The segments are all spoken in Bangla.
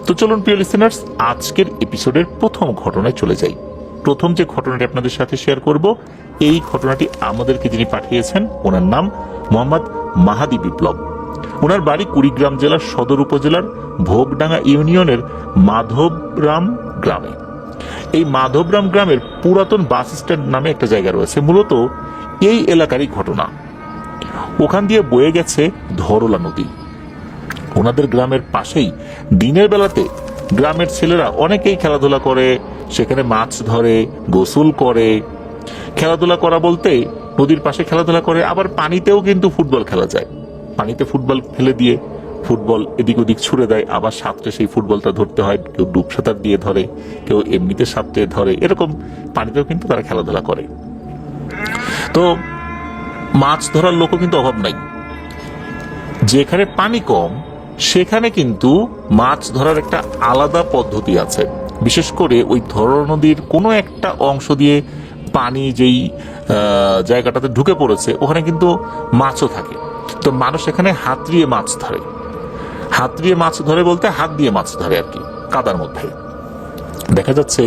তো চলুন প্রিয় লিসেনার্স, আজকের এপিসোডের প্রথম ঘটনায় চলে যাই। প্রথম যে ঘটনাটি আপনাদের সাথে শেয়ার করব, এই ঘটনাটি আমাদেরকে যিনি পাঠিয়েছেন ওনার নাম মোহাম্মদ মাহাদি বিপ্লব। ওনার বাড়ি কুড়িগ্রাম জেলার সদর উপজেলার ভোগডাঙ্গা ইউনিয়নের মাধবরাম গ্রামে। এই মাধবরাম গ্রামের পুরাতন বাস স্ট্যান্ড নামে একটা জায়গা রয়েছে, মূলত এই এলাকারই ঘটনা। ওখান দিয়ে বয়ে গেছে ধরলা নদী। ওনাদের গ্রামের পাশেই দিনের বেলাতে গ্রামের ছেলেরা অনেকেই খেলাধুলা করে, সেখানে মাছ ধরে, গোসল করে। খেলাধুলা করা বলতে নদীর পাশে খেলাধুলা করে, আবার পানিতেও কিন্তু ফুটবল খেলা যায়। পানিতে ফুটবল ফেলে দিয়ে ফুটবল এদিক ওদিক ছুড়ে দেয়, আবার সাঁতরে সেই ফুটবলটা ধরতে হয়। কেউ ডুব সাঁতার দিয়ে ধরে, কেউ এমনিতে সাঁতরে ধরে, এরকম পানিতেও কিন্তু তারা খেলাধুলা করে। তো মাছ ধরার লোকও কিন্তু অভাব নাই। যেখানে পানি কম সেখানে কিন্তু মাছ ধরার একটা আলাদা পদ্ধতি আছে। বিশেষ করে ওই ধরলা নদীর কোনো একটা অংশ দিয়ে পানি যেই জায়গাটাতে ঢুকে পড়েছে, ওখানে কিন্তু মাছও থাকে। তো মানুষ এখানে হাতড়িয়ে মাছ ধরে। হাতড়িয়ে মাছ ধরে বলতে হাত দিয়ে মাছ ধরে আর কি, কাদার মধ্যে। দেখা যাচ্ছে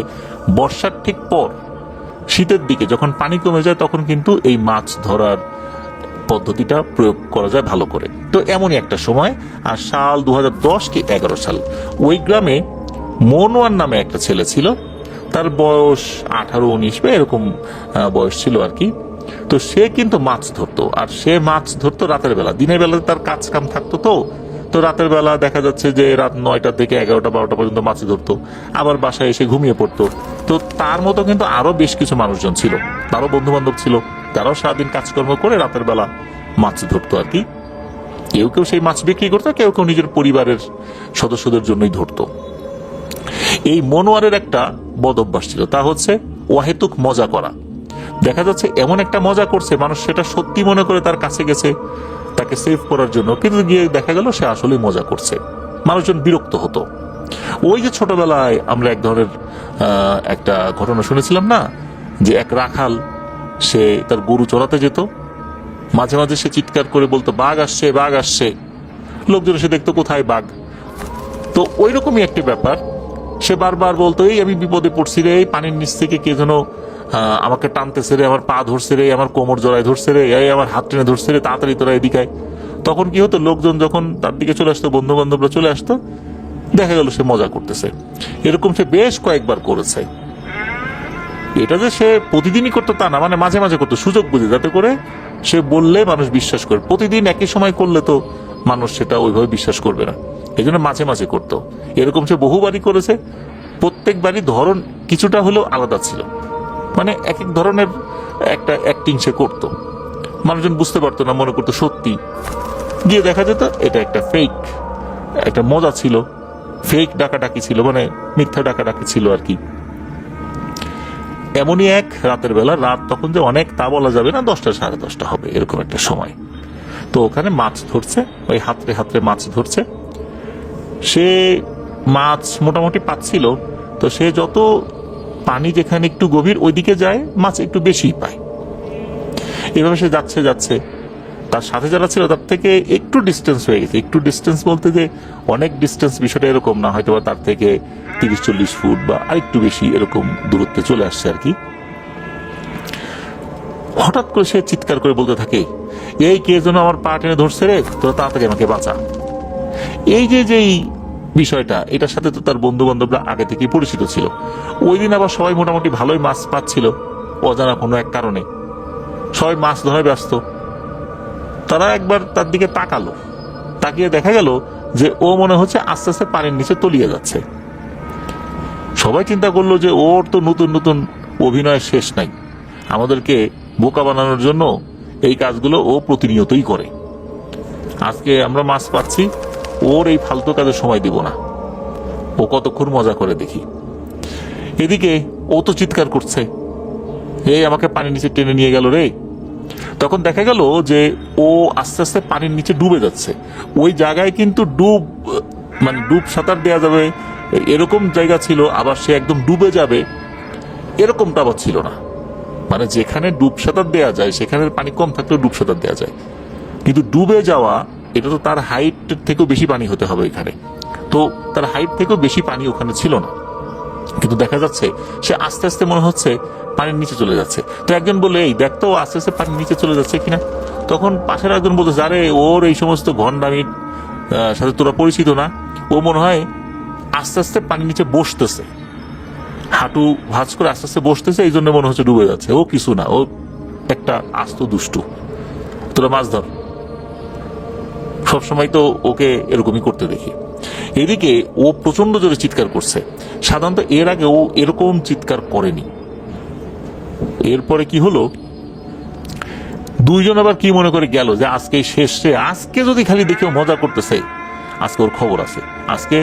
বর্ষার ঠিক পর শীতের দিকে যখন পানি কমে যায়, তখন কিন্তু এই মাছ ধরার পদ্ধতিটা প্রয়োগ করা যায় ভালো করে। তো এমনই একটা সময়, আর সাল 2010 কি 11 সাল, ওই গ্রামে মনোয়ার নামে একটা ছেলে ছিল। তার বয়স 18-19 বা এরকম বয়স ছিল আর কি। তো সে কিন্তু মাছ ধরতো, আর সে মাছ ধরতো রাতের বেলা। দিনের বেলাতে তার কাজ কাম থাকতো। তো রাতের বেলা দেখা যাচ্ছে যে রাত 9টা থেকে 11টা 12টা পর্যন্ত মাছ ধরতো, আবার বাসায় এসে ঘুমিয়ে পড়তো। তো তার মতো কিন্তু আরো বেশ কিছু মানুষজন ছিল, তারও বন্ধু বান্ধব ছিল, তারাও সারাদিন কাজকর্ম করে রাতের বেলা মাছ ধরতো আর কি। কেউ কেউ সেই মাছ বিক্রি করতো, কেউ কেউ নিজের পরিবারের সদস্যদের জন্যই ধরতো। এই মনোয়ারের একটা বদ অভ্যাস ছিল, তা হচ্ছে অহেতুক মজা করা। দেখা যাচ্ছে এমন একটা মজা করছে, মানুষ সেটা সত্যি মনে করে তার কাছে গেছে তাকে সেভ করার জন্য, কিন্তু গিয়ে দেখা গেল সে আসলে মজা করছে। মানুষজন বিরক্ত হতো। ওই যে ছোটবেলায় আমরা এক ধরনের একটা ঘটনা শুনেছিলাম না, যে এক রাখাল সে তার গরু চড়াতে যেত, মাঝে মাঝে সে চিৎকার করে বলতো বাঘ আসছে, বাঘ আসছে। লোকজন এসে দেখতো কোথায় বাঘ। তো ওই রকমই একটি ব্যাপার, সে বারবার বলতো এই আমি বিপদে পড়ছি রে, এই পানির নিচ থেকে কে যেন আমাকে টানতেছে রে, আমার পা ধরছে রে, আমার কোমর জড়ায় ধরছে রে, এই আমার হাত টেনে ধরছে রে, তাড়াতাড়ি তোরা এদিকে। তখন কি হতো, লোকজন যখন তার দিকে চলে আসতো, বন্ধু বান্ধবরা চলে আসতো, দেখা গেল সে মজা করতেছে। এরকম সে বেশ কয়েকবার করেছে। এটা যে সে প্রতিদিনই করতো তা না, মানে মাঝে মাঝে করতো সুযোগ বুঝে, যাতে করে সে বললে মানুষ বিশ্বাস করে। প্রতিদিন একই সময় করলে তো মানুষ সেটা ওইভাবে বিশ্বাস করবে না, এই জন্য মাঝে মাঝে করতো। এরকম সে বহুবারই করেছে। প্রত্যেকবারই ধরন কিছুটা হলেও আলাদা ছিল, মানে এক এক ধরনের একটা অ্যাক্টিং সে করতো। মানুষজন বুঝতে পারতো না, মনে করতো সত্যি। গিয়ে দেখা যেত এটা একটা ফেক, একটা মজা ছিল, ফেক ডাকাডাকি ছিল, মানে মিথ্যা ডাকাডাকি ছিল আর কি। এমনই এক রাতের বেলা, রাত তখন যে অনেক তা বলা যাবে না, 10টা 10:30 হবে এরকম একটা সময়। তো ওখানে মাছ ধরছে, ওই হাতড়ে হাতড়ে মাছ ধরছে। সে মাছ মোটামুটি পাচ্ছিল। তো সে যত পানি যেখানে একটু গভীর ওইদিকে যায়, মাছ একটু বেশি পায়। এভাবে সে যাচ্ছে যাচ্ছে, তার সাথে যারা ছিল তার থেকে একটু ডিস্টেন্স হয়ে গেছে। একটু ডিস্টেন্স বলতে যে অনেক ডিস্টেন্স, বিষয়টা এরকম না, হয়তো তার থেকে 30-40 ফুট বা আরেকটু বেশি এরকম দূরত্বে চলে আসছে আর কি। হঠাৎ করে সে চিৎকার করে বলতে থাকে, এই কে যেন আমার পা টেনে ধরছে রে, তোরা তাড়াতাড়ি আমাকে বাঁচা। এই যেই বিষয়টা, এটার সাথে তো তার বন্ধু বান্ধবরা আগে থেকেই পরিচিত ছিল। ওই দিন আবার সবাই মোটামুটি ভালোই মাছ পাচ্ছিল, অজানা কোনো এক কারণে সবাই মাছ ধরায় ব্যস্ত। তারা একবার তার দিকে তাকালো, তাকিয়ে দেখা গেল যে ও মনে হচ্ছে আস্তে আস্তে পানির নিচে তলিয়ে যাচ্ছে। সবাই চিন্তা করলো যে ওর তো নতুন নতুন অভিনয় শেষ নাই, আমাদেরকে বোকা বানানোর জন্য এই কাজগুলো ও প্রতিনিয়তই করে। আজকে আমরা মাছ পাচ্ছি, ওর এই ফালতু কাজে সময় দিব না, ও কতক্ষণ মজা করে দেখি। এদিকে ও তো চিৎকার করছে, এই আমাকে পানির নিচে টেনে নিয়ে গেল রে। তখন দেখা গেল যে ও আস্তে আস্তে পানির নিচে ডুবে যাচ্ছে। ওই জায়গায় কিন্তু ডুব সাঁতার দেওয়া যাবে এরকম জায়গা ছিল, আবার সে একদম ডুবে যাবে এরকমটা আবার ছিল না। মানে যেখানে ডুব সাঁতার দেওয়া যায় সেখানে পানি কম থাকলেও ডুব সাঁতার দেওয়া যায়, কিন্তু ডুবে যাওয়া এটা তো তার হাইটের থেকেও বেশি পানি হতে হবে এখানে। তো তার হাইট থেকেও বেশি পানি ওখানে ছিল না, কিন্তু দেখা যাচ্ছে সে আস্তে আস্তে মনে হচ্ছে পানির নিচে চলে যাচ্ছে। তো একজন বলে, এই দেখতো আস্তে আস্তে পানির নিচে চলে যাচ্ছে কিনা। তখন পাশের একজন বলতেছে, আরে ওর এই সমস্ত ভণ্ডামির সাথে তোরা পরিচিত না, ও মনে হয় আস্তে আস্তে পানির নিচে বসতেছে, হাঁটু ভাঁজ করে আস্তে আস্তে বসতেছে, এই জন্য মনে হচ্ছে ডুবে যাচ্ছে। ও কিছু না, ও একটা আস্ত দুষ্টু, তোরা মাছ ধর। সবসময় তো ওকে এরকমই করতে দেখি। এদিকে ও প্রচন্ড জোরে চিৎকার করছে। সাধারণত এর আগে ও এরকম চিৎকার করেনি। এরপরে কি হলো, দুইজন আবার কি মনে করে গেল যে আজকে শেষে, আজকে যদি খালি দেখেও মজা করতেছে, আজকে ওর খবর আছে, আজকে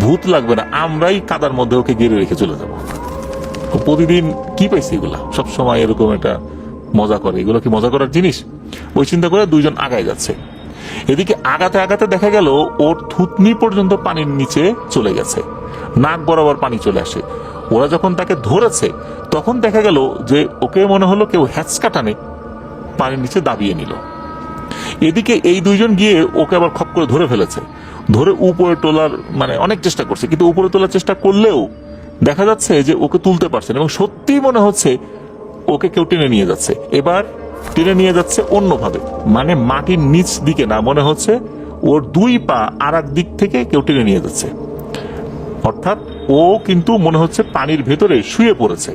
ভূত লাগবে না, আমরাই কাদার মধ্যে ওকে গেড়ে রেখে চলে যাব। প্রতিদিন কি পাইছে এগুলা, সবসময় এরকম একটা মজা করে, এগুলো কি মজা করার জিনিস? ওই চিন্তা করে দুইজন আগায় যাচ্ছে। এদিকে আগাতে আগাতে দেখা গেল ওর থুতনি পর্যন্ত পানির নিচে চলে গেছে, নাক বরাবর পানি চলে আসে। ওরা যখন তাকে ধরেছে তখন দেখা গেল যে ওকে মনে হলো কেউ হ্যাচকা টানে পানির নিচে দাবিয়ে নিল। এদিকে এই দুইজন গিয়ে ওকে আবার খপ করে ধরে ফেলেছে, ধরে উপরে তোলার মানে অনেক চেষ্টা করছে, কিন্তু উপরে তোলার চেষ্টা করলেও দেখা যাচ্ছে যে ওকে তুলতে পারছেন, এবং সত্যিই মনে হচ্ছে ওকে কেউ টেনে নিয়ে যাচ্ছে। এবার টেনে নিয়ে যাচ্ছে অন্যভাবে, মানে মাটির নিচ দিকে না, মনে হচ্ছে ওর দুই পা আর এক দিক থেকে কেউ টেনে নিয়ে যাচ্ছে। অর্থাৎ ও কিন্তু মনে হচ্ছে পানির ভেতরে শুয়ে পড়েছে,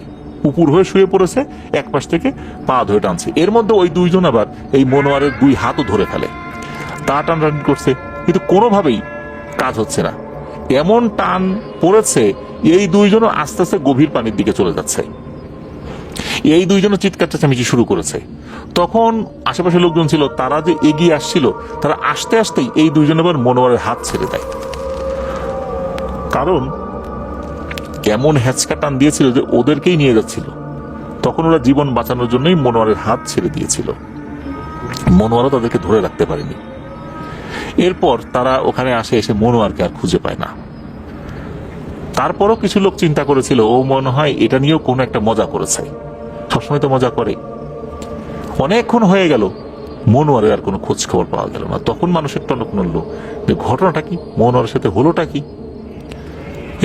উপুর হয়ে শুয়ে পড়েছে, এক পাশ থেকে পা ধরে টানছে। এর মধ্যে ওই দুইজন আবার এই মনোয়ারের দুই হাতও ধরে ফেলে, তা টান করছে, কিন্তু কোনোভাবেই কাজ হচ্ছে না। এমন টান পড়েছে এই দুইজনও আস্তে আস্তে গভীর পানির দিকে চলে যাচ্ছে। এই দুইজনও চিৎকার চেঁচামেচি শুরু করেছে। তখন আশেপাশে লোকজন ছিল, তারা যে এগিয়ে আসছিল, তারা আসতে আসতেই এই দুইজন আবার মনোয়ারের হাত ছেড়ে দেয়। কারণ এমন হ্যাচকা টান দিয়েছিল যে ওদেরকেই নিয়ে যাচ্ছিল। তখন ওরা জীবন বাঁচানোর জন্যই মনোয়ারের হাত ছেড়ে দিয়েছিল, মনোয়ারও তাদেরকে ধরে রাখতে পারেনি। এরপর তারা ওখানে আসে, এসে মনোয়ারকে আর খুঁজে পায় না। তারপরও কিছু লোক চিন্তা করেছিল ও মনে হয় এটা নিয়েও কোনো একটা মজা করেছে, সবসময় তো মজা করে। অনেকক্ষণ হয়ে গেল, মনোয়ারের আর কোনো খোঁজ খবর পাওয়া গেল না। তখন মানুষের টনক নড়ল যে ঘটনাটা কি, মনোয়ারের সাথে হলোটা কি।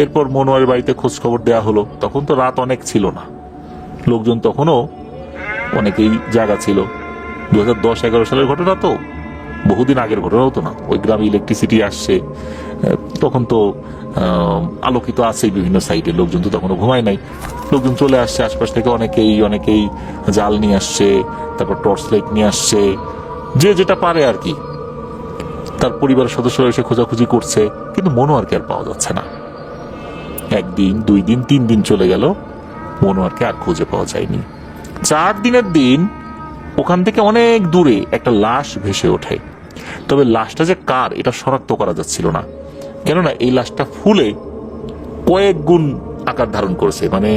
এরপর মনোয়ারের বাড়িতে খোঁজ খবর দেওয়া হলো। তখন তো রাত অনেক ছিল না, লোকজন তখনও অনেকেই জায়গা ছিল। 2010-11 সালের ঘটনা তো, বহুদিন আগের ঘটনা হতো না। ওই গ্রামে ইলেকট্রিসিটি আসছে, তখন তো আলোকিত আছে বিভিন্ন সাইডে, লোকজন তো তখনও ঘুমায় নাই। লোকজন চলে আসছে আশপাশ থেকে, অনেকেই জাল নিয়ে আসছে, তারপর টর্চ লাইট নিয়ে আসছে, যে যেটা পারে আর কি। তার পরিবারের সদস্যরা এসে খোঁজাখুঁজি করছে, কিন্তু মনোয়ারকে আর পাওয়া যাচ্ছে না। একদিন, 2 দিন, 3 দিন চলে গেল, মনোয়ারকে আর খুঁজে পাওয়া যায়নি। 4 দিনের দিন ওখান থেকে অনেক দূরে একটা লাশ ভেসে ওঠে। তবে লাশটা যে কার এটা শনাক্ত করা যাচ্ছিল না, কেননা এই লাশটা ফুলে কয়েক গুণ আকার ধারণ করেছে। মানে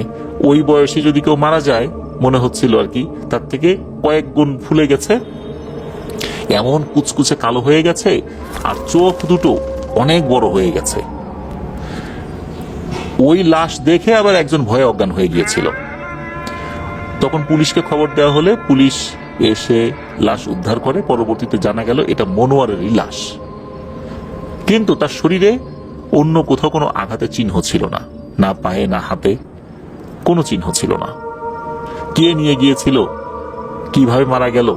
ওই বয়সে যদি কেউ মারা যায় মনে হচ্ছিল আর কি, তার থেকে কয়েক গুণ ফুলে গেছে, এমন কুচকুচে কালো হয়ে গেছে, আর চোখ দুটো অনেক বড় হয়ে গেছে। ওই লাশ দেখে আবার একজন ভয়ে অজ্ঞান হয়ে গিয়েছিল। তখন পুলিশকে খবর দেওয়া হলে পুলিশ এসে লাশ উদ্ধার করে। পরবর্তীতে জানা গেল এটা মনোয়ারেরই লাশ, কিন্তু তার শরীরে অন্য কোথাও কোনো আঘাতের চিহ্ন ছিল না, না পায়ে না হাতে কোনো চিহ্ন ছিল না। কে নিয়ে গিয়েছিল, কিভাবে মারা গেল,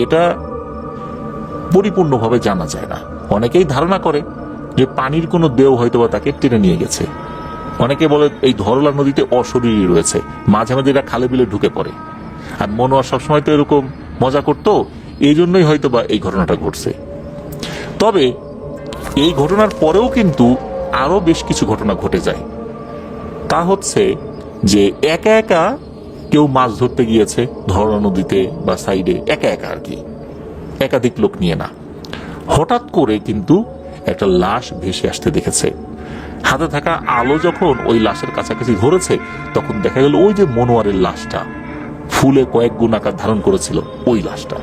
এটা পরিপূর্ণভাবে জানা যায় না। অনেকেই ধারণা করে যে পানির কোনো দেহ হয়তোবা তাকে টেনে নিয়ে গেছে। অনেকে বলে এই ধরলা নদীতে অশরীরী রয়েছে, মাঝে মাঝে এরা খালে বিলে ঢুকে পড়ে। আর মনোয়ার সবসময় তো এরকম মজা করতো, এই জন্যই হয়তোবা এই ঘটনাটা ঘটছে। তবে এই ঘটনার পরেও কিন্তু আরো বেশ কিছু ঘটনা ঘটে যায়। তা হচ্ছে যে একা একা কেউ মাছ ধরতে গিয়েছে ধরলা নদীতে বা সাইডে, একা একা আর কি, একাধিক লোক নিয়ে না। হঠাৎ করে কিন্তু একটা লাশ ভেসে আসতে দেখেছে। হাতে থাকা আলো যখন ওই লাশের কাছাকাছি ধরেছে, তখন দেখা গেল ওই যে মনোয়ারের লাশটা ফুলে কয়েক গুণ আকার ধারণ করেছিল, ওই লাশটা,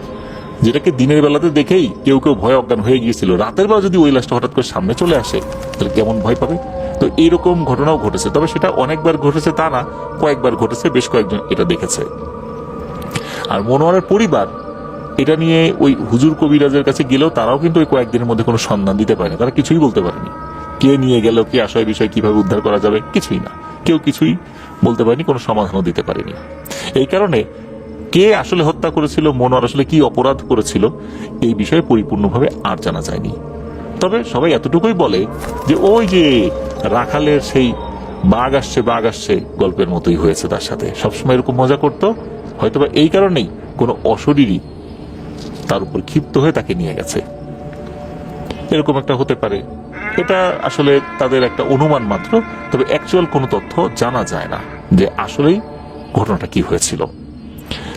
যেটাকে দিনের বেলাতে দেখেই কেউ কেউ ভয় অজ্ঞান হয়ে গিয়েছিল। রাতের বেলা যদি ওই লাশটা হঠাৎ করে সামনে চলে আসে তাহলে কেমন ভয় পাবে। তো এইরকম ঘটনাও ঘটেছে, তবে সেটা অনেকবার ঘটেছে তা না, কয়েকবার ঘটেছে, বেশ কয়েকজন এটা দেখেছে। আর মনোয়ারের পরিবার এটা নিয়ে ওই হুজুর কবিরাজের কাছে গেলেও তারাও কিন্তু ওই কয়েকদিনের মধ্যে কোনো সন্ধান দিতে পারেনি, তারা কিছুই বলতে পারেনি। কে নিয়ে গেল, কি আশয় বিষয়, কিভাবে উদ্ধার করা যাবে, কিছুই না, কেউ কিছুই বলতে পারেনি, কোনো সমাধানও দিতে পারেনি। এই কারণে কে আসলে হত্যা করেছিল, মনোয়ার আসলে কি অপরাধ করেছিল, এই বিষয়ে পরিপূর্ণভাবে আর জানা যায়নি। তবে সবাই এতটুকুই বলে যে ওই যে রাখালের সেই বাঘ আসছে গল্পের মতোই হয়েছে তার সাথে, সবসময় এরকম মজা করতো, হয়তোবা এই কারণেই কোনো অশরীরী তার উপর ক্ষিপ্ত হয়ে তাকে নিয়ে গেছে, এরকম একটা হতে পারে। এটা আসলে তাদের একটা অনুমান মাত্র, তবে অ্যাকচুয়াল কোনো তথ্য জানা যায় না যে আসলেই ঘটনাটা কি হয়েছিল।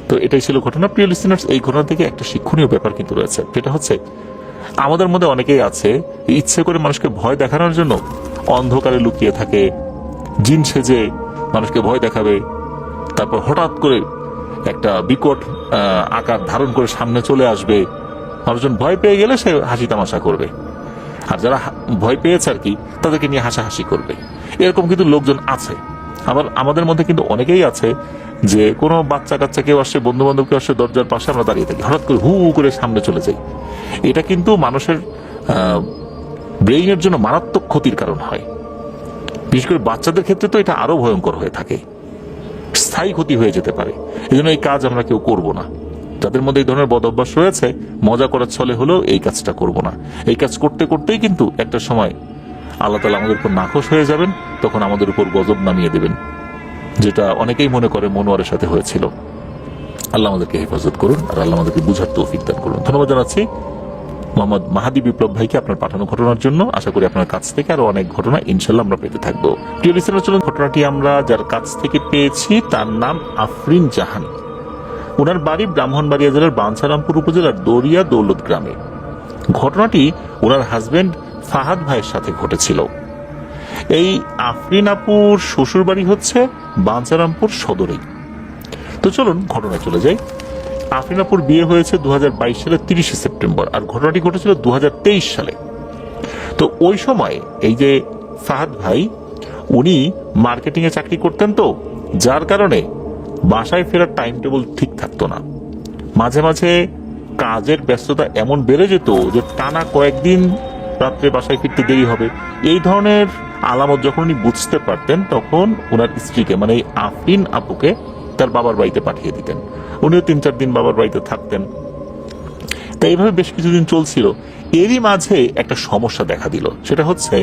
তো এটাই ছিল ঘটনা। প্রিয় লিসেনার্স, এই ঘটনা থেকে একটা শিক্ষণীয় ব্যাপার কিন্তু রয়েছে, যেটা হচ্ছে আমাদের মধ্যে অনেকেই আছে ইচ্ছে করে মানুষকে ভয় দেখানোর জন্য অন্ধকারে লুকিয়ে থাকে, জিন সেজে মানুষকে ভয় দেখাবে, তারপর হঠাৎ করে একটা বিকট আকার ধারণ করে সামনে চলে আসবে, মানুষজন ভয় পেয়ে গেলে সে হাসি তামাশা করবে, আর যারা ভয় পেয়েছে আর কি তাদেরকে নিয়ে হাসাহাসি করবে। এরকম কিন্তু লোকজন আছে। আবার আমাদের মধ্যে কিন্তু অনেকেই আছে যে কোনো বাচ্চা কাচ্চা কেউ আসছে, বন্ধু বান্ধব কেউ আসছে, দরজার পাশে আমরা দাঁড়িয়ে থাকি, হঠাৎ করে হু করে সামনে চলে যাই। এটা কিন্তু মানুষের ব্রেইনের জন্য মারাত্মক ক্ষতির কারণ হয়। বিশেষ করে বাচ্চাদের ক্ষেত্রে তো এটা আরো ভয়ঙ্কর হয়ে থাকে, স্থায়ী ক্ষতি হয়ে যেতে পারে। এই জন্য এই কাজ আমরা কেউ করব না। যাদের মধ্যে এই ধরনের বদ অভ্যাস রয়েছে, মজা করার ছলে হলেও এই কাজটা করব না। এই কাজ করতে করতেই কিন্তু একটা সময় আল্লাহ তাআলা আমাদের উপর নাখোশ হয়ে যাবেন, তখন আমাদের উপর গজব নামিয়ে দেবেন, যেটা অনেকেই মনে করে মনোয়ারের সাথে হয়েছিল। আল্লাহ আমাদেরকে হেফাজত করুন, আর আল্লাহ আমাদেরকে বুঝার তৌফিক দান করুন। ধন্যবাদ জানাচ্ছি মোহাম্মদ মাহাদি বিপ্লব ভাইকে আপনার পাঠানো ঘটনার জন্য। আশা করি আপনার কাছ থেকে আরো অনেক ঘটনা ইনশাল্লাহ আমরা পেতে থাকবো। প্রিয় লিসেনার, চলুন ঘটনাটি আমরা যার কাছ থেকে পেয়েছি তার নাম আফরিন জাহান। ওনার বাড়ি ব্রাহ্মণবাড়িয়া জেলার বাঞ্ছারামপুর উপজেলার দরিয়া দৌলত গ্রামে। ঘটনাটি ওনার হাজবেন্ড ফাহাদ ভাইয়ের সাথে ঘটেছিল। এই আফরিন আপুর শ্বশুর বাড়ি হচ্ছে বাঞ্ছারামপুর সদরেই। তো চলুন ঘটনায় চলে যাই। আফরিন আপুর বিয়ে হয়েছে 2022 সালের 30 সেপ্টেম্বর, আর ঘটনাটি ঘটেছিল 2023 সালে। তো ওই সময় এই যে ফাহাদ ভাই, উনি মার্কেটিং এ চাকরি করতেন, তো যার কারণে বাসায় ফেরার টাইম টেবিল ঠিক থাকতো না। মাঝে মাঝে কাজের ব্যস্ততা এমন বেড়ে যেত যে টানা কয়েকদিন রাত্রে বাসায় ফিরতে দেরি হবে। এই ধরনের আলামত যখন উনি বুঝতে পারতেন, তখন ওনার স্ত্রীকে, মানে এই আফরিন আপুকে, তার বাবার বাড়িতে পাঠিয়ে দিতেন। উনিও 3-4 দিন বাবার বাড়িতে থাকতেন। তাই এইভাবে বেশ কিছুদিন চলছিল। এরই মাঝে একটা সমস্যা দেখা দিল। সেটা হচ্ছে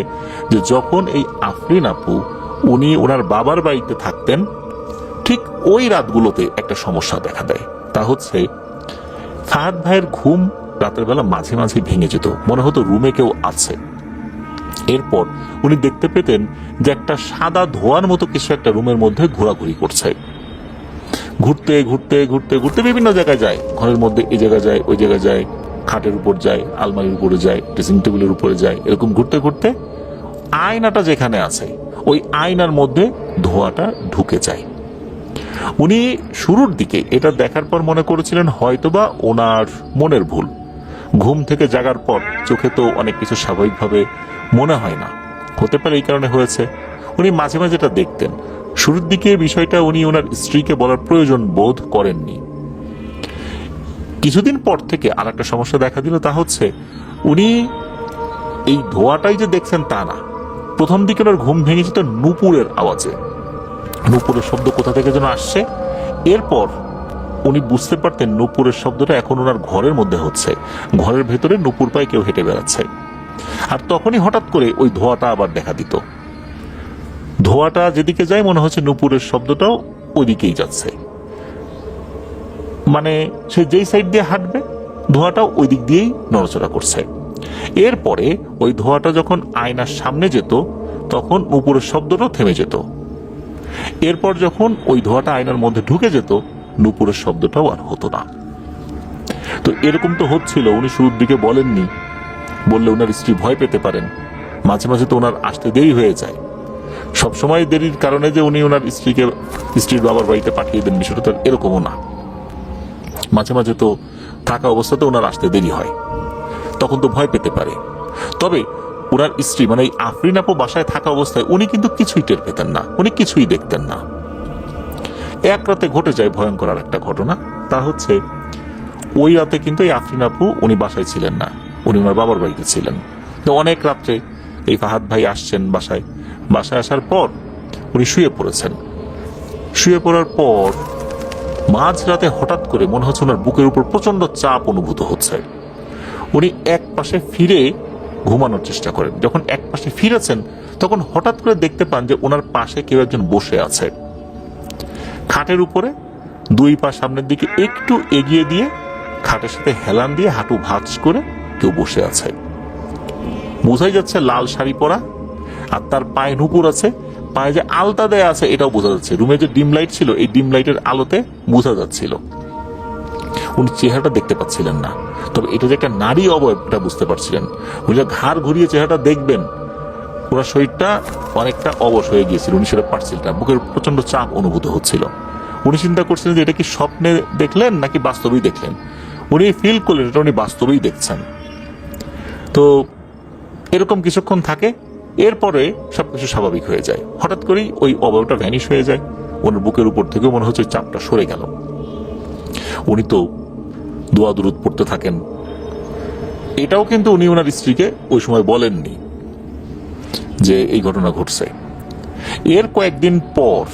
যে যখন এই আফরিন আপু উনি ওনার বাবার বাড়িতে থাকতেন, ঠিক ওই রাতগুলোতে একটা সমস্যা দেখা দেয়। তা হচ্ছে ফাহাদ ভাইয়ের ঘুম রাতের বেলা মাঝে মাঝে ভেঙে যেত, মনে হতো রুমে কেউ আছে। এরপর উনি দেখতে পেতেন যে একটা সাদা ধোঁয়ার মতো কিছু একটা রুমের মধ্যে ঘোরাঘুরি করছে। ঘুরতে ঘুরতে ঘুরতে ঘুরতে বিভিন্ন জায়গায় যায়, ঘরের মধ্যে এই জায়গায় যায়, ওই জায়গায় যায়, খাটের উপর যায়, আলমারির উপরে যায়, ড্রেসিং টেবিলের উপরে যায়। এরকম ঘুরতে ঘুরতে আয়নাটা যেখানে আছে ওই আয়নার মধ্যে ধোঁয়াটা ঢুকে যায়। উনি শুরুর দিকে এটা দেখার পর মনে করেছিলেন হয়তোবা ওনার মনের ভুল। ঘুম থেকে জাগার পর চোখে তো অনেক কিছু স্বাভাবিকভাবে মনে হয় না, হতে পারে এই কারণে হয়েছে। উনি মাঝে মাঝে এটা দেখতেন। শুরুর দিকে বিষয়টা উনি ওনার স্ত্রীকে বলার প্রয়োজন বোধ করেননি। কিছুদিন পর থেকে আর একটা সমস্যা দেখা দিল। তা হচ্ছে উনি এই ধোঁয়াটাই যে দেখছেন তা না, প্রথম দিকে ওনার ঘুম ভেঙে যেত নূপুরের আওয়াজে। নূপুরের শব্দ কোথা থেকে যেন আসছে। এরপর উনি বুঝতে পারতেন নূপুরের শব্দটা এখন ওনার ঘরের মধ্যে হচ্ছে, ঘরের ভেতরে নূপুর পায়ে কেউ হেঁটে বেড়াচ্ছে। আর তখনই হঠাৎ করে ওই ধোঁয়াটা আবার দেখা দিত। ধোঁয়াটা যেদিকে যায় মনে হচ্ছে নূপুরের শব্দটাও ওইদিকেই যাচ্ছে, মানে সে যেই সাইড দিয়ে হাঁটবে ধোঁয়াটাও ওই দিক দিয়েই নড়াচড়া করছে। এরপরে ওই ধোঁয়াটা যখন আয়নার সামনে যেত তখন নূপুরের শব্দটাও থেমে যেত। এরপর যখন ওই ধোঁয়াটা আয়নার মধ্যে ঢুকে যেত নূপুরের শব্দটাও আর হতো না। তো এরকম তো হচ্ছিল। উনি শুরুর দিকে বলেননি, বললে ওনার স্ত্রী ভয় পেতে পারেন। মাঝে মাঝে তো ওনার আসতে দেরি হয়ে যায়। সবসময় দেরির কারণে যে উনি ওনার স্ত্রীকে স্ত্রীর বাবার বাড়িতে পাঠিয়ে দেন বিষয়টা তো এরকমও না। মাঝে মাঝে তো থাকা অবস্থাতে ওনার আসতে দেরি হয়, তখন তো ভয় পেতে পারে। তবে ওনার স্ত্রী, মানে এই আফরিন আপু বাসায় থাকা অবস্থায় উনি কিন্তু কিছুই টের পেতেন না, উনি কিছুই দেখতেন না। এক রাতে ঘটে যায় ভয়ঙ্কর আর একটা ঘটনা। তা হচ্ছে ওই রাতে কিন্তু এই আফরিন আপু উনি বাসায় ছিলেন না, উনি ওনার বাবার বাড়িতে ছিলেন। তো অনেক রাত্রে এই ফাহাদ ভাই আসছেন বাসায়, বাসায় আসার পর উনি শুয়ে পড়েছেন। শুয়ে পড়ার পর মাঝ রাতে হঠাৎ করে মনে হচ্ছে ওনার বুকের উপর প্রচন্ড চাপ অনুভূত হচ্ছে। উনি এক পাশে ফিরে ঘুমানোর চেষ্টা করেন। যখন এক পাশে ফিরেছেন তখন হঠাৎ করে দেখতে পান যে ওনার পাশে কেউ একজন বসে আছে। খাটের উপরে দুই পা সামনের দিকে একটু এগিয়ে দিয়ে খাটের সাথে হেলান দিয়ে হাঁটু ভাঁজ করে কেউ বসে আছে। বোঝাই যাচ্ছে লাল শাড়ি পরা, আর তার পায়ে নুপুর আছে, পায়ে যে আলতা দেয়া আছে এটাও বোঝা যাচ্ছে। রুমে যে ডিম লাইট ছিল এই ডিম লাইটের আলোতে বোঝা যাচ্ছিল। উনি চেহারাটা দেখতে পাচ্ছিলেন না, তবে এটা যে একটা নারী অবয়ব এটা বুঝতে পারছিলেন। উনি ঘাড় ঘুরিয়ে চেহারাটা দেখবেন, ওনার শরীরটা অনেকটা অবশ হয়ে গিয়েছিল, উনি সেটা পারছিলেন না, বুকের প্রচন্ড চাপ অনুভূত হচ্ছিল। উনি চিন্তা করছিলেন যে এটা কি স্বপ্নে দেখলেন নাকি বাস্তবেই দেখলেন। উনি ফিল করলেন এটা উনি বাস্তবেই দেখছেন। তো এরকম কিছুক্ষণ থাকে, এরপরে সবকিছু স্বাভাবিক হয়ে যায়। হঠাৎ করেই ওই অবয়বটা ভ্যানিশ হয়ে যায়, ওনার বুকের উপর থেকেও মনে হচ্ছে চাপটা সরে গেল। উনি তো দোয়া দুরুদ পড়তে থাকেন। এটাও কিন্তু উনি ওনার স্ত্রীকে ওই সময় বলেননি যে এই ঘটনা ঘটছে। এর কয়েকদিন পর,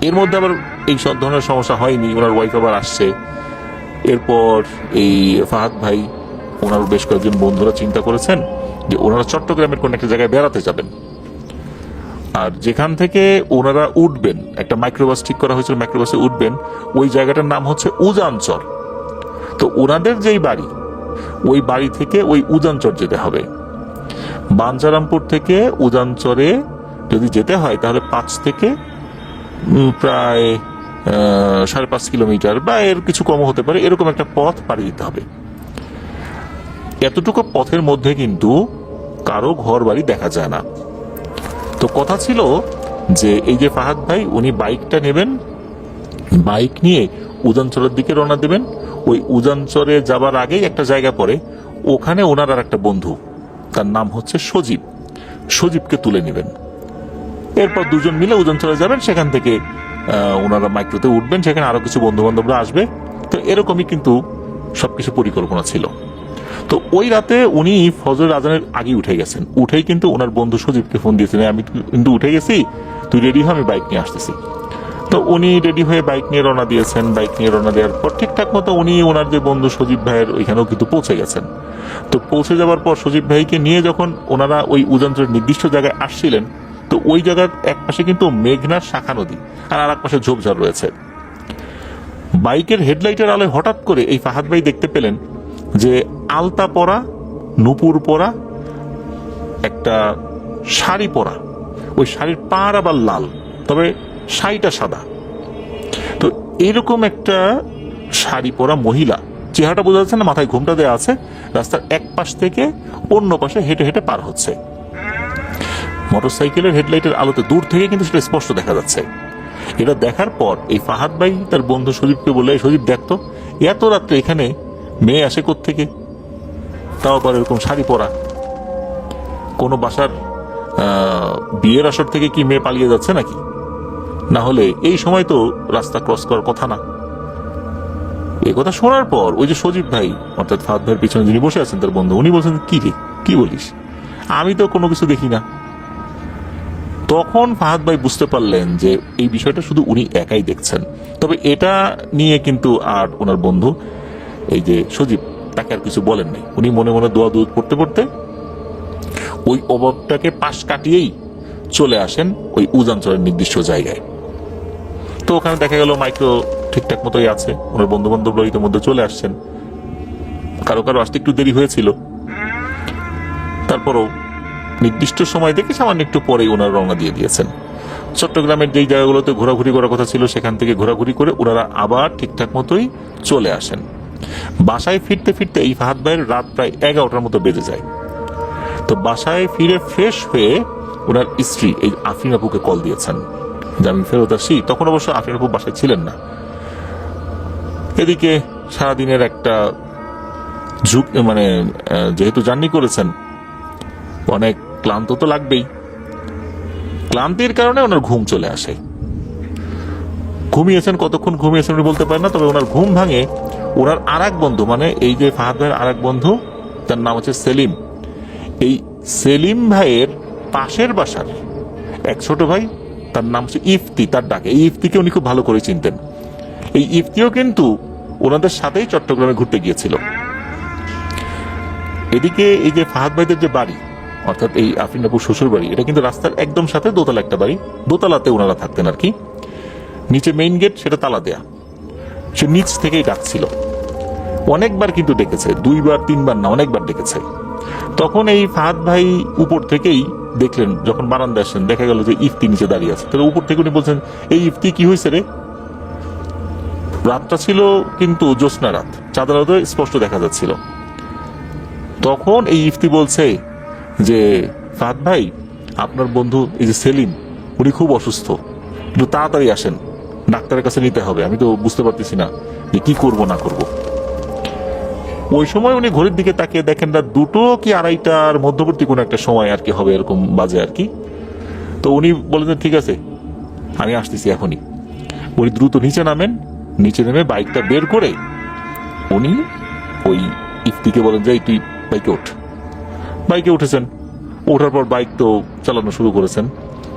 এর মধ্যে আবার এই সব ধরনের সমস্যা হয়নি, ওনার ওয়াইফ আবার আসছে। এরপর এই ফাহাদ ভাই ওনার বেশ কয়েকজন বন্ধুরা চিন্তা করেছেন যে ওনারা চট্টগ্রামের কোন একটা জায়গায় বেড়াতে যাবেন, আর যেখান থেকে ওনারা উঠবেন একটা মাইক্রোবাস ঠিক করা হয়েছিল, মাইক্রোবাসে উঠবেন, ওই জায়গাটার নাম হচ্ছে উজানচর। তো ওনাদের যেই বাড়ি, ওই বাড়ি থেকে ওই উজানচর যেতে হবে। বাঞ্ছারামপুর থেকে উজানচরে যদি যেতে হয় তাহলে 5 থেকে প্রায় 5.5 কিলোমিটার বা এর কিছু কম হতে পারে, এরকম একটা পথ পাড়ি দিতে হবে। এতটুকু পথের মধ্যে কিন্তু কারো ঘর বাড়ি দেখা যায় না। তো কথা ছিল যে এই যে ফাহাদ ভাই উনি বাইকটা নেবেন, বাইক নিয়ে উজানচরের দিকে রওনা দেবেন। ওই উজানচরে যাবার আগেই একটা জায়গা পড়ে, ওখানে ওনার আর একটা বন্ধু, তার নাম হচ্ছে সজীব, সজীবকে তুলে নেবেন। এরপর দুজন মিলে উজানচরে যাবেন, সেখান থেকে ওনারা মাইক্রোতে উঠবেন, সেখানে আরো কিছু বন্ধু বান্ধবরা আসবে। তো এরকমই কিন্তু সবকিছু পরিকল্পনা ছিল। তো ওই রাতে উনি ফজর আজানের আগে উঠে গেছেন। উঠেই কিন্তু ওনার বন্ধু সজীবকে ফোন দিয়েছেন, আমি কিন্তু উঠে গেছি, তুই রেডি হ, আমি বাইক নিয়ে আসতেছি। তো উনি রেডি হয়ে বাইক নিয়ে রওনা দিয়েছেন। বাইক নিয়ে রওনা দেওয়ার পর ঠিকঠাক মতো উনি ওনার যে বন্ধু সজীব ভাইয়ের ওইখানেও কিন্তু পৌঁছে গেছেন। তো পৌঁছে যাওয়ার পর সজীব ভাইকে নিয়ে যখন ওনারা ওই উজানচরের নির্দিষ্ট জায়গায় আসছিলেন, তো ওই জায়গার এক পাশে কিন্তু মেঘনার শাখা নদী আর এক পাশে ঝোপঝাড় রয়েছে। বাইকের হেডলাইটের আলোয় হঠাৎ করে এই ফাহাদ ভাই দেখতে পেলেন যে আলতা পরা, নুপুর পরা একটা শাড়ি পরা, ওই শাড়ির পাড় আবার লাল, তবে শাড়িটা সাদা। তো এরকম একটা শাড়ি পরা মহিলা, চেহারাটা বোঝা যাচ্ছে না, মাথায় ঘোমটা দেওয়া আছে, রাস্তার এক পাশ থেকে অন্য পাশে হেঁটে হেঁটে পার হচ্ছে। মোটরসাইকেলের হেডলাইটের আলোতে দূর থেকে কিন্তু সেটা স্পষ্ট দেখা যাচ্ছে। এটা দেখার পর এই ফাহাদ ভাই তার বন্ধু সজীবকে বলে, সজীব দেখতো এত রাত্রে এখানে মেয়ে আসে কোত্থেকে, তাও আবার এরকম শাড়ি পরা, কোনো বাসার বিয়ের আসর থেকে কি মেয়ে পালিয়ে যাচ্ছে নাকি? না হলে এই সময় তো রাস্তা ক্রস করার কথা না। এই কথা শোনার পর ওই যে সজীব ভাই অর্থাৎ ফাহাদ ভাইয়ের পিছনে যিনি বসে আছেন তার বন্ধু, উনি বলছেন কি রে, কি বলিস, আমি তো কোনো কিছু দেখি না। তখন ফাহাদ ভাই বুঝতে পারলেন যে এই বিষয়টা শুধু উনি একাই দেখছেন। তবে এটা নিয়ে কিন্তু আর ওনার বন্ধু এই যে সজীব তাকে আর কিছু বলেন নাই। উনি মনে মনে দোয়া দুধ পড়তে পড়তে ওই অভাবটাকে পাশ কাটিয়েই চলে আসেন ওই উজানচরের নির্দিষ্ট জায়গায়। তো ওখানে দেখা গেল মাইক্রো ঠিকঠাক মতোই আছে, ওনার বন্ধু বান্ধব ইতিমধ্যে চলে আসছেন, কারো কারো আসতে একটু দেরি হয়েছিল। তারপরও নির্দিষ্ট সময় দেখে সামান্য একটু পরেই ওনারা রওনা দিয়ে দিয়েছেন। চট্টগ্রামের যেই জায়গাগুলোতে ঘোরাঘুরি করার কথা ছিল সেখান থেকে ঘোরাঘুরি করে ওনারা আবার ঠিকঠাক মতোই চলে আসেন। বাসায় ফিরতে ফিরতে এই ফাহাদ ভাইয়ের রাত প্রায় 11টার মতো বেজে যায়। তো বাসায় ফিরে ফ্রেশ হয়ে ওনার স্ত্রী এই আফরিন আপুকে কল দিয়েছেন যে আমি ফেরত আসি। তখন অবশ্য আফরিন আপু বাসায় ছিলেন না। এদিকে সারাদিনের একটা যেহেতু জার্নি করেছেন অনেক ক্লান্ত তো লাগবেই, ক্লান্তির কারণে ওনার ঘুম চলে আসে। ঘুমিয়েছেন, কতক্ষণ ঘুমিয়েছেন উনি বলতে পারেন না, তবে ওনার ঘুম ভাঙে ওনার আর এক বন্ধু, মানে এই যে ফাহাদ ভাইয়ের আর এক বন্ধু, তার নাম হচ্ছে সেলিম। এই সেলিম ভাইয়ের পাশের বাসার এক ছোট ভাই, তার নাম হচ্ছে ইফতি, তার ডাকে। এই ইফতিকে উনি খুব ভালো করে চিনতেন। এই ইফতিও কিন্তু ওনাদের সাথেই চট্টগ্রামে ঘুরতে গিয়েছিল। এদিকে এই যে ফাহাদ ভাইদের যে বাড়ি, অর্থাৎ এই আফরিন আপুর শ্বশুর বাড়ি, এটা কিন্তু রাস্তার একদম সাথে দোতলা একটা বাড়ি। দোতলাতে ওনারা থাকতেন আর কি। নিচে মেইন গেট, সেটা তালা দেয়া। সে নিচ থেকেই ডাকছিল, অনেকবার কিন্তু ডেকেছে, 2বার 3বার না, অনেকবার ডেকেছে। তখন এই ফাহাদ ভাই উপর থেকেই দেখলেন, যখন বারান্দা আসেন দেখা গেল যে ইফতি নিচে দাঁড়িয়ে আছে। তাহলে উপর থেকে উনি বলছেন, এই ইফতি কি হয়েছে রে? রাতটা ছিল কিন্তু জ্যোৎস্না রাত, চাঁদের আলোতে স্পষ্ট দেখা যাচ্ছিল। তখন এই ইফতি বলছে যে ফাহাদ ভাই, আপনার বন্ধু এই যে সেলিম, উনি খুব অসুস্থ, একটু তাড়াতাড়ি আসেন, ডাক্তারের কাছে নিতে হবে। আমি তো বুঝতে পারতেছি না যে কি করব না করব। ওই সময় উনি ঘড়ির দিকে তাকিয়ে দেখেন রাত 2টো কি 2:30টার মধ্যবর্তী কোনো একটা সময় আর কি হবে, এরকম বাজে আর কি। তো উনি বলেন ঠিক আছে, আমি আসতেছি এখনই। উনি দ্রুত নিচে নামেন। নিচে নেমে বাইকটা বের করে উনি ওই ইফতিকে বলেন যে তুই বাইকে ওঠ। বাইকে উঠেছেন। ওঠার পর বাইক তো চালানো শুরু করেছেন।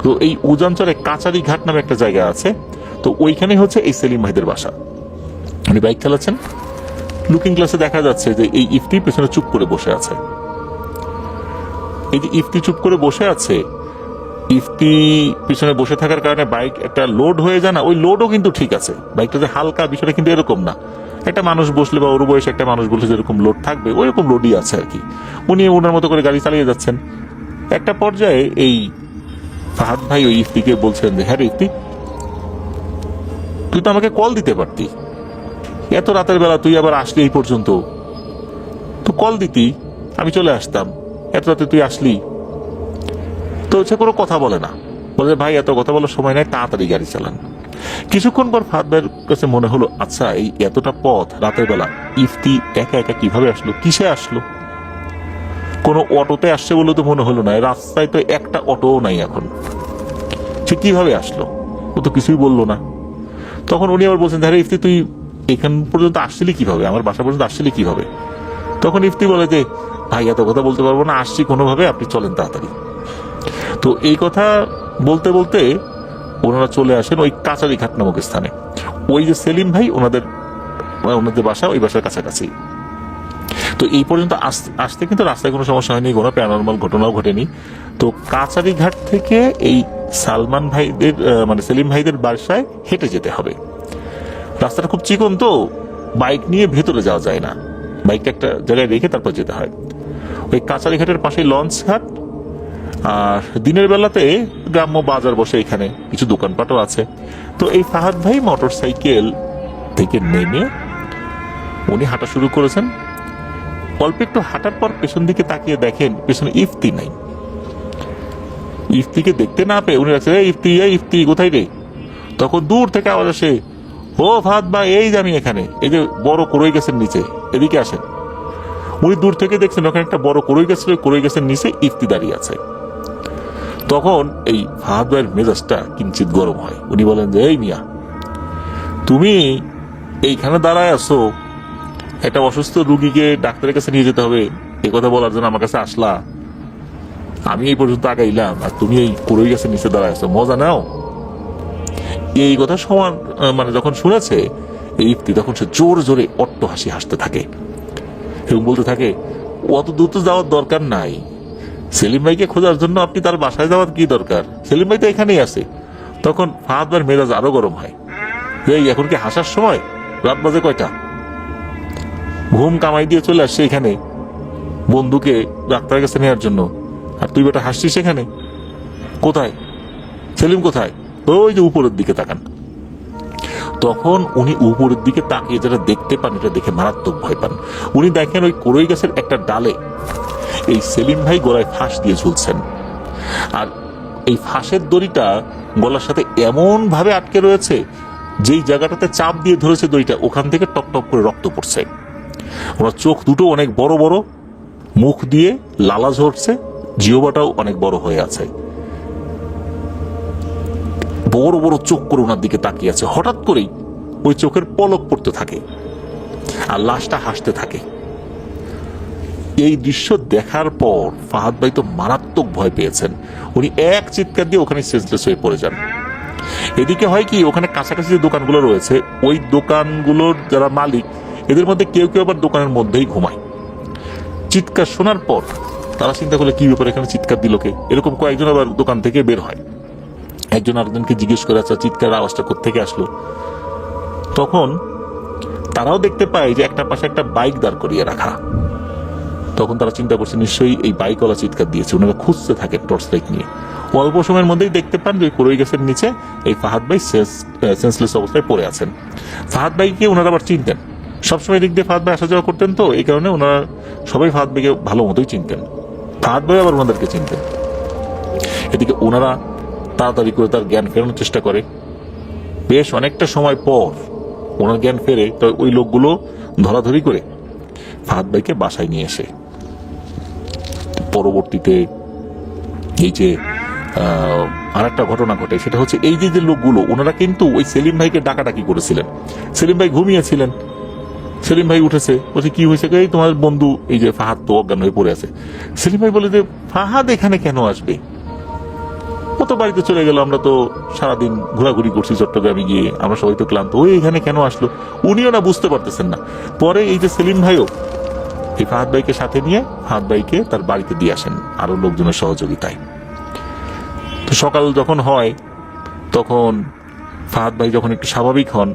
তো এই উজানচরে কাচারি ঘাট নামে একটা জায়গা আছে, তো ওইখানে হচ্ছে এই সেলিম ভাইদের বাসা। উনি বাইক চালাচ্ছেন। লুকিং গ্লাসে দেখা যাচ্ছে যে এই ইফতি পেছনে চুপ করে বসে আছে। এই যে ইফতি চুপ করে বসে আছে, ইফতি পিছনে বসে থাকার কারণে বাইক একটা লোড হয়ে যায় না, ওই লোডও কিন্তু ঠিক আছে। বাইকটা যে হালকা, বিষয়টা কিন্তু এরকম না। একটা মানুষ বসলে বা ওর বয়সে একটা মানুষ বসলে যেরকম লোড থাকবে, ওই রকম লোডই আছে আর কি। উনি ওনার মতো করে গাড়ি চালিয়ে যাচ্ছেন। একটা পর্যায়ে এই ফাহাদ ভাই ওই ইফতিকে বলছেন যে, হ্যাঁ রে ইফতি, তুই তো আমাকে কল দিতে পারতি, এত রাতের বেলা তুই আবার আসলি এই পর্যন্ত, তো কল দিতি, আমি চলে আসতাম। এত রাতে তুই আসলি। তো সে কোনো কথা বলে না, বলে ভাই এত কথা বলার সময় নাই, তাড়াতাড়ি গাড়ি চালান। কিছুক্ষণ পর ফাহাদ ভাইয়ের কাছে মনে হলো, আচ্ছা এই এতটা পথ রাতের বেলা ইফতি একা একা কিভাবে আসলো, কিসে আসলো? কোনো অটোতে আসছে বলে তো মনে হলো না, রাস্তায় তো একটা অটোও নাই এখন, সে কিভাবে আসলো? ও তো কিছুই বললো না। তখন উনি আবার বলছেন, আরে ইফতি তুই এখান পর্যন্ত আসছিলি কিভাবে, আমার বাসা পর্যন্ত আসছিলি কিভাবে? তখন ইফতি বলে যে, ভাই এত কথা বলতে পারবো না, আসছি কোনোভাবে, আপনি চলেন তাড়াতাড়ি। তো এই কথা বলতে বলতে ওনারা চলে আসেন ওই কাচারি ঘাট নামক স্থানে। ওই যে সেলিম ভাই, ওনাদের বাসা ওই বাসার কাছাকাছি। তো এই পর্যন্ত আসতে কিন্তু রাস্তায় কোনো সমস্যা হয়নি, কোনো প্যারানরমাল ঘটনাও ঘটেনি। তো কাচারি ঘাট থেকে এই সালমান ভাইদের মানে সেলিম ভাইদের বাসায় হেঁটে যেতে হবে। রাস্তাটা খুব চিকন, তো বাইক নিয়ে ভেতরে যাওয়া যায় না, বাইকটা একটা জায়গায় রেখে তারপর যেতে হয়। ওই কাচারি ঘাটের পাশে লঞ্চ ঘাট, আর দিনের বেলাতে গ্রাম্য বাজার বসে, এখানে কিছু দোকানপাটও আছে। তো এই ফাহাদ ভাই মোটর সাইকেল থেকে নেমে উনি হাঁটা শুরু করেছেন। অল্প একটু হাঁটার পর পেছন দিকে তাকিয়ে দেখেন পেছনে ইফতি নাই। ইফতিকে দেখতে না পেয়ে উনি রাখছে, ইফতি ইফতি কোথায় রে? তখন দূর থেকে আওয়াজ আসে, ও ফাহাদ ভাই, এই যে আমি এখানে, এই যে বড় কড়ই গাছের নিচে, এদিকে আসেন। উনি দূর থেকে দেখছেন ওখানে একটা বড় কড়ই গাছ, কড়ই গাছের নিচে ইফতি দাঁড়িয়ে আছে। তখন এই ফাহাদ ভাইয়ের মেজাজটা কিঞ্চিত গরম হয়। উনি বলেন যে, এই মিয়া, তুমি এইখানে দাঁড়ায় আছো, একটা অসুস্থ রুগীকে ডাক্তারের কাছে নিয়ে যেতে হবে, এই কথা বলার জন্য আমার কাছে আসলা? আমি এই পর্যন্ত আগাইলাম আর তুমি এই কড়ই গাছের নিচে দাঁড়ায় আছো, মজা নাও? এই কথা সমান মানে যখন শুনেছে এই ইফতি, তখন সে জোর জোরে অট্ট হাসি হাসতে থাকে এবং বলতে থাকে, অত দ্রুত যাওয়ার দরকার নাই, সেলিম ভাইকে খোঁজার জন্য আপনি তার বাসায় যাওয়ার কি দরকার, সেলিম ভাই তো এখানেই আছে। তখন ফাহাদ ভাইয়ের মেজাজ আরো গরম হয়, এই এখন কি হাসার সময়? রাত বাজে কয়টা? ঘুম কামাই দিয়ে চলে আসছে এখানে বন্ধুকে ডাক্তারের কাছে নেওয়ার জন্য, আর তুই বেটা হাসছিস এখানে? কোথায় সেলিম, কোথায়? ওই যে উপরের দিকে তাকান। তখন উনি উপরের দিকে তাকিয়ে যারা দেখতে পান, এটা দেখে মারাত্মক ভয় পান। উনি দেখেন ওই কড়ই গাছের একটা ডালে এই সেলিম ভাই গলায় ফাঁস দিয়ে ঝুলছেন, আর এই ফাঁসের দড়িটা গলার সাথে এমন ভাবে আটকে রয়েছে, যেই জায়গাটাতে চাপ দিয়ে ধরেছে দড়িটা, ওখান থেকে টপ টপ করে রক্ত পড়ছে। ওনার চোখ দুটো অনেক বড় বড়, মুখ দিয়ে লালা ঝরছে, জিহ্বাটাও অনেক বড় হয়ে আছে, বড় বড় চোখ করে ওনার দিকে তাকিয়ে আছে। হঠাৎ করেই ওই চোখের পলক পড়তে থাকে, আর লাশটা হাসতে থাকে। এই দৃশ্য দেখার পর ফাহাদ ভাই তো মারাত্মক ভয় পেয়েছেন। উনি এক চিৎকার দিয়ে ওখানে সেন্সলেস হয়ে পড়ে যান। এদিকে হয় কি, ওখানে কাছাকাছি যে দোকানগুলো রয়েছে, ওই দোকানগুলোর যারা মালিক, এদের মধ্যে কেউ কেউ আবার দোকানের মধ্যেই ঘুমায়। চিৎকার শোনার পর তারা চিন্তা করলে কি ব্যাপার, এখানে চিৎকার দিল কে? এরকম কয়েকজন আবার দোকান থেকে বের হয়, একজন আরেকজনকে জিজ্ঞেস করে, আচ্ছা চিৎকার আওয়াজটা কোত্থেকে আসলো? তখন তারাও দেখতে পায় যে একটা পাশে একটা বাইক দাঁড় করিয়ে রাখা। তখন তারা চিন্তা করছে নিশ্চয়ই এই বাইকওয়ালা চিৎকার দিয়েছে। ওনারা খুঁজতে থাকেন টর্চ লাইট নিয়ে। অল্প সময়ের মধ্যেই দেখতে পান যে ওই কড়ই গাছের নিচে এই ফাহাদ ভাই সেন্সলেস অবস্থায় পড়ে আছেন। ফাহাদ ভাইকে ওনারা আবার চিনতেন, সবসময় দিক দিয়ে ফাহাদ ভাই আসা যাওয়া করতেন, তো এই কারণে ওনারা সবাই ফাহাদ ভাইকে ভালো মতোই চিনতেন। ফাহাদ ভাই আবার ওনাদেরকে চিনতেন। এদিকে ওনারা তাড়াতাড়ি করে তার জ্ঞান ফেরানোর চেষ্টা করে। বেশ অনেকটা সময় পর ওনার জ্ঞান ফেরে, তো ওই লোকগুলো ধরাধরি করে ফাহাদ ভাইকে বাসায় নিয়ে এসে পরবর্তীতে এই যে আর একটা ঘটনা ঘটে, সেটা হচ্ছে এই যে লোকগুলো ওনারা কিন্তু ওই সেলিম ভাইকে ডাকাডাকি করেছিলেন। সেলিম ভাই ঘুমিয়েছিলেন, সেলিম ভাই উঠেছে, বলছে কি হয়েছে? এই তোমার বন্ধু এই যে ফাহাদ তো অজ্ঞান হয়ে পড়ে আছে। সেলিম ভাই বলে যে ফাহাদ এখানে কেন আসবে? ও তো বাড়িতে চলে গেল, আমরা তো সারাদিন ঘোরাঘুরি করছি চট্টগ্রামে গিয়ে, আমরা সবাই তো ক্লান্ত, ওই এখানে কেন আসলো? উনিও না বুঝতে পারতেছেন না। পরে এই যে সেলিম ভাইও এই ফাহাদ ভাইকে সাথে নিয়ে ফাহাদ ভাইকে তার বাড়িতে দিয়ে আসেন আরো লোকজনের সহযোগিতায়। তো সকাল যখন হয় তখন ফাহাদ ভাই যখন একটু স্বাভাবিক হন,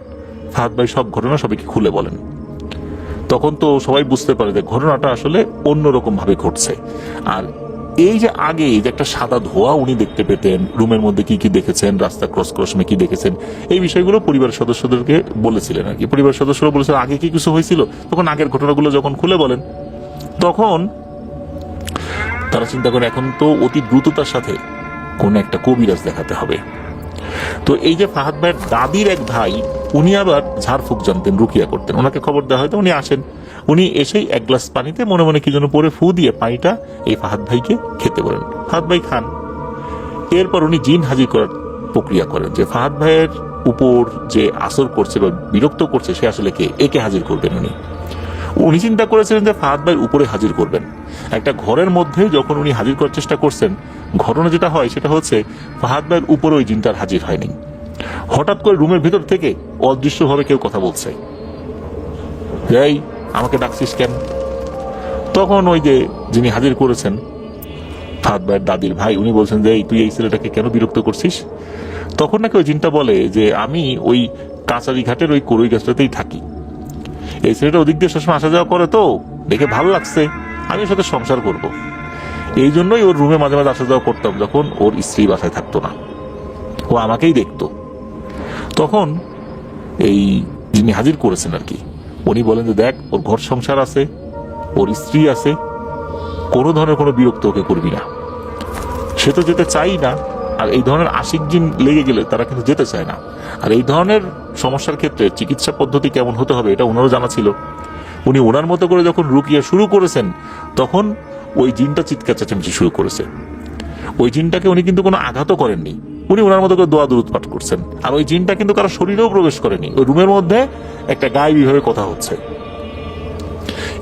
ফাহাদ ভাই সব ঘটনা সবাইকে খুলে বলেন। তখন তো সবাই বুঝতে পারে যে ঘটনাটা আসলে অন্যরকম ভাবে ঘটছে। আর এই যে আগে যে একটা সাদা ধোঁয়া উনি দেখতে পেতেন, রুমের মধ্যে কি কি দেখেছেন, রাস্তা ক্রস ক্রসমে কি দেখেছেন, এই বিষয়গুলো পরিবারের সদস্যদেরকে বলেছিলেন আর কি। পরিবারের সদস্যরা বলেছিলেন আগে কি কিছু হয়েছিল। তখন আগের ঘটনাগুলো যখন খুলে বলেন, তখন তারা চিন্তা করে এখন তো অতি দ্রুততার সাথে কোন একটা কবিরাজ দেখাতে হবে। তো এই যে ফাহাদ ভাইয়ের দাদির এক ভাই, উনি আবার ঝাড়ফুঁক জানতেন, রুকিয়া করতেন। ওনাকে খবর দেওয়া হয়তো, উনি আসেন। উনি এসেই এক গ্লাস পানিতে মনে মনে কি যেন পরে ফু দিয়ে পানিটা এই ফাহাদ ভাইকে খেতে বলেন। ফাহাদ ভাই খান। এরপর উনি জিন হাজির করার প্রক্রিয়া করেন, যে ফাহাদ ভাইয়ের উপর যে আসর করছে বা বিরক্ত করছে সে আসলে কে, একে হাজির করবেন উনি চিন্তা করেছিলেন যে ফাহাদ ভাই উপরে হাজির করবেন। একটা ঘরের মধ্যে যখন উনি হাজির করার চেষ্টা করছেন, ঘটনা যেটা হয় সেটা হচ্ছে ফাহাদ ভাইয়ের উপরে ওই জিনটার হাজির হয়নি। হঠাৎ করে রুমের ভিতর থেকে অদৃশ্যভাবে কেউ কথা বলছে, এই আমাকে ডাকছিস কেন? তখন ওই যে যিনি হাজির করেছেন ফাহাদ ভাইয়ের দাদির ভাই, উনি বলছেন যে তুই এই ছেলেটাকে কেন বিরক্ত করছিস? তখন নাকি ওই জিনটা বলে যে আমি ওই কাছারি ঘাটের ওই কড়ই গাছটাতেই থাকি, এই ছেলেটা ওদিক দিয়ে সবসময় আসা যাওয়া করে, তো দেখে ভালো লাগছে, আমি ওর সাথে সংসার করব। এই জন্যই ওর রুমে মাঝে মাঝে আসা যাওয়া করতাম যখন ওর স্ত্রী বাসায় থাকতো না, ও আমাকেই দেখতো। তখন এই যিনি হাজির করেছেন আর কি, উনি বলেন যে দেখ, ওর ঘর সংসার আছে, ওর স্ত্রী আছে, কোনো ধরনের কোনো বিরক্ত ওকে করবি না। সে তো যেতে চাই না, আর এই ধরনের আশিক জিন লেগে গেলে তারা কিন্তু যেতে চায় না। আর এই ধরনের সমস্যার ক্ষেত্রে চিকিৎসা পদ্ধতি কেমন হতে হবে এটা ওনারও জানা ছিল। উনি ওনার মতো করে যখন রুকিয়া শুরু করেছেন, তখন ওই জিনটা চিৎকার চেঁচামেচি শুরু করেছে। ওই জিনটাকে উনি কিন্তু কোনো আঘাতও করেননি, উনি ওনার মতো করে দোয়া দুরুদ পাঠ করছেন। আর ওই জিনটা কিন্তু কারো শরীরেও প্রবেশ করেনি, ওই রুমের মধ্যে একটা গায়েবী ভাবে কথা হচ্ছে।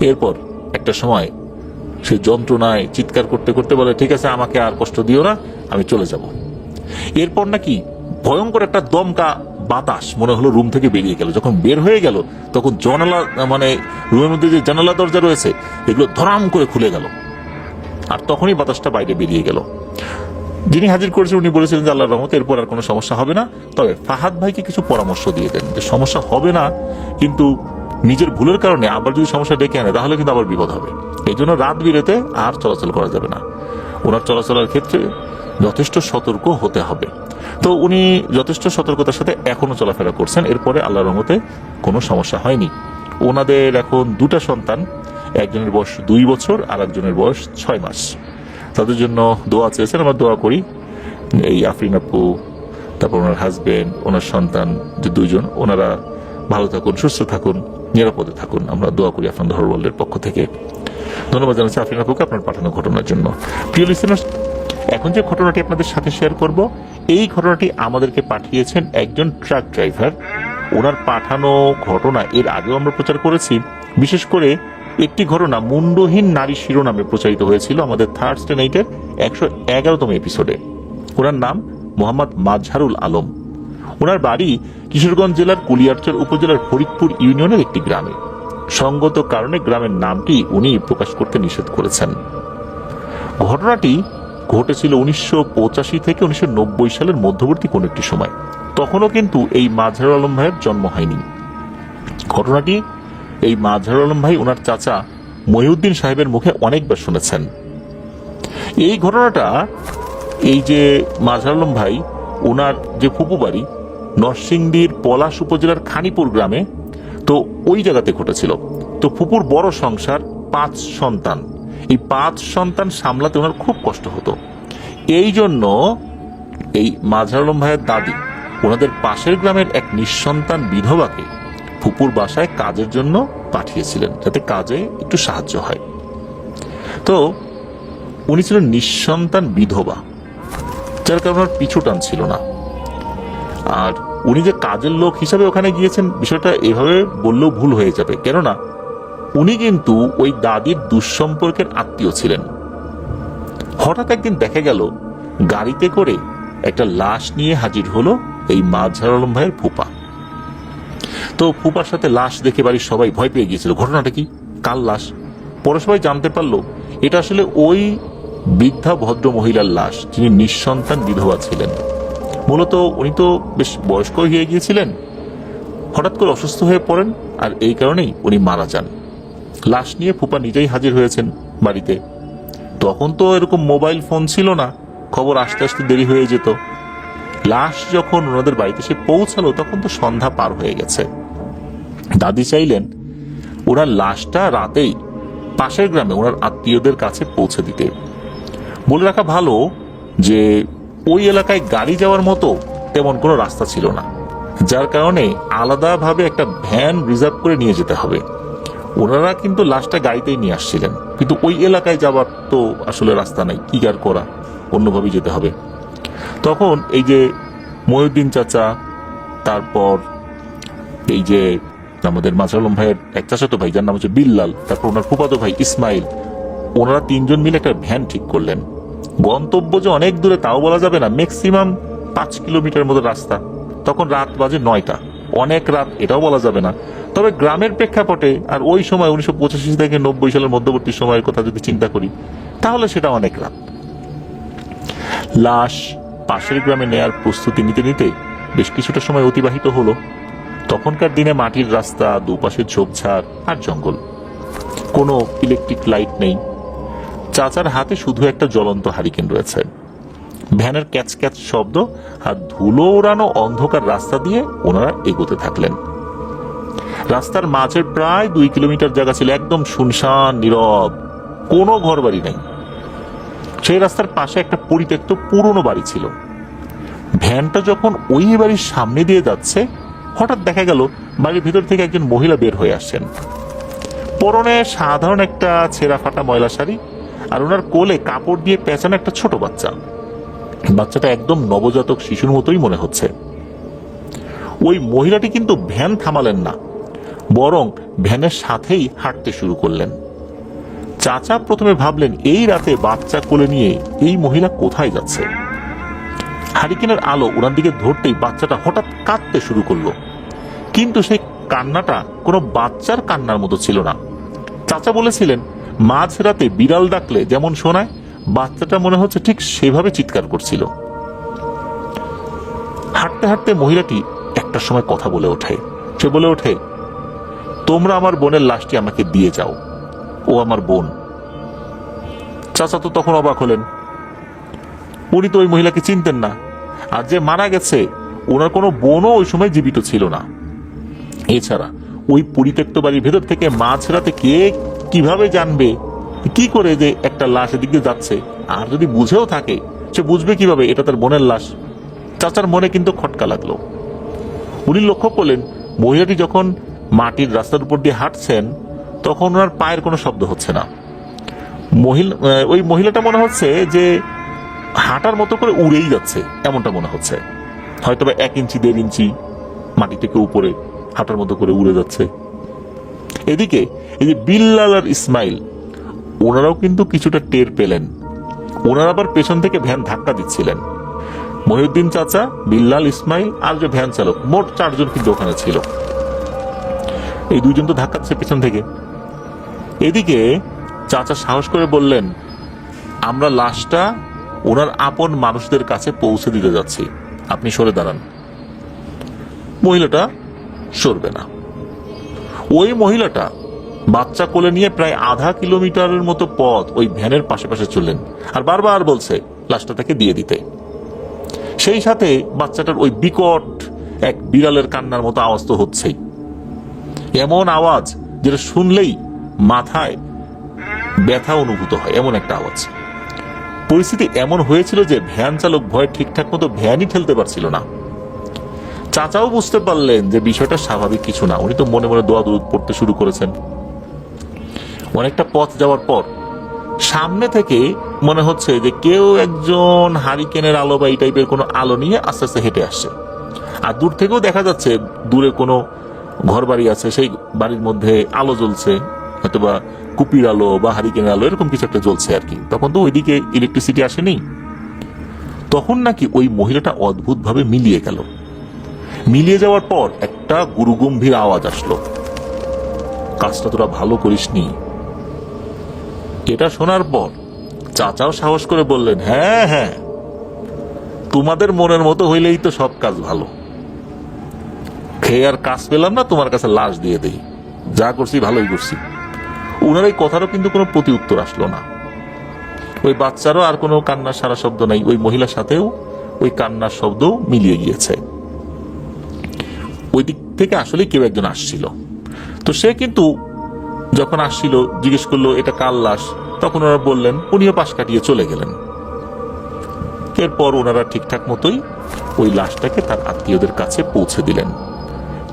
এরপর একটা সময় সে যন্ত্রণায় চিৎকার করতে করতে বলে, ঠিক আছে আমাকে আর কষ্ট দিও না, আমি চলে যাব। এরপর নাকি ভয়ঙ্কর একটা দমকা বাতাস মনে হলো রুম থেকে বেরিয়ে গেল। যখন বের হয়ে গেল তখন জানালা, মানে রুমের মধ্যে যে জানালা দরজা রয়েছে এগুলো ধরাম করে খুলে গেল, আর তখনই বাতাসটা বাইরে বেরিয়ে গেল। যিনি হাজির করেছেন উনি বলেছিলেন যে আল্লাহর রহমতে এরপর আর কোনো সমস্যা হবে না, তবে ফাহাদ ভাইকে কিছু পরামর্শ দিয়ে দেন যে সমস্যা হবে না, কিন্তু নিজের ভুলের কারণে আবার যদি সমস্যা ডেকে আনে তাহলে কিন্তু আবার বিপদ হবে। এই জন্য রাত বিরেতে আর চলাচল করা যাবে না, ওনার চলাচলের ক্ষেত্রে যথেষ্ট সতর্ক হতে হবে। তো উনি যথেষ্ট সতর্কতার সাথে এখনো চলাফেরা করছেন। এরপরে আল্লাহর রহমতে কোনো সমস্যা হয়নি। ওনাদের এখন দুটা সন্তান, একজনের বয়স 2 বছর আর একজনের বয়স 6 মাস। তাদের জন্য দোয়া চেয়েছেন, আমরা দোয়া করি এই আফরিন আপু, তারপর ওনার হাজবেন্ড, ওনার সন্তান যে 2 জন, ওনারা ভালো থাকুন, সুস্থ থাকুন, নিরাপদে থাকুন, আমরা দোয়া করি আপনার ধর্মবলের পক্ষ থেকে। ধন্যবাদ জানাচ্ছি আফরিন আপুকে আপনার পাঠানো ঘটনার জন্য। প্রিয় লিসেনার্স, এখন যে ঘটনাটি আপনাদের সাথে শেয়ার করব, এই ঘটনাটি আমাদেরকে পাঠিয়েছেন একজন ট্রাক ড্রাইভার। ওনার পাঠানো ঘটনা এর আগেও আমরা প্রচার করেছি। বিশেষ করে একটি ঘটনা মুন্ডহীন নারী শিরোনামে প্রচারিত হয়েছিল আমাদের থার্সডে নাইটের 111তম এপিসোডে। ওনার নাম মোহাম্মদ মাজহারুল আলম। ওনার বাড়ি কিশোরগঞ্জ জেলার কুলিয়ারচর উপজেলার ফরিদপুর ইউনিয়নের একটি গ্রামে। সঙ্গত কারণে গ্রামের নামটি উনি প্রকাশ করতে নিষেধ করেছেন। ঘটনাটি ঘটেছিল 1985 থেকে 1990 সালের মধ্যবর্তী কোন একটি সময়। তখনও কিন্তু এই মাজহারুল আলম ভাইয়ের জন্ম হয়নি। ঘটনাটি এই মাজহারুল আলম ভাই ওনার চাচা মহিউদ্দিন সাহেবের মুখে অনেকবার শুনেছেন। এই ঘটনাটা এই যে মাজহারুল আলম ভাই ওনার যে ফুপু বাড়ি নরসিংদীর পলাশ উপজেলার খানিপুর গ্রামে, তো ওই জায়গাতে ঘটেছিল। তো ফুপুর বড় সংসার, 5 সন্তান। এই 5 সন্তান সামলাতে ওনার খুব কষ্ট হতো। এই জন্য এই মাজহারুল আলম ভাইয়ের দাদি ওনাদের পাশের গ্রামের এক নিঃসন্তান বিধবাকে ফুপুর বাসায় কাজের জন্য পাঠিয়েছিলেন, যাতে কাজে একটু সাহায্য হয়। তো উনি ছিলেন নিঃসন্তান বিধবা, যার কারণে ওনার পিছু টান ছিল না। আর উনি যে কাজের লোক হিসাবে ওখানে গিয়েছেন, বিষয়টা এভাবে বললেও ভুল হয়ে যাবে, কেননা উনি কিন্তু ওই দাদির দুঃসম্পর্কের আত্মীয় ছিলেন। হঠাৎ একদিন দেখা গেল গাড়িতে করে একটা লাশ নিয়ে হাজির হলো এই মাজহারুল আলম ভাইয়ের ফুপা। তো ফুপার সাথে লাশ দেখে বাড়ির সবাই ভয় পেয়ে গিয়েছিল। ঘটনাটা কি, কার লাশ? পরে সবাই জানতে পারলো এটা আসলে ওই বৃদ্ধা ভদ্র মহিলার লাশ, যিনি নিঃসন্তান বিধবা ছিলেন। মূলত উনি তো বেশ বয়স্ক হয়ে গিয়েছিলেন, হঠাৎ করে অসুস্থ হয়ে পড়েন, আর এই কারণেই উনি মারা যান। লাশ নিয়ে ফুপা নিজেই হাজির হয়েছেন বাড়িতে। তখন তো এরকম মোবাইল ফোন ছিল না, খবর আসতে আসতে দেরি হয়ে যেত। লাশ যখন ওনাদের বাড়িতে সে পৌঁছালো তখন তো সন্ধ্যা পার হয়ে গেছে। দাদি চাইলেন ওনার লাশটা রাতেই পাশের গ্রামে ওনার আত্মীয়দের কাছে পৌঁছে দিতে। বলে রাখা ভালো যে ওই এলাকায় গাড়ি যাওয়ার মতো তেমন কোনো রাস্তা ছিল না, যার কারণে আলাদাভাবে একটা ভ্যান রিজার্ভ করে নিয়ে যেতে হবে। ওনারা কিন্তু লাশটা গাড়িতেই নিয়ে আসছিলেন, কিন্তু ওই এলাকায় যাবার তো আসলে রাস্তা নাই, কি আর করা, অন্যভাবেই যেতে হবে। তখন এই যে মহিউদ্দিন চাচা, তারপর এই যে আমাদের মাজহারুল আলম ভাইয়ের এক চাচাতো ভাই যার নাম হচ্ছে বিল্লাল, তারপর ওনার ফুফাতো ভাই ইসমাইল, ওনারা 3 জন মিলে একটা ভ্যান ঠিক করলেন। গন্তব্য যে অনেক দূরে তাও বলা যাবে না, ম্যাক্সিমাম 5 কিলোমিটার মতো রাস্তা। তখন রাত বাজে 9টা, অনেক রাত এটাও বলা যাবে না। তবে গ্রামের প্রেক্ষাপটে আর ওই সময় 1985 থেকে 90 সালের মধ্যবর্তী সময়ের কথা যদি চিন্তা করি, তাহলে সেটা অনেক রাত। লাশ পাশের গ্রামে নেয়ার প্রস্তুতি নিতে নিতে বেশ কিছুটা সময় অতিবাহিত হলো। তখনকার দিনে মাটির রাস্তা, দুপাশে ঝোপঝাড় আর জঙ্গল, কোনো ইলেকট্রিক লাইট নেই। চাচার হাতে শুধু একটা জ্বলন্ত হারিকেন রয়েছে। ভ্যানের ক্যাচ ক্যাচ শব্দ আর ধুলো ওড়ানো অন্ধকার রাস্তা দিয়ে ওনারা এগোতে থাকলেন। রাস্তার মাঝের প্রায় 2 কিলোমিটার জায়গা ছিল একদম শুনশান, নীরব, কোনো ঘর বাড়ি নেই। সেই রাস্তার পাশে একটা পরিত্যক্ত পুরনো বাড়ি ছিল। ভ্যানটা যখন ওই বাড়ির সামনে দিয়ে যাচ্ছে, হঠাৎ দেখা গেল বাড়ির ভিতর থেকে একজন মহিলা বের হয়ে আসছেন। পরনে সাধারণ একটা ছেঁড়া ফাটা ময়লা শাড়ি, আর ওনার কোলে কাপড় দিয়ে পেঁচানো একটা ছোট বাচ্চা। বাচ্চাটা একদম নবজাতক শিশুর মতোই মনে হচ্ছে। ওই মহিলাটি কিন্তু ভ্যান থামালেন না, বরং ভ্যানের সাথেই হাঁটতে শুরু করলেন। চাচা প্রথমে ভাবলেন এই রাতে বাচ্চা কোলে নিয়ে এই মহিলা কোথায় যাচ্ছে। হারিকেনের আলো ওনার দিকে ধরতেই বাচ্চাটা হঠাৎ কাঁদতে শুরু করলো, কিন্তু সেই কান্নাটা কোনো বাচ্চার কান্নার মতো ছিল না। চাচা বলেছিলেন মাঝরাতে বিড়াল ডাকলে যেমন শোনায়, বাচ্চাটা মনে হচ্ছে ঠিক সেভাবে চিৎকার করছিল। হাঁটতে হাঁটতে মহিলাটি একটা সময় কথা বলে ওঠে। সে বলে ওঠে, তোমরা আমার বোনের লাশটি আমাকে দিয়ে যাও, ও আমার বোন। চাচা তো তখন অবাক হলেন, উনি তো ওই মহিলাকে চিনতেন না, আর যে মারা গেছে ওনার কোনো বোনও ওই সময় জীবিত ছিল না। এছাড়া ওই পরিত্যক্ত বাড়ির ভেতর থেকে মাঝরাতে কে কিভাবে জানবে কি করে যে একটা লাশ এদিকে যাচ্ছে? আর যদি বুঝেও থাকে, সে বুঝবে কিভাবে এটা তার বোনের লাশ? চাচার মনে কিন্তু খটকা লাগলো। উনি লক্ষ্য করলেন মহিলাটি যখন মাটির রাস্তার উপর দিয়ে হাঁটছেন, তখন ওনার পায়ের কোনো শব্দ হচ্ছে না। ওই মহিলাটা মনে হচ্ছে যে হাঁটার মতো করে উড়েই যাচ্ছে, এমনটা মনে হচ্ছে। হয়তো বা 1 ইঞ্চি 1.5 ইঞ্চি মাটি থেকে উপরে হাঁটার মতো করে উড়ে যাচ্ছে। এদিকে এই যে বিল্লাল আর ইসমাইল, ওনারাও কিন্তু কিছুটা টের পেলেন। ওনারা আবার পেছন থেকে ভ্যান ধাক্কা দিচ্ছিলেন। মহিউদ্দিন চাচা, বিল্লাল, ইসমাইল আর যে ভ্যান চালক, মোট 4 জন কিন্তু ওখানে ছিল। এই 2 জন তো ধাক্কাচ্ছে পেছন থেকে। এদিকে চাচা সাহস করে বললেন, আমরা লাশটা ওনার আপন মানুষদের কাছে পৌঁছে দিতে যাচ্ছি, আপনি সরে দাঁড়ান। মহিলাটা সরবে না। ওই মহিলাটা বাচ্চা কোলে নিয়ে প্রায় আধা কিলোমিটারের মতো পথ ওই ভ্যানের পাশে পাশে চললেন, আর বারবার বলছে লাশটা তাকে দিয়ে দিতে। সেই সাথে বাচ্চাটার ওই বিকট এক বিড়ালের কান্নার মতো আওয়াজ তো হচ্ছেই, এমন আওয়াজ যেটা শুনলেই মাথায় ব্যথা অনুভূত হয়, এমন একটা আওয়াজ। পরিস্থিতি এমন হয়েছিল যে ভ্যান চালক ভয়ে ঠিকঠাক মতো ভ্যানই ঠেলতে পারছিল না। চাচাও বুঝতে পারলেন যে বিষয়টা স্বাভাবিক কিছু না। উনি তো মনে মনে দোয়া দরুদ পড়তে শুরু করেছেন। অনেকটা পথ যাওয়ার পর সামনে থেকে মনে হচ্ছে যে কেউ একজন হারিকেনের আলো বা এই টাইপের কোনো আলো নিয়ে আস্তে আস্তে হেঁটে আসছে। আর দূর থেকেও দেখা যাচ্ছে দূরে কোনো ঘর বাড়ি আছে, সেই বাড়ির মধ্যে আলো জ্বলছে, হয়তোবা কুপির আলো বা হারিকেনের আলো এরকম কিছু একটা জ্বলছে আর কি। তখন তো ওইদিকে ইলেকট্রিসিটি আসেনি। তখন নাকি ওই মহিলাটা অদ্ভুতভাবে মিলিয়ে গেল। মিলিয়ে যাওয়ার পর একটা গুরুগম্ভীর আওয়াজ আসলো, কাজটা তোরা ভালো করিসনি। এটা শোনার পর চাচাও সাহস করে বললেন, হ্যাঁ হ্যাঁ, তোমাদের মনের মতো হইলেই তো সব কাজ ভালো। খেয়ে আর কাজ পেলাম না, তোমার কাছে লাশ দিয়ে দেই, যা করছি ভালোই করছি। ওনার এই কথারও কিন্তু কোনো প্রতি উত্তর আসলো না। ওই বাচ্চারও আর কোনো কান্নার সারা শব্দ নাই। ওই মহিলার সাথেও ওই কান্নার শব্দ মিলিয়ে গিয়েছে। ওই দিক থেকে আসলে কেউ একজন আসছিল। তো সে কিন্তু যখন আসছিল জিজ্ঞেস করলো এটা কার লাশ, তখন ওরা বললেন, উনিও পাশ কাটিয়ে চলে গেলেন। এরপর ওনারা ঠিকঠাক মতোই ওই লাশটাকে তার আত্মীয়দের কাছে পৌঁছে দিলেন।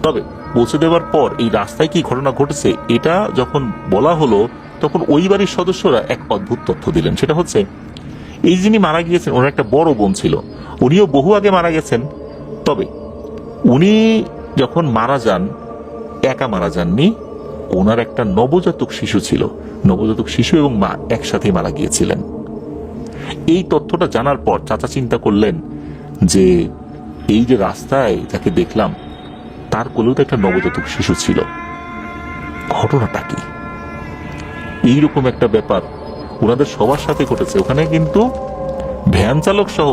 তবে পৌঁছে দেওয়ার পর এই রাস্তায় কি ঘটনা ঘটেছে এটা যখন বলা হলো, তখন ওই বাড়ির সদস্যরা এক অদ্ভুত তথ্য দিলেন। সেটা হচ্ছে, এই যিনি মারা গিয়েছেন ওনার একটা বড় বোন ছিল, উনিও বহু আগে মারা গেছেন। তবে উনি যখন মারা যান, একা মারা যাননি, ওনার একটা নবজাতক শিশু ছিল। নবজাতক শিশু এবং মা একসাথে মারা গিয়েছিলেন। এই তথ্যটা জানার পর চাচা চিন্তা করলেন যে এই যে রাস্তায় যাকে দেখলাম তার কোলেও তো একটা নবজাতক শিশু ছিল, ঘটনাটা কি? এইরকম একটা ব্যাপার ওনাদের সবার সাথে ঘটেছে। ওখানে কিন্তু ভ্যান চালক সহ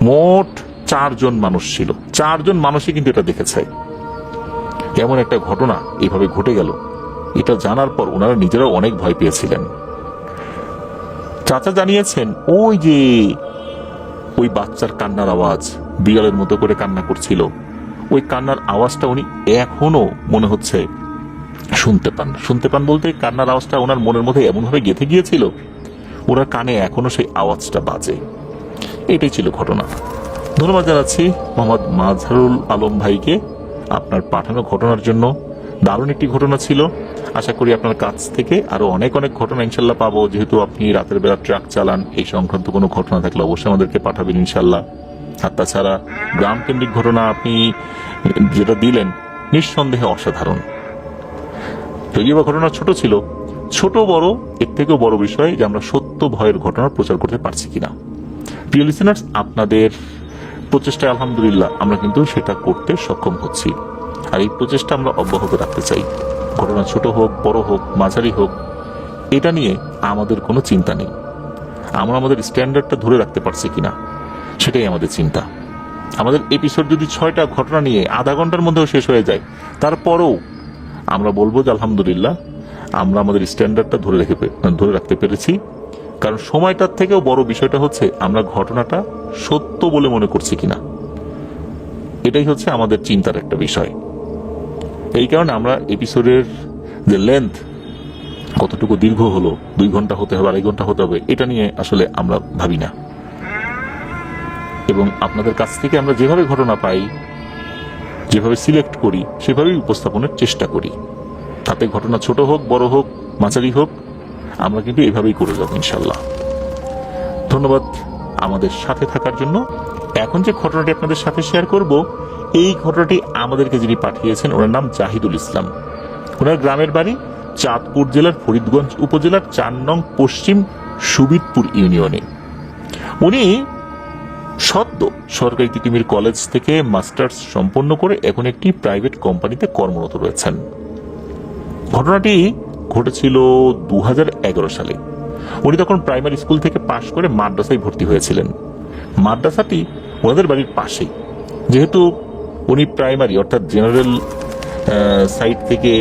মোট 4 জন মানুষ ছিল। 4 জন মানুষই কিন্তু এটা দেখেছে। এমন একটা ঘটনা এইভাবে ঘটে গেল, এটা জানার পর ওনারা নিজেরাও অনেক ভয় পেয়েছিলেন। চাচা জানিয়েছেন, ওই যে ওই বাচ্চার কান্নার আওয়াজ, বিড়ালের মতো করে কান্না করছিল, ওই কান্নার আওয়াজটা উনি এখনো মনে হচ্ছে শুনতে পান। শুনতে পান বলতে কান্নার আওয়াজটা ওনার মনের মধ্যে এমনভাবে গেঁথে গিয়েছিল, ওনার কানে এখনো সেই আওয়াজটা বাজে। এটাই ছিল ঘটনা। ধন্যবাদ জানাচ্ছি মোহাম্মদ মাজহারুল আলম ভাইকে আপনার পাঠানো ঘটনার জন্য। দারুণ একটি ঘটনা ছিল। আশা করি আপনার কাছ থেকে আরো অনেক অনেক ঘটনা ইনশাল্লাহ পাবো। যেহেতু আপনি রাতের বেলা ট্রাক চালান, এই সংক্রান্ত কোনো ঘটনা থাকলে অবশ্যই আমাদেরকে পাঠাবেন ইনশাল্লাহ। আর তাছাড়া গ্রাম কেন্দ্রিক ঘটনা আপনি যেটা দিলেন নিঃসন্দেহে অসাধারণ। যদিও বা ঘটনা ছোট ছিল, ছোট বড় এর থেকেও বড় বিষয় যে আমরা সত্য ভয়ের ঘটনা প্রচার করতে পারছি কিনা। প্রিয় লিসেনার্স, আপনাদের প্রচেষ্টায় আলহামদুলিল্লাহ আমরা কিন্তু সেটা করতে সক্ষম হচ্ছি। আর এই প্রচেষ্টা আমরা অব্যাহত রাখতে চাই। ঘটনা ছোট হোক, বড় হোক, মাঝারি হোক, এটা নিয়ে আমাদের কোনো চিন্তা নেই। আমরা আমাদের স্ট্যান্ডার্ডটা ধরে রাখতে পারছি কিনা সেটাই আমাদের চিন্তা। আমাদের এপিসোড যদি 6টা ঘটনা নিয়ে আধা ঘন্টার মধ্যেও শেষ হয়ে যায়, তারপরেও আমরা বলবো যে আলহামদুলিল্লাহ আমরা আমাদের স্ট্যান্ডার্ডটা ধরে রাখতে পেরেছি। কারণ সময়টার থেকেও বড় বিষয়টা হচ্ছে আমরা ঘটনাটা সত্য বলে মনে করছি কিনা, এটাই হচ্ছে আমাদের চিন্তার একটা বিষয়। এই কারণে আমরা এপিসোডের যে লেন্থ, কতটুকু দীর্ঘ হলো, 2 ঘন্টা হতে হবে, 2.5 ঘন্টা হতে হবে, এটা নিয়ে আসলে আমরা ভাবি না। এবং আপনাদের কাছ থেকে আমরা যেভাবে ঘটনা পাই, যেভাবে সিলেক্ট করি, সেভাবেই উপস্থাপনের চেষ্টা করি। তাতে ঘটনা ছোট হোক, বড় হোক, মাঝারি হোক, আমরা কিন্তু এভাবেই করে যাবো ইনশাল্লাহ। ধন্যবাদ আমাদের সাথে থাকার জন্য। এখন যে ঘটনাটি আপনাদের সাথে শেয়ার করব, এই ঘটনাটি আমাদেরকে যিনি পাঠিয়েছেন ওনার নাম জাহিদুল ইসলাম। ওনার গ্রামের বাড়ি চাঁদপুর জেলার ফরিদগঞ্জ উপজেলার 4 নং পশ্চিম সুবিদপুর ইউনিয়নে। উনি সদ্য সরকারি তিতুমির কলেজ থেকে মাস্টার্স সম্পন্ন করে এখন একটি প্রাইভেট কোম্পানিতে কর্মরত রয়েছেন। ঘটনাটি ঘটেছিল 2011 সালে। উনি তখন প্রাইমারি স্কুল থেকে পাশ করে মাদ্রাসায় ভর্তি হয়েছিলেন। মাদ্রাসাটি ওনাদের বাড়ির পাশেই। যেহেতু উনি প্রাইমারি অর্থাৎ জেনারেল সাইড থেকে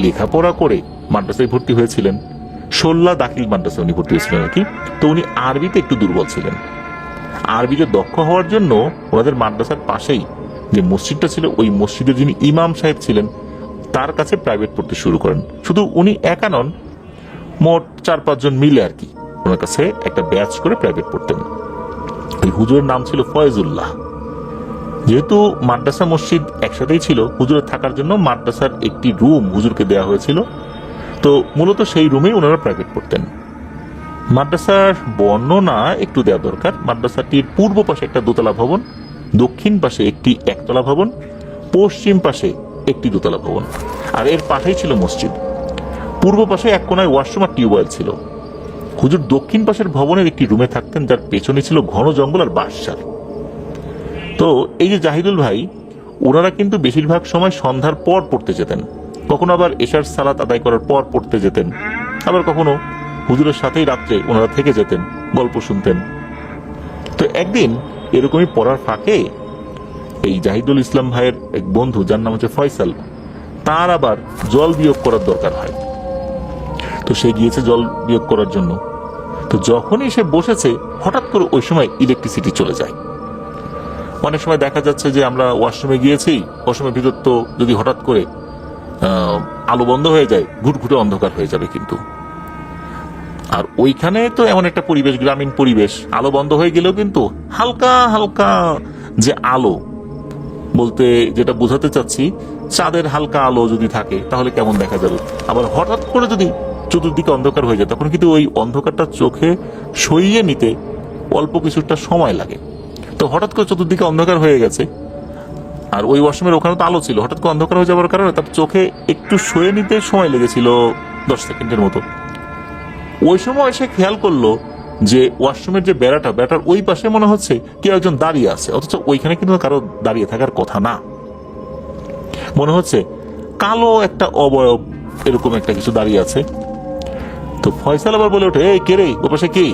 লেখাপড়া করে মাদ্রাসায় ভর্তি হয়েছিলেন, সোল্লা দাখিল মাদ্রাসায় উনি ভর্তি হয়েছিলেন আর কি। তো উনি আরবিতে একটু দুর্বল ছিলেন। আরবিতে দক্ষ হওয়ার জন্য ওনাদের মাদ্রাসার পাশেই যে মসজিদটা ছিল, ওই মসজিদের যিনি ইমাম সাহেব ছিলেন তার কাছে প্রাইভেট পড়তে শুরু করেন। শুধু উনি একা নন, মোট 4-5 জন মিলে আর কি ওনার কাছে একটা ব্যাচ করে প্রাইভেট পড়তেন। ওই হুজুরের নাম ছিল ফয়েজুল্লাহ। যেহেতু মাদ্রাসা মসজিদ একসাথেই ছিল, হুজুরের থাকার জন্য মাদ্রাসার একটি রুম হুজুরকে দেওয়া হয়েছিল। তো মূলত সেই রুমেই ওনারা প্রাইভেট পড়তেন। মাদ্রাসার বর্ণনা একটু দেওয়া দরকার। মাদ্রাসাটির পূর্ব পাশে একটা দোতলা ভবন, দক্ষিণ পাশে একটি একতলা ভবন, পশ্চিম পাশে একটি দোতলা ভবন, আর এর পাশেই ছিল মসজিদ। পূর্ব পাশে এক কোনায় ওয়াশরুম আর টিউবওয়েল ছিল। হুজুর দক্ষিণ পাশের ভবনের একটি রুমে থাকতেন, যার পেছনে ছিল ঘন জঙ্গল আর বাঁশঝাড়। তো এই যে জাহিদুল ভাই, ওনারা কিন্তু বেশিরভাগ সময় সন্ধ্যার পর পড়তে যেতেন, কখনো আবার এশার সালাত আদায় করার পর পড়তে যেতেন, আবার কখনো হুজুরের সাথেই রাত্রে ওনারা থেকে যেতেন, গল্প শুনতেন। তো একদিন এরকমই পড়ার ফাঁকে এই জাহিদুল ইসলাম ভাইয়ের এক বন্ধু, যার নাম হচ্ছে ফয়সাল, তার আবার জল বিয়োগ করার দরকার হয়। তো সে গিয়েছে জল বিয়োগ করার জন্য। তো যখনই সে বসেছে, হঠাৎ করে ওই সময় ইলেকট্রিসিটি চলে যায়। অনেক সময় দেখা যাচ্ছে যে আমরা ওয়াশরুমে গিয়েছি, ওয়াশরুমের ভিতর তো যদি হঠাৎ করে আলো বন্ধ হয়ে যায়, ঘুটঘুটে অন্ধকার হয়ে যাবে কিন্তু। আর ওইখানে তো এমন একটা পরিবেশ, গ্রামীণ পরিবেশ, আলো বন্ধ হয়ে গেলেও কিন্তু হালকা হালকা যে আলো, বলতে যেটা বোঝাতে চাচ্ছি, চাঁদের হালকা আলো যদি থাকে তাহলে কেমন দেখা যাবে। আবার হঠাৎ করে যদি চতুর্দিকে অন্ধকার হয়ে যায়, তখন কিন্তু ওই অন্ধকারটা চোখে সইয়ে নিতে অল্প কিছুটা সময় লাগে। তো হঠাৎ করে চতুর্দিকে অন্ধকার হয়ে গেছে, আর ওই ওয়াশরুমের ওখানে তো আলো ছিল, হঠাৎ করে অন্ধকার হয়ে যাওয়ার কারণে তার চোখে একটু সয়ে নিতে সময় লেগেছিল 10 সেকেন্ডের মতো। ওই সময় সে খেয়াল করলো যে ওয়াশরুমের যে বেড়াটার ওই পাশে মনে হচ্ছে কেউ একজন দাঁড়িয়ে আছে, অথচ ওইখানে কিন্তু কারো দাঁড়িয়ে থাকার কথা না। মনে হচ্ছে কালো একটা অবয়ব এরকম একটা কিছু দাঁড়িয়ে আছে। তো ফয়সাল আবার বলে ওঠে, এই কে রে, ও পাশে কে?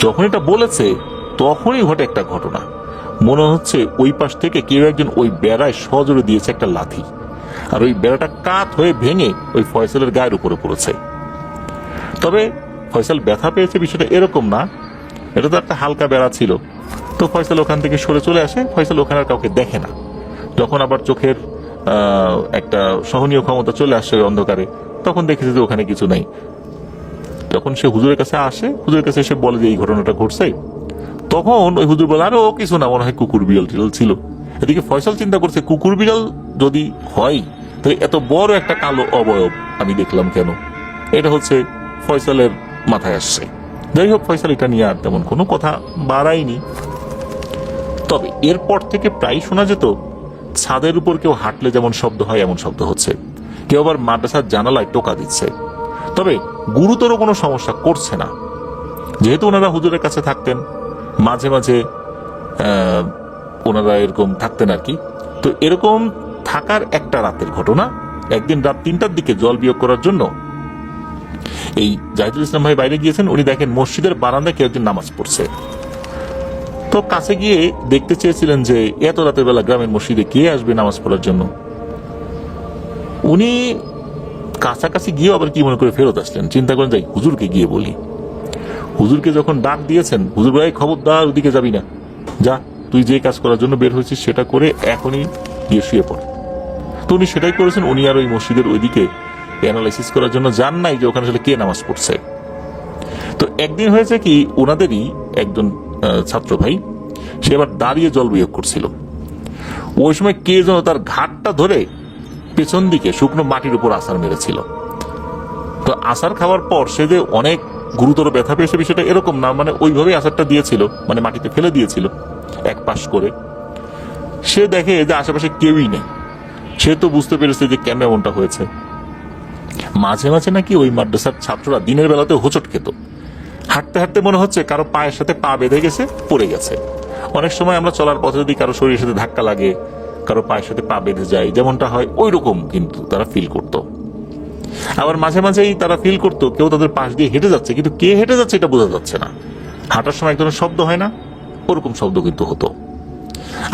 যখন এটা বলেছে তখনই ঘটে একটা ঘটনা। মনে হচ্ছে ওই পাশ থেকে কেউ একজন ওই বেড়ায় সজোরে দিয়েছে একটা লাথি, আর ওই বেড়াটা কাত হয়ে ভেঙে ওই ফয়সালের গায়ের উপরে পড়েছে। তবে ফয়সাল ব্যথা পেয়েছে বিষয়টা এরকম না, এটা তো একটা হালকা বেড়া ছিল। তো ফয়সাল ওখান থেকে সরে চলে আসে। ফয়সাল ওখানে আর কাউকে দেখে না। যখন আবার চোখের একটা সহনীয় ক্ষমতা চলে আসে ওই অন্ধকারে, তখন দেখেছে যে ওখানে কিছু নাই। যখন সে হুজুরের কাছে আসে, হুজুরের কাছে এসে বলে যে এই ঘটনাটা ঘটছে, তখন ওই হুজুর বলে, আরে ও কিছু না, মনে হয় কুকুর বিড়াল টিড়াল ছিল। এদিকে ফয়সাল চিন্তা করছে, কুকুর বিড়াল যদি হয় তাহলে এত বড় একটা কালো অবয়ব আমি দেখলাম কেন? এটা হচ্ছে ফয়সালের মাথায় আসছে। যাই হোক, ফয়সাল এটা নিয়ে আর তেমন কোনো কথা বাড়ায়নি। তবে এরপর থেকে প্রায় শোনা যেত ছাদের উপর কেউ হাঁটলে যেমন শব্দ হয় এমন শব্দ হচ্ছে, কেউ আবার মাদ্রাসার জানালায় টোকা দিচ্ছে। তবে গুরুতর কোনো সমস্যা করছে না। যেহেতু ওনারা হুজুরের কাছে থাকতেন, মাঝে মাঝে ওনারা এরকম থাকতেন আর কি। তো এরকম থাকার একটা রাতের ঘটনা, একদিন রাত 3টার দিকে জল বিয়োগ করার জন্য এই জাহিদুল ইসলাম ভাই বাইরে গিয়েছেন। উনি দেখেন মসজিদের বারান্দায় কেউ একজন নামাজ পড়ছে। তো কাছে গিয়ে দেখতে চেয়েছিলেন যে এত রাতের বেলা গ্রামের মসজিদে কে আসবে নামাজ পড়ার জন্য। উনি কাছাকাছি গিয়ে আবার কি মনে করে ফেরত আসলেন, চিন্তা করেন যাই হুজুরকে গিয়ে বলি। হুজুরকে যখন ডাক দিয়েছেন, হুজুর ভাই খবরদার ওদিকে যাবি না, যা তুই যে কাজ করার জন্য বের হয়েছিস সেটা করে এখনই গিয়ে শুয়ে পড়। তো উনি সেটাই করেছেন। উনি আর ওই মসজিদের ওইদিকে অ্যানালাইসিস করার জন্য যান নাই যে ওখানে আসলে কে নামাজ পড়ছে। তো একদিন হয়েছে কি, ওনাদেরই একজন ছাত্র ভাই, সে আবার দাঁড়িয়ে জল বিয়োগ করছিল। ওই সময় কে যেন তার ঘাটটা ধরে পেছন দিকে শুকনো মাটির উপর আছাড় মেরেছিল। তো আছাড় খাওয়ার পর সে যে অনেক গুরুতর ব্যথা পেয়েছে বিষয়টা এরকম না, মানে ওইভাবেই আছাড়টা দিয়েছিল, মানে মাটিতে ফেলে দিয়েছিল এক পাশ করে। সে দেখে যে আশেপাশে কেউই নেই, সে তো বুঝতে পেরেছে যে কেন এমনটা হয়েছে। মাঝে মাঝে নাকি ওই মাদ্রাসার ছাত্ররা দিনের বেলাতে হোঁচট খেত, হাঁটতে হাঁটতে মনে হচ্ছে কারো পায়ের সাথে পা বেঁধে গেছে, পড়ে গেছে। অনেক সময় আমরা চলার পথে যদি কারো শরীরের সাথে ধাক্কা লাগে, কারো পায়ের সাথে পা বেঁধে যায়, যেমনটা হয় ওই রকম কিন্তু তারা ফিল করত। আবার মাঝে মাঝেই তারা ফিল করতো কেউ তাদের পাশ দিয়ে হেঁটে যাচ্ছে, কিন্তু কে হেঁটে যাচ্ছে এটা বোঝা যাচ্ছে না। হাঁটার সময় এক ধরনের শব্দ হয় না, ওরকম শব্দ কিন্তু হতো।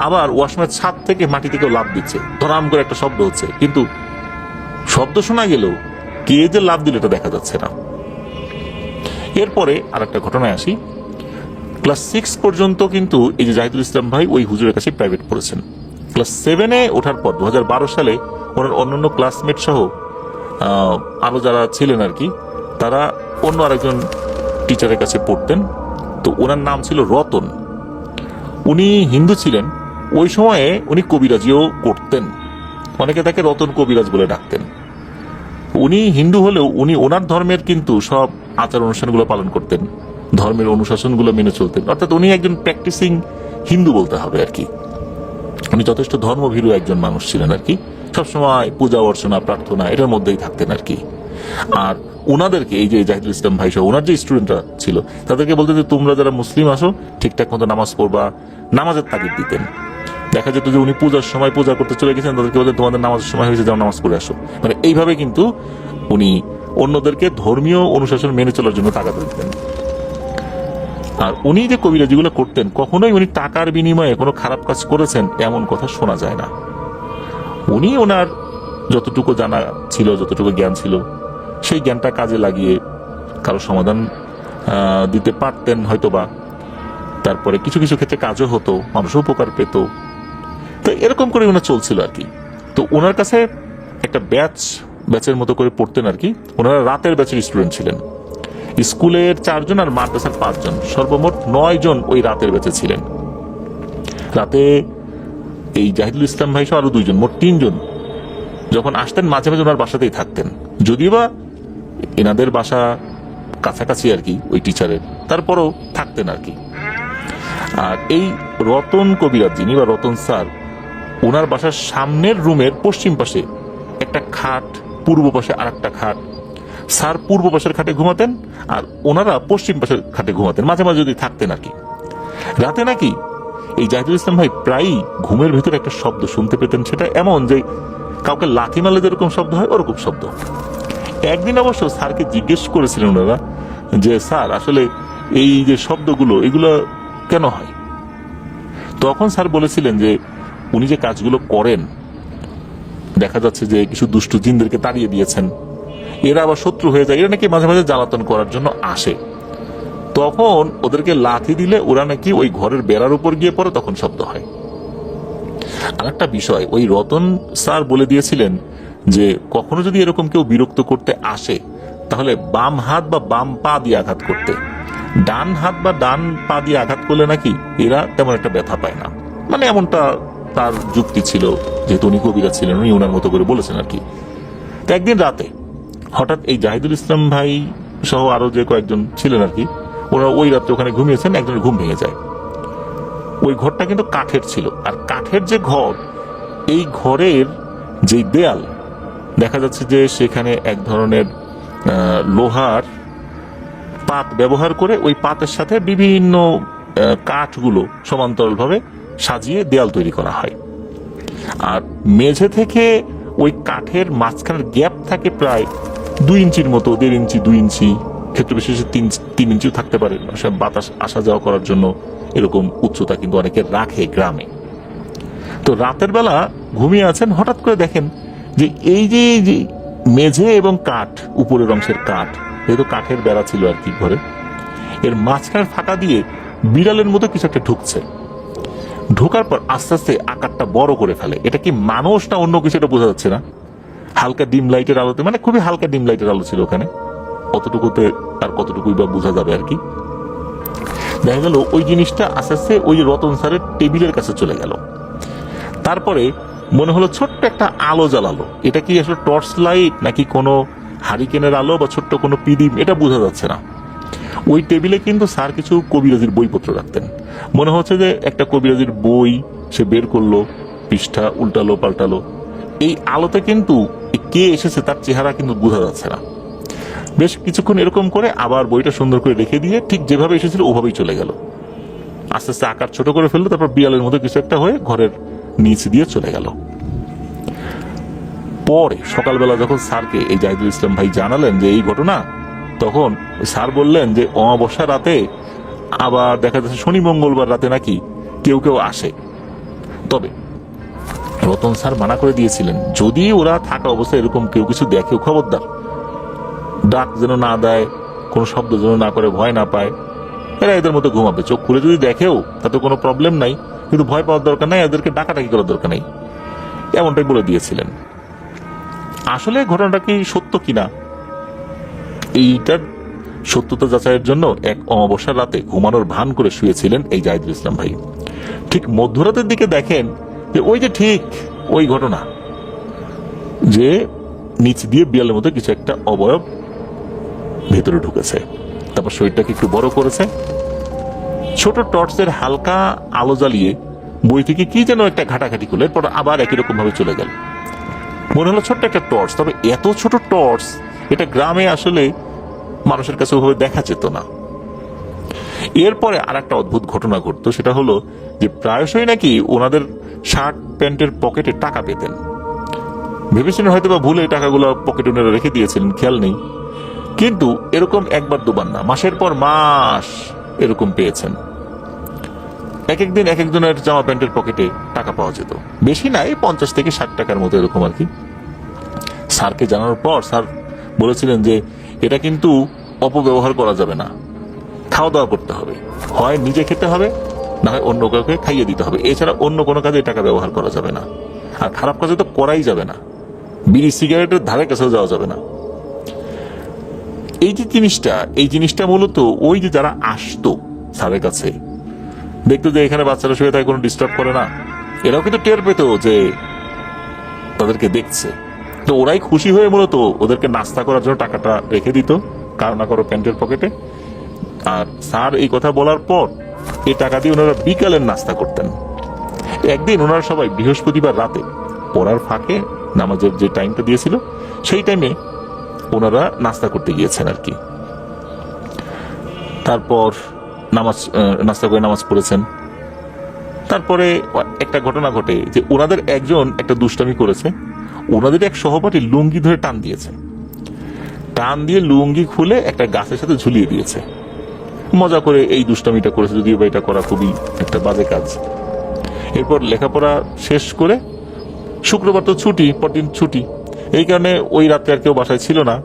আবার ওয়াশরুমের ছাদ থেকে মাটি থেকে লাফ দিচ্ছে, ধরাম করে একটা শব্দ হচ্ছে, কিন্তু শব্দ শোনা গেলেও কে যে লাফ দিল এটা দেখা যাচ্ছে না। এরপরে আর একটা ঘটনায় আসি। ক্লাস 6 পর্যন্ত কিন্তু এই যে জাহিদুল ইসলাম ভাই ওই হুজুরের কাছে প্রাইভেট পড়েছেন। ক্লাস 7-এ ওঠার পর 2012 সালে ওনার অন্যান্য ক্লাসমেট সহ আরো যারা ছিলেন আর কি, তারা অন্য আরেকজন টিচারের কাছে পড়তেন। তো ওনার নাম ছিল রতন। উনি হিন্দু ছিলেন। ওই সময়ে উনি কবিরাজিও করতেন, অনেকে তাকে রতন কবিরাজ বলে ডাকতেন। উনি হিন্দু হলেও উনি ওনার ধর্মের কিন্তু সব আচার অনুষ্ঠানগুলো পালন করতেন, ধর্মের অনুশাসনগুলো মেনে চলতেন। অর্থাৎ উনি একজন প্র্যাকটিসিং হিন্দু বলতে হবে আর কি। উনি যথেষ্ট ধর্মভীরু একজন মানুষ ছিলেন আর কি, সবসময় পূজা অর্চনা প্রার্থনা এটার মধ্যেই থাকতেন আর কি। আর ওনাদেরকে এই যে জাহিদুল ইসলাম ভাই সহ ওনার যে স্টুডেন্টরা ছিল তাদেরকে বলতে যে তোমরা যারা মুসলিম আসো ঠিকঠাক মতো নামাজ পড়বা, নামাজের তাগিদ দিতেন। দেখা যেত যে উনি পূজার সময় পূজা করতে চলে গেছেন, তাদেরকে বলতেন তোমাদের নামাজের সময় হয়েছে, যাও নামাজ পড়ে আসো। মানে এইভাবে কিন্তু উনি অন্যদেরকে ধর্মীয় অনুশাসন মেনে চলার জন্য তাগাদ দিতেন। আর উনি যে কবিরাজিগুলো করতেন কখনোই উনি টাকার বিনিময়ে কোনো খারাপ কাজ করেছেন এমন কথা শোনা যায় না। উনি ওনার যতটুকু জানা ছিল, যতটুকু জ্ঞান ছিল, সেই জ্ঞানটা কাজে লাগিয়ে কারো সমাধান দিতে পারতেন হয়তোবা। তারপরে কিছু কিছু ক্ষেত্রে কাজও হতো, মানুষও উপকার পেত। তো এরকম করে ওনার চলছিল আর কি। তো ওনার কাছে একটা ব্যাচের মতো করে পড়তেন আর কি। ওনারা রাতের ব্যাচের স্টুডেন্ট ছিলেন। স্কুলের 4 জন আর মাদ্রাসার 5 জন, সর্বমোট 9 জন ওই রাতের ব্যাচে ছিলেন। রাতে এই জাহিদুল ইসলাম ভাই সহ আরো 2 জন, মোট 3 জন যখন আসতেন মাঝে মাঝে ওনার বাসাতেই থাকতেন, যদিও বা এনাদের বাসা কাছাকাছি আর কি ওই টিচারের, তারপরও থাকতেন আর কি। আর এই রতন কবিরাজ যিনি বা রতন স্যার, ওনার বাসার সামনের রুমের পশ্চিম পাশে একটা খাট, পূর্ব পাশে আর একটা খাট। স্যার পূর্ব পাশের খাটে ঘুমাতেন আর ওনারা পশ্চিম পাশের খাটে ঘুমাতেন, মাঝে মাঝে যদি থাকতেন আর কি। রাতে নাকি এই জাহিদুল ইসলাম ভাই প্রায়ই ঘুমের ভিতরে একটা শব্দ শুনতে পেতেন, সেটা এমন যে কাউকে লাথি মারলে যেরকম শব্দ হয় ওরকম শব্দ। একদিন অবশ্য স্যারকে জিজ্ঞেস করেছিলেন ওনারা যে স্যার আসলে এই যে শব্দগুলো এগুলো কেন হয়? তখন স্যার বলেছিলেন যে উনি যে কাজগুলো করেন, দেখা যাচ্ছে যে কিছু দুষ্টু জিনদেরকে তাড়িয়ে দিয়েছেন, এরা আবার শত্রু হয়ে যায়, এরা নাকি মাঝে মাঝে জ্বালাতন করার জন্য আসে। তখন ওদেরকে লাথি দিলে ওরা নাকি ওই ঘরের বেড়ার উপর গিয়ে পড়ে, তখন শব্দ হয়। আর একটা বিষয় ওই রতন স্যার বলে দিয়েছিলেন যে কখনো যদি এরকম কেউ বিরক্ত করতে আসে তাহলে বাম হাত বা বাম পা দিয়ে আঘাত করতে, ডান হাত বা ডান পা দিয়ে আঘাত করলে নাকি এরা তেমন একটা ব্যথা পায় না। মানে এমনটা তার যুক্তি ছিল, যেহেতু উনি কবিরা ছিলেন, উনি ওনার মতো করে বলেছেন আর কি। তো একদিন রাতে হঠাৎ এই জাহিদুল ইসলাম ভাই সহ আরো যে কয়েকজন ছিলেন আর কি, ওরা ওই রাত্রে ওখানে ঘুমিয়েছেন, একজনের ঘুম ভেঙে যায়। ওই ঘরটা কিন্তু কাঠের ছিল, আর কাঠের যে ঘর, এই ঘরের যে দেয়াল দেখা যাচ্ছে যে সেখানে এক ধরনের লোহার পাত ব্যবহার করে ওই পাতের সাথে বিভিন্ন কাঠগুলো সমান্তরালভাবে সাজিয়ে দেয়াল তৈরি করা হয়। আর মেঝে থেকে ওই কাঠের মাঝখানের গ্যাপ থাকে প্রায় 2 ইঞ্চির মতো, 1.5 ইঞ্চি 2 ইঞ্চি, ক্ষেত্র বিশেষে 3 ইঞ্চিও থাকতে পারে, বাতাস আসা যাওয়া করার জন্য এরকম উচ্চতা কিন্তু অনেকে রাখে গ্রামে। তো রাতের বেলা ঘুমিয়ে আছেন, হঠাৎ করে দেখেন যে এই যে মেঝে এবং কাঠ, উপরের অংশের কাঠ, যেহেতু কাঠের বেড়া ছিল আর কি ঘরে, এর মাঝখানের ফাঁকা দিয়ে বিড়ালের মতো কিছু একটা ঢুকছে। ঢোকার পর আস্তে আস্তে আকারটা বড় করে ফেলে। এটা কি মানুষ না অন্য কিছু এটা বোঝা যাচ্ছে না। হালকা ডিম লাইটের আলোতে, মানে খুবই হালকা ডিম লাইটের আলো ছিল ওখানে, অতটুকুতে আর কতটুকুই বা বোঝা যাবে আর কি। দেখা গেল ওই জিনিসটা আস্তে আস্তে ওই রতন স্যারের টেবিলের কাছে চলে গেল। তারপরে মনে হলো ছোট্ট একটা আলো জ্বালালো। এটা কি আসলে টর্চ লাইট নাকি কোনো হারিকেনের আলো বা ছোট্ট কোনো পিডিম, এটা বোঝা যাচ্ছে না। ওই টেবিলে কিন্তু স্যার কিছু কবিরাজির বইপত্র রাখতেন। মনে হচ্ছে যে একটা কবিরাজির বই সে বের করলো, পৃষ্ঠা উল্টালো পাল্টালো। এই আলোতে কিন্তু কে এসেছে তার চেহারা কিন্তু বোঝা যাচ্ছে না। বেশ কিছুক্ষণ এরকম করে আবার বইটা সুন্দর করে রেখে দিয়ে ঠিক যেভাবে এসেছিল ওভাবেই চলে গেল। আস্তে আস্তে আকার ছোট করে ফেললো, তারপর বিড়ালের মধ্যে কিছু একটা হয়ে ঘরের নিচ দিয়ে চলে গেল। পরে সকালবেলা যখন স্যারকে এই জাহিদুল ইসলাম ভাই জানালেন যে এই ঘটনা, তখন স্যার বললেন যে অমাবস্যা রাতে আবার দেখা যাচ্ছে শনি মঙ্গলবার রাতে নাকি কেউ কেউ আসে। তবে রতন স্যার মানা করে দিয়েছিলেন যদি ওরা থাকা অবস্থায় এরকম কেউ কিছু দেখে খবরদার, ডাক যেন না দেয়, কোনো শব্দ যেন না করে, ভয় না পায়। এরা এদের মতো ঘুমাবে, চোখ খুলে যদি দেখেও তাতে কোনো প্রবলেম নাই, কিন্তু ভয় পাওয়ার দরকার নাই, এদেরকে ডাকাডাকি করার দরকার নেই, এমনটাই বলে দিয়েছিলেন। আসলে ঘটনাটা কি সত্য কিনা এইটার সত্যতা যাচাইয়ের জন্য এক অমাবস্যার রাতে ঘুমানোর ভান করে শুয়েছিলেন এই জাহিদুল ইসলাম ভাই। ঠিক মধ্যরাতের দিকে দেখেন যে ওই যে ঠিক ওই ঘটনা, যে নিচ দিয়ে বিড়ালের মধ্যে কিছু একটা অবয়ব ভেতরে ঢুকেছে। তারপর শরীরটাকে একটু বড় করেছে, ছোট টর্চের হালকা আলো জ্বালিয়ে বই থেকে কি যেন একটা ঘাটাঘাটি করলো, এরপর আবার একই রকম ভাবে চলে গেল। মনে হলো ছোট্ট একটা টর্চ, তবে এত ছোট টর্চ এটা গ্রামে আসলে মানুষের কাছে ওভাবে দেখা যেত না। এরপরে আর একটা অদ্ভুত ঘটনা ঘটতো, সেটা হলো যে প্রায়শই নাকি ওনাদের শার্ট প্যান্টের পকেটে টাকা পেতেন। ভেবেছিলেন হয়তো বা ভুলে টাকাগুলো পকেটে ওনারা রেখে দিয়েছিলেন, খেয়াল নেই। কিন্তু এরকম একবার দুবার না, মাসের পর মাস এরকম পেয়েছেন। এক একদিন এক একজনের জামা প্যান্টের পকেটে টাকা পাওয়া যেত, বেশি নাই 50 থেকে 60 টাকার মতো এরকম আর কি। স্যারকে জানানোর পর স্যার বলেছিলেন যে এটা কিন্তু অপব্যবহার করা যাবে না, খাওয়া দাওয়া করতে হবে, হয় নিজে খেতে হবে না হয় অন্য কাউকে খাইয়ে দিতে হবে, এছাড়া অন্য কোনো কাজে টাকা ব্যবহার করা যাবে না। আর খারাপ কাজে তো করাই যাবে না, বিড়ি সিগারেটের ধারে কাছেও যাওয়া যাবে না। এই জিনিসটা মূলত ওই যে যারা আসতো স্যারের কাছে, দেখতো যে এখানে বাচ্চারা শুয়ে থাকে, কোনো ডিস্টার্ব করে না, এরাও কিন্তু টের পেত যে তাদেরকে দেখছে। তো ওরাই খুশি হয়ে মূলত ওদেরকে নাস্তা করার জন্য টাকাটা রেখে দিত কারো না কারো প্যান্টের পকেটে। আর স্যার এই কথা বলার পর এই টাকা দিয়ে ওনারা বিকালের নাস্তা করতেন। একদিন ওনারা সবাই বৃহস্পতিবার রাতে পড়ার ফাঁকে নামাজের যে টাইমটা দিয়েছিল সেই টাইমে ওনারা নাস্তা করতে গিয়েছেন আর কি। তারপর নাস্তা করে নামাজ পড়েছেন। তারপরে একটা ঘটনা ঘটে যে ওনাদের একজন একটা দুষ্টামি করেছে, ওনাদের এক সহপাঠী লুঙ্গি ধরে টান দিয়েছে, টান দিয়ে লুঙ্গি খুলে একটা গাছের সাথে ঝুলিয়ে দিয়েছে। মজা করে এই দুষ্টামিটা করেছে, যদিও বা এটা করা খুবই একটা বাজে কাজ। এরপর লেখাপড়া শেষ করে শুক্রবার তো ছুটি, পরদিন ছুটি, এই কারণে ওই রাতে আর কেউ বাসায় ছিল না।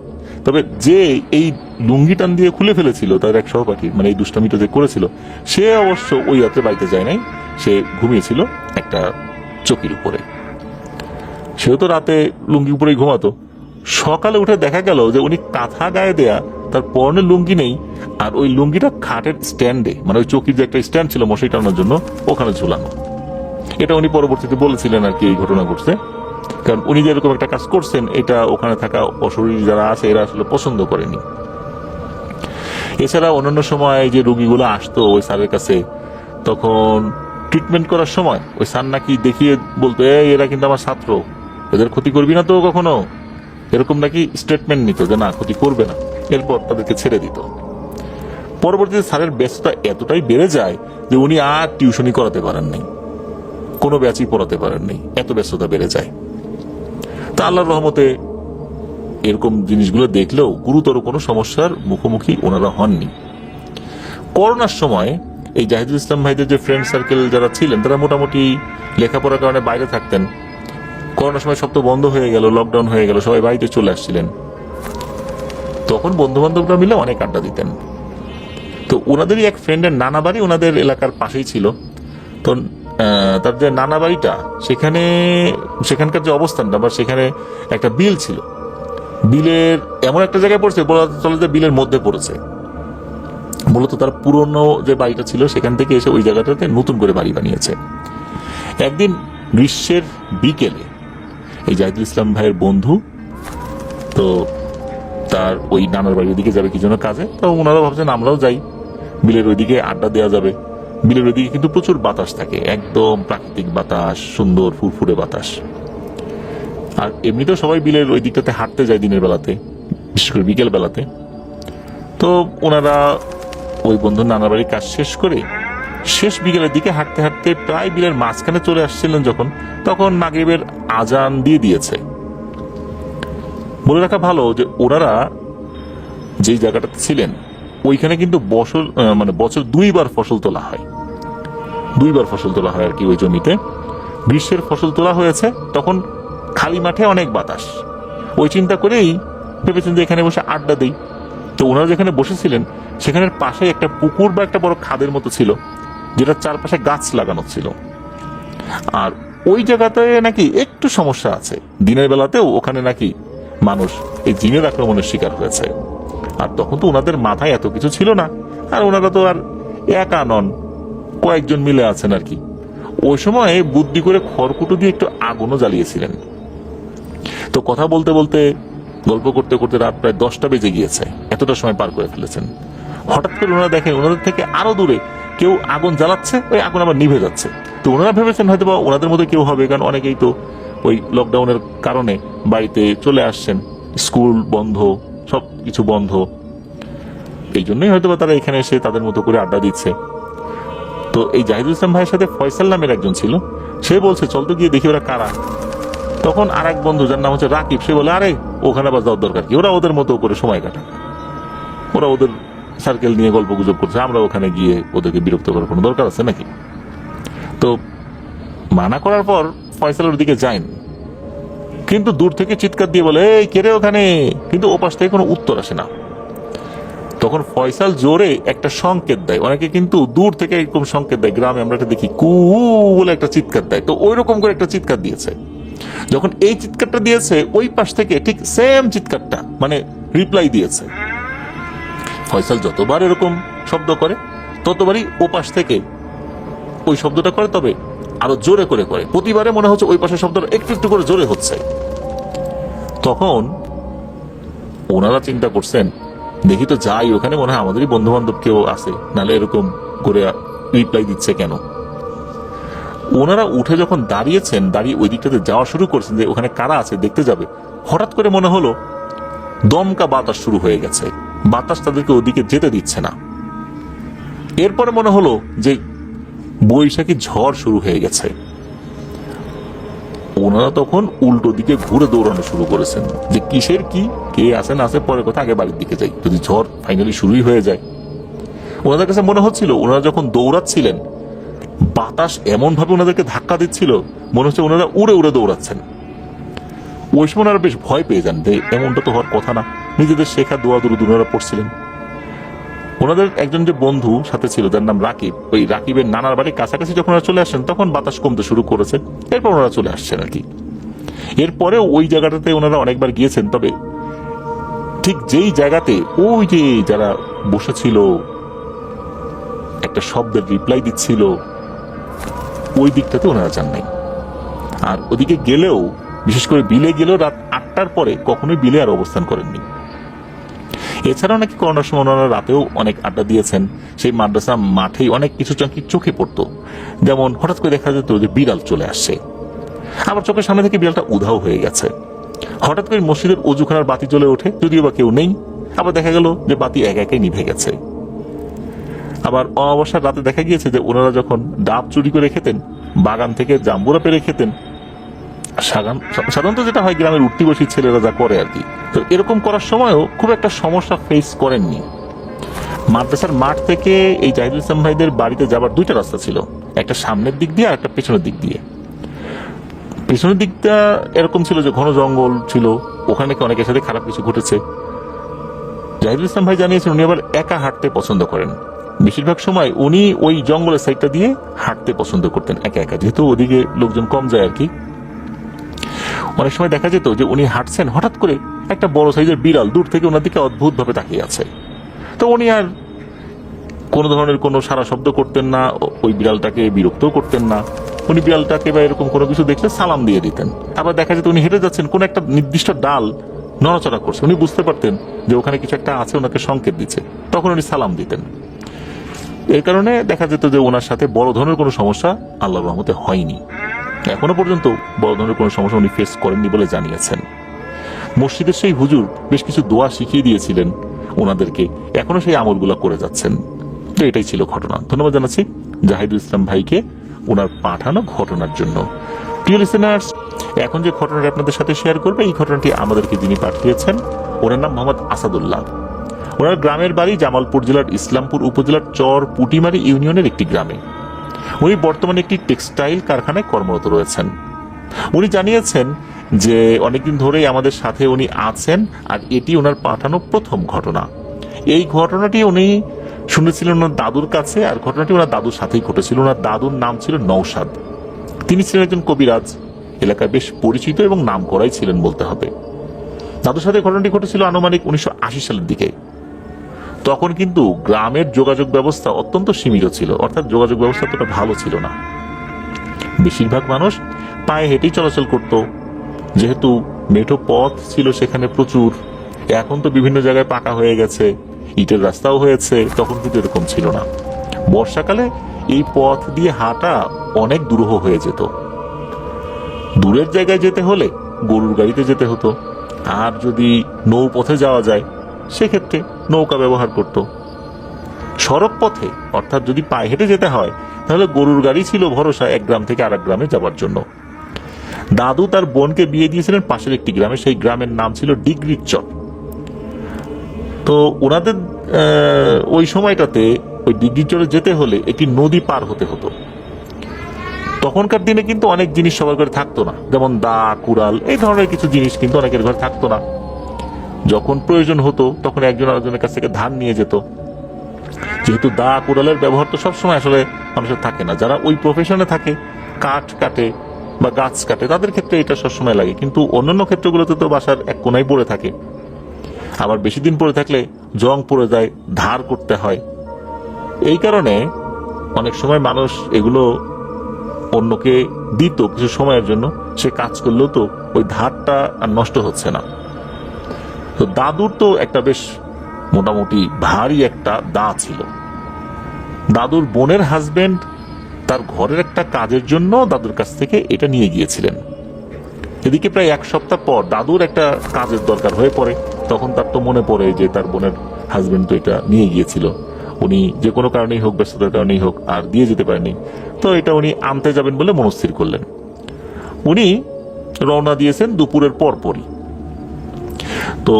তবে যে এই লুঙ্গি টান দিয়ে খুলে ফেলেছিল তার এক সহপাঠী, মানে এই দুষ্টামিটা যে করেছিল, সে অবশ্য ওই রাতে বাড়িতে যায় নাই, সে ঘুমিয়েছিল একটা চকির উপরে। সেও তো রাতে লুঙ্গি উপরেই ঘুমাতো। সকালে উঠে দেখা গেল যে উনি কাঁথা গায়ে দেয়া, তার পরনে লুঙ্গি নেই, আর ওই লুঙ্গিটা খাটের স্ট্যান্ডে, মানে ওই চকির যে একটা স্ট্যান্ড ছিল মশারি টানানোর জন্য, ওখানে ঝুলানো। এটা উনি পরবর্তীতে বলেছিলেন আর কি এই ঘটনা ঘটছে, কারণ উনি যে এরকম একটা কাজ করছেন এটা ওখানে থাকা অশরীরী যারা আছে এরা আসলে পছন্দ করেনি। এছাড়া অন্যান্য সময় যে রোগীগুলো আসতো ওই স্যারের কাছে, তখন ট্রিটমেন্ট করার সময় ওই স্যার নাকি দেখিয়ে বলতো এরা কিন্তু আমার ছাত্র, এদের ক্ষতি করবি না তো কখনো, এরকম নাকি স্টেটমেন্ট নিত যে না ক্ষতি করবে না, এরপর তাদেরকে ছেড়ে দিত। পরবর্তীতে স্যারের ব্যস্ততা এতটাই বেড়ে যায় যে উনি আর টিউশনই করাতে পারেন নাই, কোনো ব্যাচই পড়াতে পারেন নাই, এত ব্যস্ততা বেড়ে যায়। তা আল্লাহর রহমতে এরকম জিনিসগুলো দেখলেও গুরুতর কোনো সমস্যার মুখোমুখি ওনারা হননি। করোনার সময় এই জাহিদুল ইসলাম ভাইদের যে ফ্রেন্ড সার্কেল যারা ছিলেন তারা মোটামুটি লেখাপড়ার কারণে বাইরে থাকতেন। করোনার সময় সব তো বন্ধ হয়ে গেল, লকডাউন হয়ে গেল, সবাই বাড়িতে চলে আসছিলেন। তখন বন্ধু বান্ধবরা মিলে অনেক আড্ডা দিতেন। তো ওনাদেরই এক ফ্রেন্ডের নানা বাড়ি ওনাদের এলাকার পাশেই ছিল। তো তার যে নানা বাড়িটা সেখানকার যে অবস্থানটা বা সেখানে একটা বিল ছিল, বিলের এমন একটা জায়গায় পড়ছে বলা চলে যে বিলের মধ্যে পড়েছে। মূলত তার পুরনো যে বাড়িটা ছিল সেখান থেকে এসে ওই জায়গাটাতে নতুন করে বাড়ি বানিয়েছে। একদিন গ্রীষ্মের বিকেলে এই জাহিদুল ইসলাম ভাইয়ের বন্ধু তো তার ওই নানার বাড়ির ওইদিকে যাবে কি জন্য কাজে। তো ওনারা ভাবছেন আমরাও যাই, বিলের ওইদিকে আড্ডা দেওয়া যাবে। বিলের ওইদিকে কিন্তু প্রচুর বাতাস থাকে, একদম প্রাকৃতিক বাতাস, সুন্দর ফুরফুরে বাতাস। আর এমনিতেও সবাই বিলের ওই দিকটাতে হাঁটতে যায় দিনের বেলাতে, বিশেষ করে বিকেল বেলাতে। তো ওনারা ওই বন্ধুর নানার বাড়ির কাজ শেষ করে শেষ বিকেলের দিকে হাঁটতে হাঁটতে প্রায় বিলের মাঝখানে চলে আসছিলেন যখন, তখন মাগরিবের আজান দিয়ে দিয়েছে। বলে রাখা ভালো যে ওনারা যেই জায়গাটাতে ছিলেন ওইখানে কিন্তু বছর 2 বার ফসল তোলা হয়। 2 বার ফসল তোলা হয় আর কি ওই জমিতে। গ্রীষ্মের ফসল তোলা হয়েছে, তখন খালি মাঠে অনেক বাতাস। ওই চিন্তা করেই ভেবেছেন যে এখানে বসে আড্ডা দেই। তো ওনারা যেখানে বসেছিলেন সেখানের পাশে একটা পুকুর বা একটা বড় খাদের মতো ছিল, যেটার চারপাশে গাছ লাগানো ছিল। আর ওই জায়গাতে নাকি একটু সমস্যা আছে, দিনের বেলাতেও ওখানে নাকি মানুষ এই জিনের আক্রমণের শিকার হয়েছে। আর তখন তো ওনাদের মাথায় এত কিছু ছিল না, আর ওনারা তো আর একা নন, কয়েকজন মিলে আছেন আর কি। ওই সময় বুদ্ধি করে খড়কুটো দিয়ে একটু আগুনও জ্বালিয়েছিলেন। তো কথা বলতে বলতে গল্প করতে করতে রাত প্রায় 10টা বেজে গিয়েছে, এতটা সময় পার করে ফেলেছেন। হঠাৎ করে ওনারা দেখেন ওনাদের থেকে আরো দূরে কেউ আগুন জ্বালাচ্ছে, ওই আগুন আবার নিভে যাচ্ছে। তো ওনারা ভেবেছেন হয়তো বা ওনাদের মধ্যে কেউ হবে, কারণ অনেকেই তো ওই লকডাউনের কারণে বাড়িতে চলে আসছেন, স্কুল বন্ধ, সব কিছু বন্ধ, এই জন্যই হয়তো বা তারা এখানে এসে তাদের মতো করে আড্ডা দিচ্ছে। তো এই জাহিদুল ইসলাম ভাইয়ের সাথে ফয়সাল নামের একজন ছিল, সে বলছে চল তো গিয়ে দেখি ওরা কারা। তখন আর এক বন্ধু যার নাম হচ্ছে রাকিব, সে বলে আরে ওখানে আবার যাওয়ার দরকার কি, ওরা ওদের মতো করে সময় কাটায়, ওরা ওদের সার্কেল নিয়ে গল্প গুজব করছে, আমরা ওখানে গিয়ে ওদেরকে বিরক্ত করার কোনো দরকার আছে নাকি। তো মানা করার পর ফয়সালের দিকে যায়ন, কিন্তু দূর থেকে চিৎকার দিয়ে বলে এই কে রে ওখানে, কিন্তু ওপাশ থেকে কোনো উত্তর আসে না। তখন ফয়সাল জোরে একটা সংকেত দেয়, অনেকে কিন্তু দূর থেকে এরকম সংকেত দেয়, গ্রামে আমরা একটা দেখি কু বলে একটা চিৎকার দেয়, তো ওই রকম করে একটা চিৎকার দিয়েছে। যখন এই চিৎকারটা দিয়েছে ওই পাশ থেকে ঠিক সেম চিৎকারটা মানে রিপ্লাই দিয়েছে। ফয়সাল যতবার এরকম শব্দ করে ততবারই ও পাশ থেকে ওই শব্দটা করে, তবে আরো জোরে করে করে, প্রতিবারে মনে হচ্ছে ওই পাশের শব্দটা একটু একটু করে জোরে হচ্ছে। তখন ওনারা চিন্তা করছেন দেখি তো যাই, ওখানে মনে হয় আমাদেরই বন্ধু বান্ধব কেউ আছে, নাহলে এরকম করে রিপ্লাই দিচ্ছে কেন। ওনারা উঠে যখন দাঁড়িয়েছেন, দাঁড়িয়ে ওই দিকটাতে যাওয়া শুরু করছেন যে ওখানে কারা আছে দেখতে যাবে, হঠাৎ করে মনে হলো দমকা বাতাস শুরু হয়ে গেছে, বাতাস তাদেরকে ওদিকে যেতে দিচ্ছে না। এরপরে মনে হলো যে বৈশাখী ঝড় শুরু হয়ে গেছে। ওনারা তখন উল্টো দিকে ঘুরে দৌড়ানো শুরু করেছেন যে কিসের কি, কে আছে না আছে পরে কথা, আগে বাড়ির দিকে যাই, যদি ঝড় ফাইনালি শুরুই হয়ে যায়। ওনাদের কাছে মনে হচ্ছিল ওনারা যখন দৌড়াচ্ছিলেন বাতাস এমন ভাবে ওনাদেরকে ধাক্কা দিচ্ছিল, মনে হচ্ছে ওনারা উড়ে উড়ে দৌড়াচ্ছেন। ওই সময় ওনারা বেশ ভয় পেয়ে যান যে এমনটা তো হওয়ার কথা না, নিজেদের শেখা দোয়া দুরুদ ওনারা পড়ছিলেন। ওনাদের একজন যে বন্ধু সাথে ছিল যার নাম রাকিব, ওই রাকিবের নানার বাড়ির কাছাকাছি যখন ওরা চলে আসেন তখন বাতাস কমতে শুরু করেছে, এরপর ওনারা চলে আসছেন আর কি। এরপরেও ওই জায়গাটাতে ওনারা অনেকবার গিয়েছেন, তবে ঠিক যেই জায়গাতে ওই যে যারা বসেছিল একটা শব্দের রিপ্লাই দিচ্ছিল ওই দিকটাতে ওনারা যান নাই। আর ওদিকে গেলেও, বিশেষ করে বিলে গেলেও রাত 8টার পরে কখনোই বিলে আর অবস্থান করেননি। এছাড়াও নাকি করোনার সময় ওনারা রাতেও অনেক আড্ডা দিয়েছেন, সেই মাদ্রাসা মাঠেই অনেক কিছু চোখে পড়তো, যেমন হঠাৎ করে দেখা যেত যে বিড়াল চলে আসছে, আবার চোখের সামনে থেকে বিড়ালটা উধাও হয়ে গেছে। হঠাৎ করে মসজিদের অজুখানার বাতি জ্বলে ওঠে, যদিও বা কেউ নেই, আবার দেখা গেল যে বাতি একা একাই নিভে গেছে। আবার অমাবস্যার রাতে দেখা গিয়েছে যে ওনারা যখন ডাব চুরি করে খেতেন, বাগান থেকে জাম্বুরা পেরে খেতেন, সাধারণত যেটা হয় গ্রামের উঠতি বসি ছেলেরা যা করে আর কি, তো এরকম করার সময়ও খুব একটা সমস্যা ফেস করেননি। মাদ্রাসার মাঠ থেকে এই জাহিদুল ইসলাম ভাইদের বাড়িতে যাবার 2টা রাস্তা ছিল, একটা সামনের দিক দিয়ে আর একটা পেছনের দিক দিয়ে। পেছনের দিকটা এরকম ছিল যে ঘন জঙ্গল ছিল, ওখানে অনেকের সাথে খারাপ কিছু ঘটেছে। জাহিদুল ইসলাম ভাই জানিয়েছেন উনি আবার একা হাঁটতে পছন্দ করেন, বেশিরভাগ সময় উনি ওই জঙ্গলের সাইডটা দিয়ে হাঁটতে পছন্দ করতেন একা একা, যেহেতু ওদিকে লোকজন কম যায় আর কি। অনেক সময় দেখা যেত যে উনি হাঁটছেন, হঠাৎ করে একটা বড় সাইজের বিড়াল দূর থেকে ওনার দিকে অদ্ভুত ভাবে তাকিয়ে আছে। তো উনি আর কোনো ধরনের কোনো সারা শব্দ করতেন না, ওই বিড়ালটাকে বিরক্তও করতেন না। উনি বিড়ালটাকে বা এরকম কোনো কিছু দেখলে সালাম দিয়ে দিতেন। আবার দেখা যেত উনি হেঁটে যাচ্ছেন, কোন একটা নির্দিষ্ট ডাল নড়াচড়া করছে। উনি বুঝতে পারতেন যে ওখানে কিছু একটা আছে, ওনাকে সংকেত দিচ্ছে, তখন উনি সালাম দিতেন। এই কারণে দেখা যেত যে ওনার সাথে বড় ধরনের কোনো সমস্যা আল্লাহর রহমতে হয়নি। এখনো পর্যন্ত বড় ধরনের কোনো সমস্যা উনি ফেস করেননি বলে জানিয়েছেন। মসজিদের সেই হুজুর বেশ কিছু দোয়া শিখিয়ে দিয়েছিলেন ওনাদেরকে, এখনো সেই আমলগুলো করে যাচ্ছেন। তো এটাই ছিল ঘটনা। ধন্যবাদ জানাচ্ছি জাহিদুল ইসলাম ভাইকে ওনার পাঠানো ঘটনার জন্য। প্রিয় লিসেনার্স, এখন যে ঘটনাটি আপনাদের সাথে শেয়ার করবে, এই ঘটনাটি আমাদেরকে যিনি পাঠিয়েছেন ওনার নাম মোহাম্মদ আসাদুল্লাহ। ওনার গ্রামের বাড়ি জামালপুর জেলার ইসলামপুর উপজেলার চর পুটিমারি ইউনিয়নের একটি গ্রামে। উনি বর্তমানে একটি টেক্সটাইল কারখানায় কর্মরত রয়েছেন। উনি জানিয়েছেন যে অনেকদিন ধরেই আমাদের সাথে উনি আছেন, আর এটি ওনার পাঠানো প্রথম ঘটনা। এই ঘটনাটি উনি শুনেছিলেন ওনার দাদুর কাছে, আর ঘটনাটি ওনার দাদুর সাথেই ঘটেছিল। ওনার দাদুর নাম ছিল নওশাদ। তিনি ছিলেন একজন কবিরাজ, এলাকায় বেশ পরিচিত এবং নাম করাই ছিলেন বলতে হবে। দাদুর সাথে ঘটনাটি ঘটেছিল আনুমানিক 1980 সালের দিকে। তখন কিন্তু গ্রামের যোগাযোগ ব্যবস্থা অত্যন্ত সীমিত ছিল, অর্থাৎ যোগাযোগ ব্যবস্থা ততটা ভালো ছিল না। বেশিরভাগ মানুষ পায়ে হেঁটেই চলাচল করত, যেহেতু মেঠো পথ ছিল সেখানে প্রচুর। এখন তো বিভিন্ন জায়গায় পাকা হয়ে গেছে, ইটের রাস্তাও হয়েছে, তখন কিন্তু এরকম ছিল না। বর্ষাকালে এই পথ দিয়ে হাঁটা অনেক দুরূহ হয়ে যেত। দূরের জায়গায় যেতে হলে গরুর গাড়িতে যেতে হতো, আর যদি নৌপথে যাওয়া যায় সেক্ষেত্রে নৌকা ব্যবহার করত। সড়ক পথে অর্থাৎ যদি পায়ে হেঁটে যেতে হয় তাহলে গরুর গাড়ি ছিল ভরসা এক গ্রাম থেকে আরেক গ্রামে যাবার জন্য। দাদু তার বোনকে বিয়ে দিয়েছিলেন পাশের একটি গ্রামে, সেই গ্রামের নাম ছিল ডিগ্রির চর। তো ওনাদের ওই সময়টাতে ওই ডিগ্রির চরে যেতে হলে একটি নদী পার হতে হতো। তখনকার দিনে কিন্তু অনেক জিনিস সবার ঘরে থাকতো না, যেমন দা, কুড়াল, এই ধরনের কিছু জিনিস কিন্তু অনেকের ঘরে থাকতো না। যখন প্রয়োজন হতো তখন একজন আরেকজনের কাছ থেকে ধান নিয়ে যেত। যেহেতু দা, কুড়ালের ব্যবহার তো সবসময় আসলে মানুষের থাকে না, যারা ওই প্রফেশনে থাকে, কাঠ কাটে বা গাছ কাটে, তাদের ক্ষেত্রে এটা সবসময় লাগে। কিন্তু অন্যান্য ক্ষেত্রগুলোতে তো বাসার এক কোনায় পড়ে থাকে, আবার বেশি দিন পড়ে থাকলে জং পড়ে যায়, ধার করতে হয়। এই কারণে অনেক সময় মানুষ এগুলো অন্যকে দিত কিছু সময়ের জন্য, সে কাজ করলেও তো ওই ধারটা আর নষ্ট হচ্ছে না। তো দাদুর তো একটা বেশ মোটামুটি ভারী একটা দা ছিল। দাদুর বোনের হাজবেন্ড তার ঘরের একটা কাজের জন্য দাদুর কাছ থেকে এটা নিয়ে গিয়েছিলেন। এদিকে প্রায় এক সপ্তাহ পর দাদুর একটা কাজের দরকার হয়ে পড়ে। তখন তার তো মনে পড়ে যে তার বোনের হাজবেন্ড তো এটা নিয়ে গিয়েছিল, উনি যে কোনো কারণেই হোক, ব্যস্ততার কারণেই হোক, আর দিয়ে যেতে পারেনি। তো এটা উনি আনতে যাবেন বলে মনস্থির করলেন। উনি রওনা দিয়েছেন দুপুরের পরপরই। তো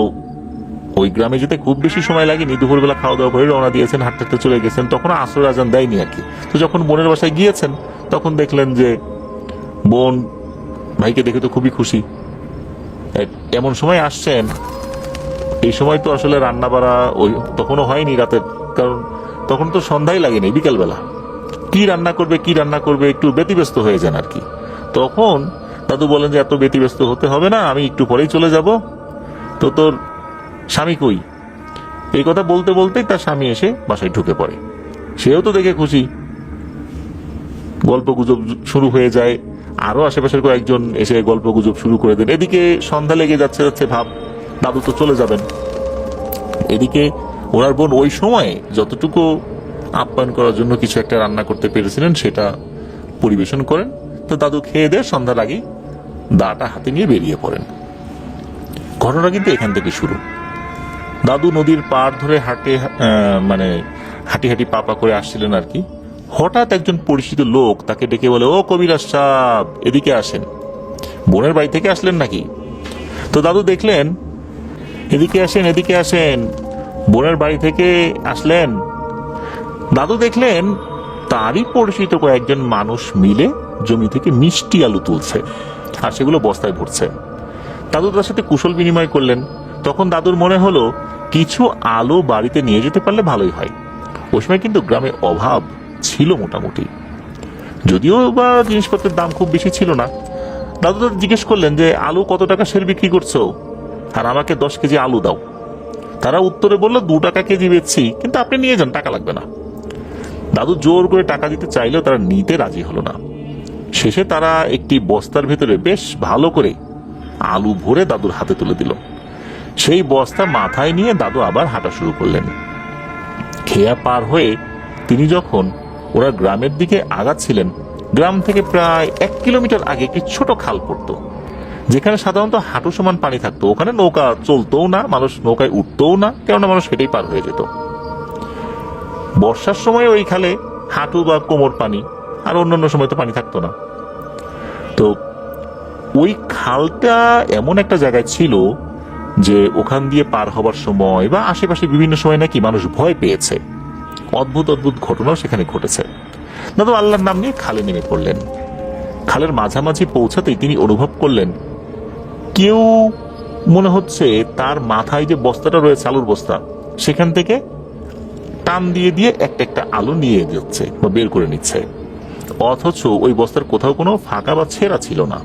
ওই গ্রামে যেতে খুব বেশি সময় লাগেনি, দুপুরবেলা খাওয়া দাওয়া করে রওনা দিয়েছেন, হাঁটতে হাঁটতে চলে গেছেন। তখন আসরের আজান দেয়নি আর কি। তো যখন বোনের বাসায় গিয়েছেন তখন দেখলেন যে বোন ভাইকে দেখে তো খুবই খুশি। এমন সময় আসছেন, এই সময় তো আসলে রান্না বাড়া ওই তখনও হয়নি রাতের, কারণ তখন তো সন্ধ্যাই লাগেনি, বিকালবেলা। কি রান্না করবে একটু ব্যতিব্যস্ত হয়ে যান আর কি। তখন দাদু বলেন যে এত ব্যতিব্যস্ত হতে হবে না, আমি একটু পরেই চলে যাব। তো তোর স্বামী কই? এই কথা বলতে বলতেই তার স্বামী এসে বাসায় ঢুকে পড়ে। সেও তো দেখে খুশি, গল্প গুজব শুরু হয়ে যায়। আরো আশেপাশের কয়েকজন এসে গল্প গুজব শুরু করে দেন। এদিকে সন্ধ্যা লেগে যাচ্ছে ভাব দাদু তো চলে যাবেন। এদিকে ওনার বোন ওই সময়ে যতটুকু আপ্যায়ন করার জন্য কিছু একটা রান্না করতে পেরেছিলেন সেটা পরিবেশন করেন। তো দাদু খেয়ে দিয়ে সন্ধ্যার আগেই দাটা হাতে নিয়ে বেরিয়ে পড়েন। ঘটনা কিন্তু এখান থেকে শুরু। দাদু নদীর পাড় ধরে হাঁটি হাঁটি পা করে আসছিলেন আর কি। হঠাৎ একজন পরিচিত লোক তাকে ডেকে বলে, ও কবিরাজ সাহেব, এদিকে আসেন। বোনের বাড়ি থেকে আসলেন নাকি? তো দাদু দেখলেন, এদিকে আসেন, বোনের বাড়ি থেকে আসলেন। দাদু দেখলেন তারই পরিচিত কয়েকজন মানুষ মিলে জমি থেকে মিষ্টি আলু তুলছে আর সেগুলো বস্তায় ভরছে। দাদু তার সাথে কুশল বিনিময় করলেন। তখন দাদুর মনে হলো কিছু আলু বাড়িতে নিয়ে যেতে পারলে ভালোই হয়। ওই সময় কিন্তু গ্রামে অভাব ছিল মোটামুটি, যদিও বা জিনিসপত্রের দাম খুব বেশি ছিল না। দাদু জিজ্ঞেস করলেন যে আলু কত টাকা সের বিক্রি করছো, আর আমাকে 10 কেজি আলু দাও। তারা উত্তরে বললো 2 টাকা কেজি বেচছি, কিন্তু আপনি নিয়ে যান, টাকা লাগবে না। দাদু জোর করে টাকা দিতে চাইলেও তারা নিতে রাজি হলো না। শেষে তারা একটি বস্তার ভেতরে বেশ ভালো করে আলু ভরে দাদুর হাতে তুলে দিল। সেই বস্তা মাথায় নিয়ে দাদু আবার হাঁটা শুরু করলেন। খেয়া পার হয়ে তিনি যখন ওরা গ্রামের দিকে আগাচ্ছিলেন, গ্রাম থেকে প্রায় 1 কিলোমিটার আগে একটি ছোট খাল পড়তো, যেখানে সাধারণত হাঁটু সমান পানি থাকতো। ওখানে নৌকা চলতোও না, মানুষ নৌকায় উঠতোও না, কেননা মানুষ হেঁটেই পার হয়ে যেত। বর্ষার সময় ওই খালে হাঁটু বা কোমর পানি, আর অন্যান্য সময় তো পানি থাকতো না। তো ওই খালটা এমন একটা জায়গায় ছিল যে ওখান দিয়ে পার হবার সময় বা আশেপাশে বিভিন্ন সময় নাকি মানুষ ভয় পেয়েছে। অদ্ভুত অদ্ভুত ঘটনাও সেখানে ঘটেছে। দাদু আল্লাহর নাম নিয়ে খালে নেমে পড়লেন। খালের মাঝামাঝি পৌঁছাতেই তিনি অনুভব করলেন কেউ মনে হচ্ছে তার মাথায় যে বস্তাটা রয়েছে, আলুর বস্তা, সেখান থেকে টান দিয়ে দিয়ে একটা একটা আলু নিয়ে যাচ্ছে বা বের করে নিচ্ছে, অথচ ওই বস্তার কোথাও কোনো ফাঁকা বা ছেঁড়া ছিল না।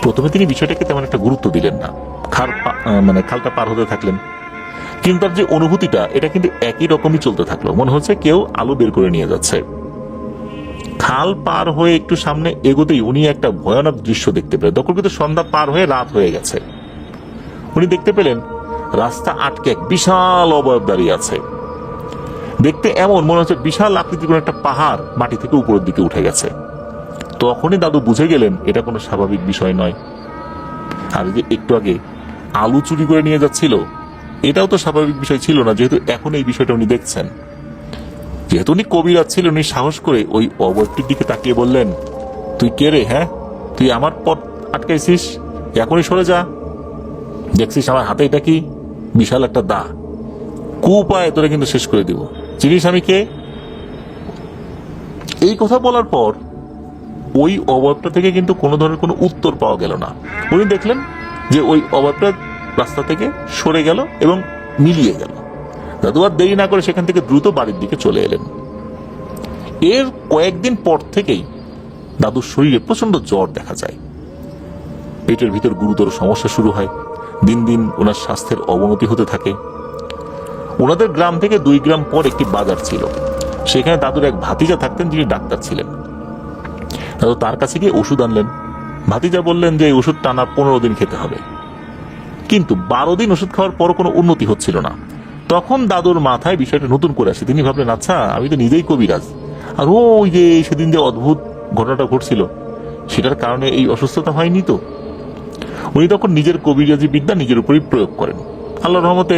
প্রথমে তিনি বিষয়টাকে তেমন একটা গুরুত্ব দিলেন না, খালটা পার হতে থাকলেন। কিন্তু তার যে অনুভূতিটা, এটা কিন্তু একই রকমই চলতে থাকলো। মনে হচ্ছে কেউ আলু বের করে নিয়ে যাচ্ছে। খাল পার হয়ে একটু সামনে এগোতেই উনি একটা ভয়ানক দৃশ্য দেখতে পেলেন। তখন কিন্তু সন্ধ্যা পার হয়ে রাত হয়ে গেছে। উনি দেখতে পেলেন রাস্তা আটকে এক বিশাল অবয়ব দাঁড়িয়ে আছে। দেখতে এমন মনে হচ্ছে বিশাল আকৃতির কোনো একটা পাহাড় মাটি থেকে উপরের দিকে উঠে গেছে। তখনই দাদু বুঝে গেলেন এটা কোনো স্বাভাবিক বিষয় নয়। আর যে একটু আগে আলু চুরি করে নিয়ে যাচ্ছিল, এটাও তো স্বাভাবিক বিষয় ছিল না, যেহেতু এখন এই বিষয়টা উনি দেখছেন। যেহেতু উনি কবিরাজ ছিলেন, উনি সাহস করে ওই অবয়বটির দিকে তাকিয়ে বললেন, তুই কে রে? হ্যাঁ, তুই আমার পথ আটকাইছিস, এখনই সরে যা। দেখছিস আমার হাতে এটা কি? বিশাল একটা দা, কুপায় তোরে কিন্তু শেষ করে দিব। চিনিস আমি কে? এই কথা বলার পর ওই অবয়বটা থেকে কিন্তু কোনো ধরনের কোনো উত্তর পাওয়া গেল না। উনি দেখলেন যে ওই অবয়বটা রাস্তা থেকে সরে গেল এবং মিলিয়ে গেল। দাদু আর দেরি না করে সেখান থেকে দ্রুত বাড়ির দিকে চলে এলেন। এর কয়েকদিন পর থেকেই দাদুর শরীরে প্রচন্ড জ্বর দেখা যায়। পেটের ভিতর গুরুতর সমস্যা শুরু হয়। দিন দিন ওনার স্বাস্থ্যের অবনতি হতে থাকে। ওনাদের গ্রাম থেকে 2 গ্রাম পর একটি বাজার ছিল। সেখানে দাদুর এক ভাতিজা থাকতেন, যিনি ডাক্তার ছিলেন। দাদু তার কাছে গিয়ে ওষুধ আনলেন। ভাতিজা বললেন যে এই ওষুধ টানা 15 দিন খেতে হবে। কিন্তু 12 দিন ওষুধ খাওয়ার পরও কোনো উন্নতি হচ্ছিল না। তখন দাদুর মাথায় বিষয়টা নতুন করে আসে। তিনি ভাবলেন, আচ্ছা আমি তো নিজেই কবিরাজ, আর ওই যে সেদিন যে অদ্ভুত ঘটনাটা ঘটছিল সেটার কারণে এই অসুস্থতা হয়নি তো। উনি তখন নিজের কবিরাজি বিদ্যা নিজের উপরই প্রয়োগ করেন। আল্লাহর রহমতে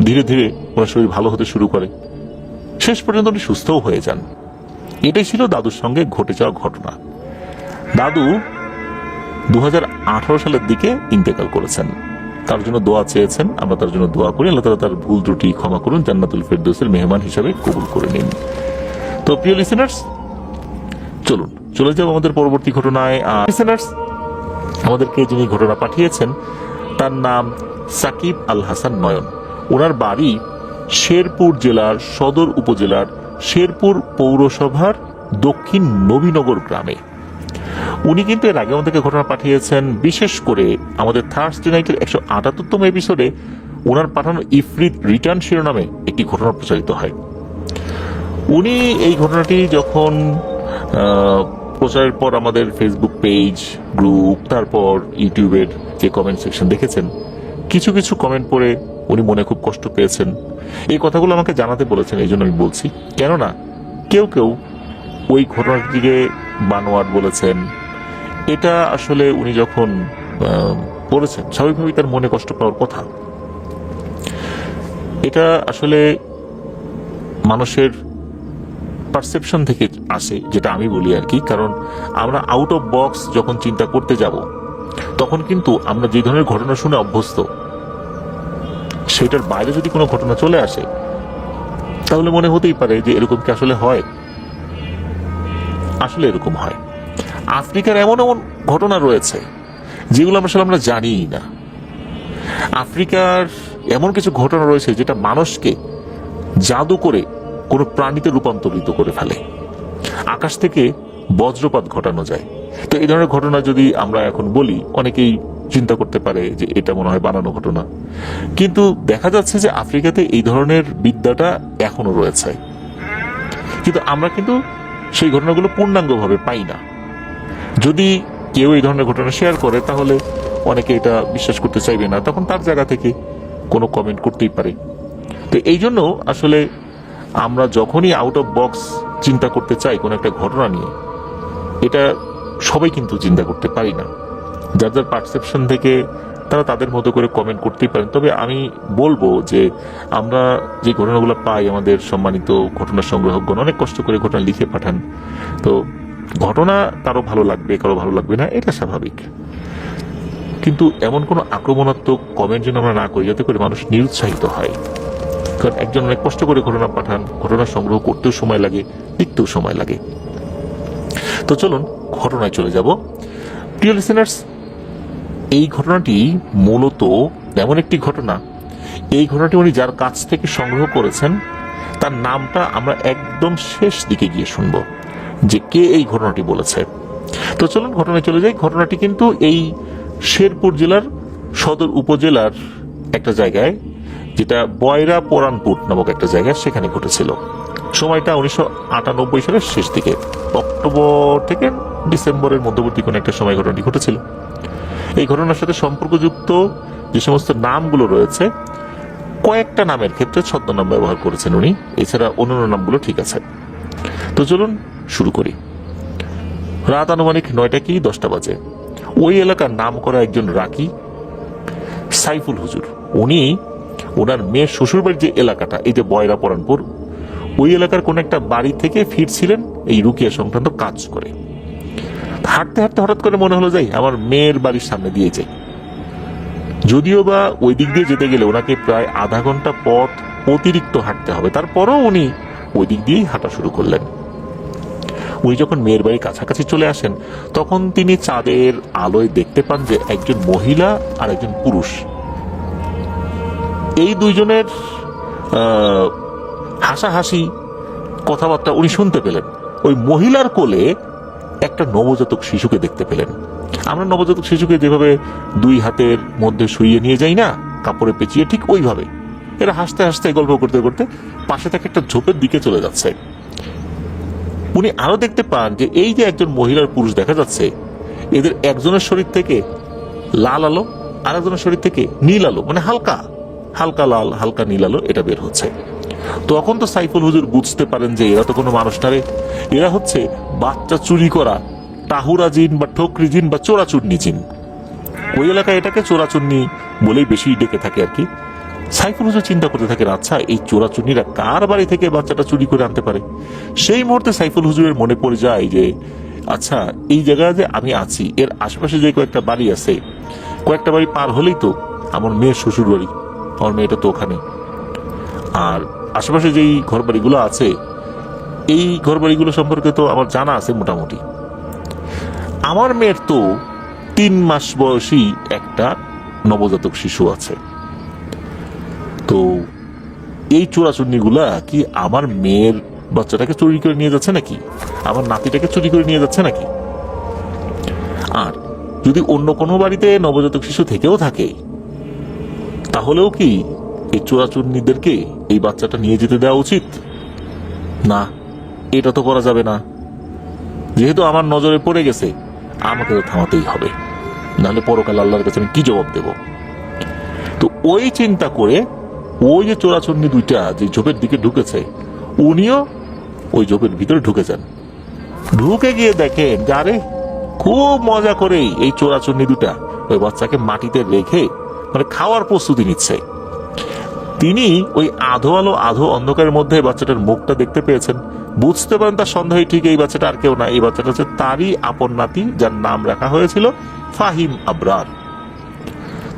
ধীরে ধীরে ওনার শরীর ভালো হতে শুরু করে। শেষ পর্যন্ত উনি সুস্থও হয়ে যান। এটাই ছিল দাদুর সঙ্গে ঘটে যাওয়া ঘটনা। দাদু 2018 সালের দিকে ইন্তেকাল করেছেন। তার জন্য দোয়া চেয়েছেন, আমরা তার জন্য দোয়া করি। আল্লাহ তাআলা তার ভুল ত্রুটি ক্ষমা করুন, জান্নাতুল ফেরদৌসের মেহমান হিসাবে কবুল করে নিন। তো প্রিয় লিসেনার্স, চলুন চলে যাব আমাদের পরবর্তী ঘটনায়। লিসেনার্স, আমাদেরকে যিনি ঘটনা পাঠিয়েছেন তার নাম সাকিব আল হাসান নয়ন। ওনার বাড়ি শেরপুর জেলার সদর উপজেলার শেরপুর পৌরসভার দক্ষিণ নবীনগর গ্রামে। উনি কিন্তু এর আগে আমাদেরকে ঘটনা পাঠিয়েছেন। বিশেষ করে আমাদের থার্সডে নাইটের 178তম এপিসোডে ওনার পাঠানো ইফরিত রিটার্ন শিরোনামে একটি ঘটনা প্রচারিত হয়। উনি এই ঘটনাটি যখন প্রচারের পর আমাদের ফেসবুক পেজ, গ্রুপ, তারপর ইউটিউবের যে কমেন্ট সেকশন দেখেছেন, কিছু কিছু কমেন্ট পড়ে উনি মনে খুব কষ্ট পেয়েছেন। এই কথাগুলো আমাকে জানাতে বলেছেন, এই জন্য আমি বলছি। কেননা কেউ কেউ ওই ঘটনাটিকে বানোয়াট বলেছেন। এটা আসলে উনি যখন পড়েছেন, স্বাভাবিকভাবেই তার মনে কষ্ট পাওয়ার কথা। এটা আসলে মানুষের পারসেপশন থেকে আসে, যেটা আমি বলি আর কি। কারণ আমরা আউট অফ বক্স যখন চিন্তা করতে যাব, তখন কিন্তু আমরা যে ধরনের ঘটনা শুনে অভ্যস্ত, সেটার বাইরে যদি কোনো ঘটনা চলে আসে, তাহলে মনে হতেই পারে যে এরকম কি আসলে হয়। আসলে এরকম হয়। আফ্রিকার এমন এমন ঘটনা রয়েছে যেগুলো আসলে আমরা জানিই না। আফ্রিকার এমন কিছু ঘটনা রয়েছে যেটা মানুষকে জাদু করে কোনো প্রাণীতে রূপান্তরিত করে ফেলে। আকাশ থেকে বজ্রপাত ঘটানো যায়। তো এই ধরনের ঘটনা যদি আমরা এখন বলি, অনেকেই চিন্তা করতে পারে যে এটা মনে হয় বানানো ঘটনা। কিন্তু দেখা যাচ্ছে যে আফ্রিকাতে এই ধরনের বিদ্যাটা এখনো রয়েছে, কিন্তু আমরা কিন্তু সেই ঘটনাগুলো পূর্ণাঙ্গভাবে পাই না। যদি কেউ এই ধরনের ঘটনা শেয়ার করে তাহলে অনেকে এটা বিশ্বাস করতে চাইবে না, তখন তার জায়গা থেকে কোনো কমেন্ট করতেই পারে। তো এই জন্য আসলে আমরা যখনই আউট অফ বক্স চিন্তা করতে চাই কোনো একটা ঘটনা নিয়ে, এটা সবাই কিন্তু চিন্তা করতে পারি না। যার যার পারসেপশন থেকে তারা তাদের মতো করে কমেন্ট করতেই পারেন। তবে আমি বলবো যে আমরা যে ঘটনাগুলো পাই, আমাদের সম্মানিত ঘটনা সংগ্রাহকগণ অনেক কষ্ট করে ঘটনা লিখে পাঠান। তো ঘটনা কারো ভালো লাগবে, কারো ভালো লাগবে না, এটা স্বাভাবিক। কিন্তু এমন কোনো আক্রমণাত্মক কমেন্ট যেন আমরা না করি যাতে করে মানুষ নিরুৎসাহিত হয়। কারণ একজন অনেক কষ্ট করে ঘটনা পাঠান, ঘটনা সংগ্রহ করতেও সময় লাগে, লিখতেও সময় লাগে। তো চলুন ঘটনায় চলে যাব। প্রিয় লিসেনার্স, এই ঘটনাটি মূলত এমন একটি ঘটনা, এই ঘটনাটি উনি যার কাছ থেকে সংগ্রহ করেছেন তার নামটা আমরা একদম শেষ দিকে গিয়ে শুনব যে কে এই ঘটনাটি বলেছে। তো চলুন ঘটনায় চলে যাই। ঘটনাটি কিন্তু এই শেরপুর জেলার সদর উপজেলার একটা জায়গায়, যেটা বয়রা পরানপুর নামক একটা জায়গায়, সেখানে ঘটেছিল। সময়টা 1998 সালের শেষ দিকে, অক্টোবর থেকে ডিসেম্বরের মধ্যবর্তী কোনো একটা সময় ঘটনাটি ঘটেছিল। এই ঘটনার সাথে সম্পর্কযুক্ত যে সমস্ত নামগুলো রয়েছে, কয়েকটা নামের ক্ষেত্রে ছদ্মনাম ব্যবহার করেছেন উনি, এছাড়া অন্যান্য নামগুলো ঠিক আছে। তো চলুন শুরু করি। রাত আনুমানিক 9টা কি 10টা বাজে। ওই এলাকার নাম করা একজন রাকি সাইফুল হুজুর, উনি ওনার মেয়ের শ্বশুরবাড়ির যে এলাকাটা, এই যে বয়রা পরানপুর, ওই এলাকার কোন একটা বাড়ি থেকে ফিরছিলেন এই রুকিয়া সংক্রান্ত কাজ করে। হাঁটতে হাঁটতে হঠাৎ করে মনে হলো যাই আমার মেয়ের বাড়ির সামনে দিয়ে যাই। যদিও বা ওই দিক দিয়ে যেতে গেলে ওনাকে প্রায় আধা ঘন্টা পথ অতিরিক্ত হাঁটতে হবে, তারপরও উনি ওই দিক দিয়েই হাঁটা শুরু করলেন। উনি যখন মেয়ের বাড়ির কাছাকাছি চলে আসেন তখন তিনি চাঁদের আলোয় দেখতে পান যে একজন মহিলা আর একজন পুরুষ, এই দুইজনের হাসাহাসি কথাবার্তা উনি শুনতে পেলেন। ওই মহিলার কোলে একটা নবজাতক শিশুকে দেখতে পেলেন। আমরা নবজাতক শিশুকে যেভাবে দুই হাতের মধ্যে শুইয়ে নিয়ে যাই না, কাপড়ে পেঁচিয়ে, ঠিক ওইভাবে এরা হাসতে হাসতে গল্প করতে করতে পাশে থেকে একটা ঝোপের দিকে চলে যাচ্ছে। উনি আরো দেখতে পান যে এই যে একজন মহিলার পুরুষ দেখা যাচ্ছে, এদের একজনের শরীর থেকে লাল আলো আর একজনের শরীর থেকে নীল আলো, মানে হালকা হালকা লাল হালকা নীল আলো এটা বের হচ্ছে। তখন তো সাইফুল হুজুর বুঝতে পারেন যে এরা তো কোনো মানুষ না রে, এরা হচ্ছে বাচ্চা চুরি করা টাহুরা জিন বা ঠোকরি জিন বা চোরাচুন্নি জিন। ওই এলাকায় এটাকে চোরাচুন্নি বলেই বেশি ডেকে থাকে আর কি। সাইফুল হুজুর চিন্তা করতে থাকেন, আচ্ছা এই চোরাচুন্নিরা কার বাড়ি থেকে বাচ্চাটা চুরি করে আনতে পারে। সেই মুহূর্তে সাইফুল হুজুরের মনে পড়ে যায় যে আচ্ছা এই জায়গায় যে আমি আছি এর আশেপাশে যে কয়েকটা বাড়ি আছে, কয়েকটা বাড়ি পার হলেই তো আমার মেয়ের শ্বশুর বাড়ি, আমার মেয়েটা তো ওখানে। আর আশেপাশে যেই ঘর বাড়িগুলো আছে এই ঘর বাড়িগুলো সম্পর্কে তো আমার জানা আছে মোটামুটি। আমার মেয়ের তো 3 মাস বয়সী একটা নবজাতক শিশু আছে। তো এই চোরাচুন্নিগুলা কি আমার মেয়ের বাচ্চাটাকে চুরি করে নিয়ে যাচ্ছে নাকি, আমার নাতিটাকে চুরি করে নিয়ে যাচ্ছে নাকি? আর যদি অন্য কোনো বাড়িতে নবজাতক শিশু থেকেও থাকে তাহলেও কি এই চোরাচুন্নিদেরকে এই বাচ্চাটা নিয়ে যেতে দেওয়া উচিত? না, এটা তো করা যাবে না। যেহেতু আমার নজরে পড়ে গেছে আমাকে তো থামাতেই হবে, নাহলে পরকাল আল্লাহর কাছে আমি কি জবাব দেব। তো ওই চিন্তা করে ওই যে চোরাচুন্নি দুইটা যে ঝোপের দিকে ঢুকেছে, উনিও ওই ঝোপের ভিতরে ঢুকে যান। ঢুকে গিয়ে দেখেন যে আরে খুব মজা করেই এই চোরাচুন্নি দুটা ওই বাচ্চাকে মাটিতে রেখে মানে খাওয়ার প্রস্তুতি নিচ্ছে। তিনি ওই আধো আলো আধো অন্ধকারের মধ্যে বাচ্চাটার মুখটা দেখতে পেয়েছেন, বুঝতে পারেন তার সন্দেহ ঠিক এই বাচ্চাটা আর কেউ না, এই বাচ্চাটা হচ্ছে তারই আপন নাতি যার নাম রাখা হয়েছিল ফাহিম আবরার।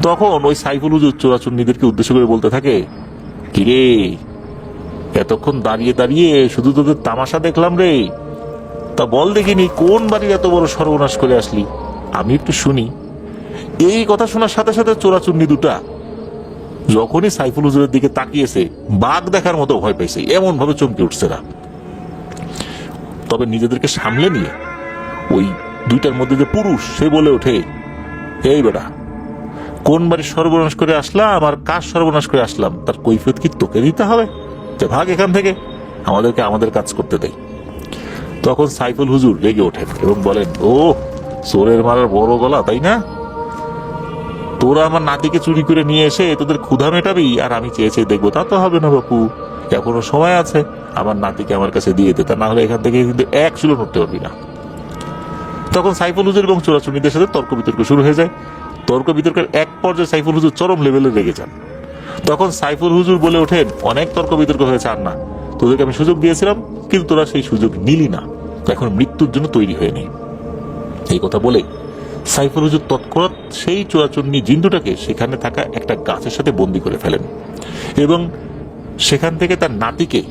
তখন ওই সাইফুল হুজুর চোরাচুন্নিদেরকে উদ্দেশ্য করে বলতে থাকে, কিরে এতক্ষণ দাঁড়িয়ে দাঁড়িয়ে শুধু তোদের তামাশা দেখলাম রে, তা বল দেখিনি কোন বাড়ির এত বড় সর্বনাশ করে আসলি, আমি একটু শুনি। এই কথা শোনার সাথে সাথে চোরাচুন্নি দুটা যখনই সাইফুল হুজুরের দিকে তাকিয়েছে বাঘ দেখার মতো ভয় পাইছে, এমন ভাবে চমকে উঠছে না। তবে নিজেদেরকে সামলে নিয়ে ওই দুইটার মধ্যে যে পুরুষ, সে বলে ওঠে, এই বেটা কোন বাড়ির সর্বনাশ করে আসলাম আর কার সর্বনাশ করে আসলাম তার কৈফিয়ত কি তোকে দিতে হবে? যে ভাগ এখান থেকে, আমাদেরকে আমাদের কাজ করতে দেয়। তখন সাইফুল হুজুর রেগে ওঠেন এবং বলেন, ও চোরের মারার বড় গলা, তাই না? তোরা আমার নাতিকে চুরি করে নিয়ে এসে তোদের ক্ষুধা মেটাবি, আর আমি চেয়ে চেয়ে দেখবো? তা তো হবে না বাপু, এখনো সময় আছে, আমার নাতিকে আমার কাছে দিয়ে দে, তা না হলে এখান থেকে কিন্তু এক চুলো নড়তে পারবি না। তখন সাইফুল হুজুর এবং চোরাচুরিদের সাথে তর্ক বিতর্ক শুরু হয়ে যায়। তর্ক বিতর্কের এক পর্যায়ে সাইফুল হুজুর চরম লেভেলে রেগে যান। তখন সাইফুল হুজুর বলে ওঠেন, অনেক তর্ক বিতর্ক হয়েছে, আর না, তোদেরকে আমি সুযোগ দিয়েছিলাম, কিন্তু তোরা সেই সুযোগ নিলি না, এখন মৃত্যুর জন্য তৈরি হয়ে নেই। এই কথা বলে সাইফুল হুজুর তৎক্ষণাৎ সেই চোরাচুন্নি জিন্দুটাকে সেখানে থাকা একটা গাছের সাথে বন্দি করে ফেলেন এবং সেখান থেকে তার নাতিকে,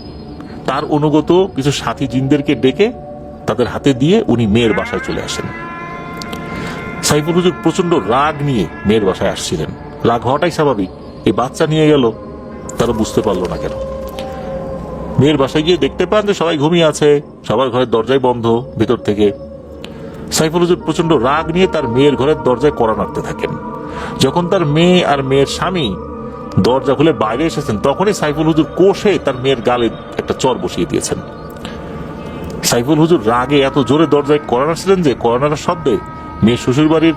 তার অনুগত কিছু সাথী জিনদেরকে ডেকে তাদের হাতে দিয়ে উনি মেয়ের বাসায় চলে আসেন। সাইফুল হুজুর প্রচন্ড রাগ নিয়ে মেয়ের বাসায় আসছিলেন। রাগ হওয়াটাই স্বাভাবিক, এই বাচ্চা নিয়ে গেল, তারা বুঝতে পারলো না কেন। মেয়ের বাসায় গিয়ে দেখতে পান যে সবাই ঘুমিয়ে আছে, সবার ঘরের দরজায় বন্ধ ভিতর থেকে। সাইফুল হুজুর প্রচন্ড রাগ নিয়ে তার মেয়ের ঘরের দরজায় কড়া নাড়তে থাকেন। যখন তার মেয়ে আর মেয়ের স্বামী দরজা খুলে বাইরে এসেছেন, তখনই সাইফুল হুজুর কোষে তার মেয়ের গালে একটা চর বসিয়ে দিয়েছেন। সাইফুল হুজুর রাগে এত জোরে দরজায় কড়া নাড়ছিলেন যে কড়া নাড়ার শব্দে মেয়ের শ্বশুর বাড়ির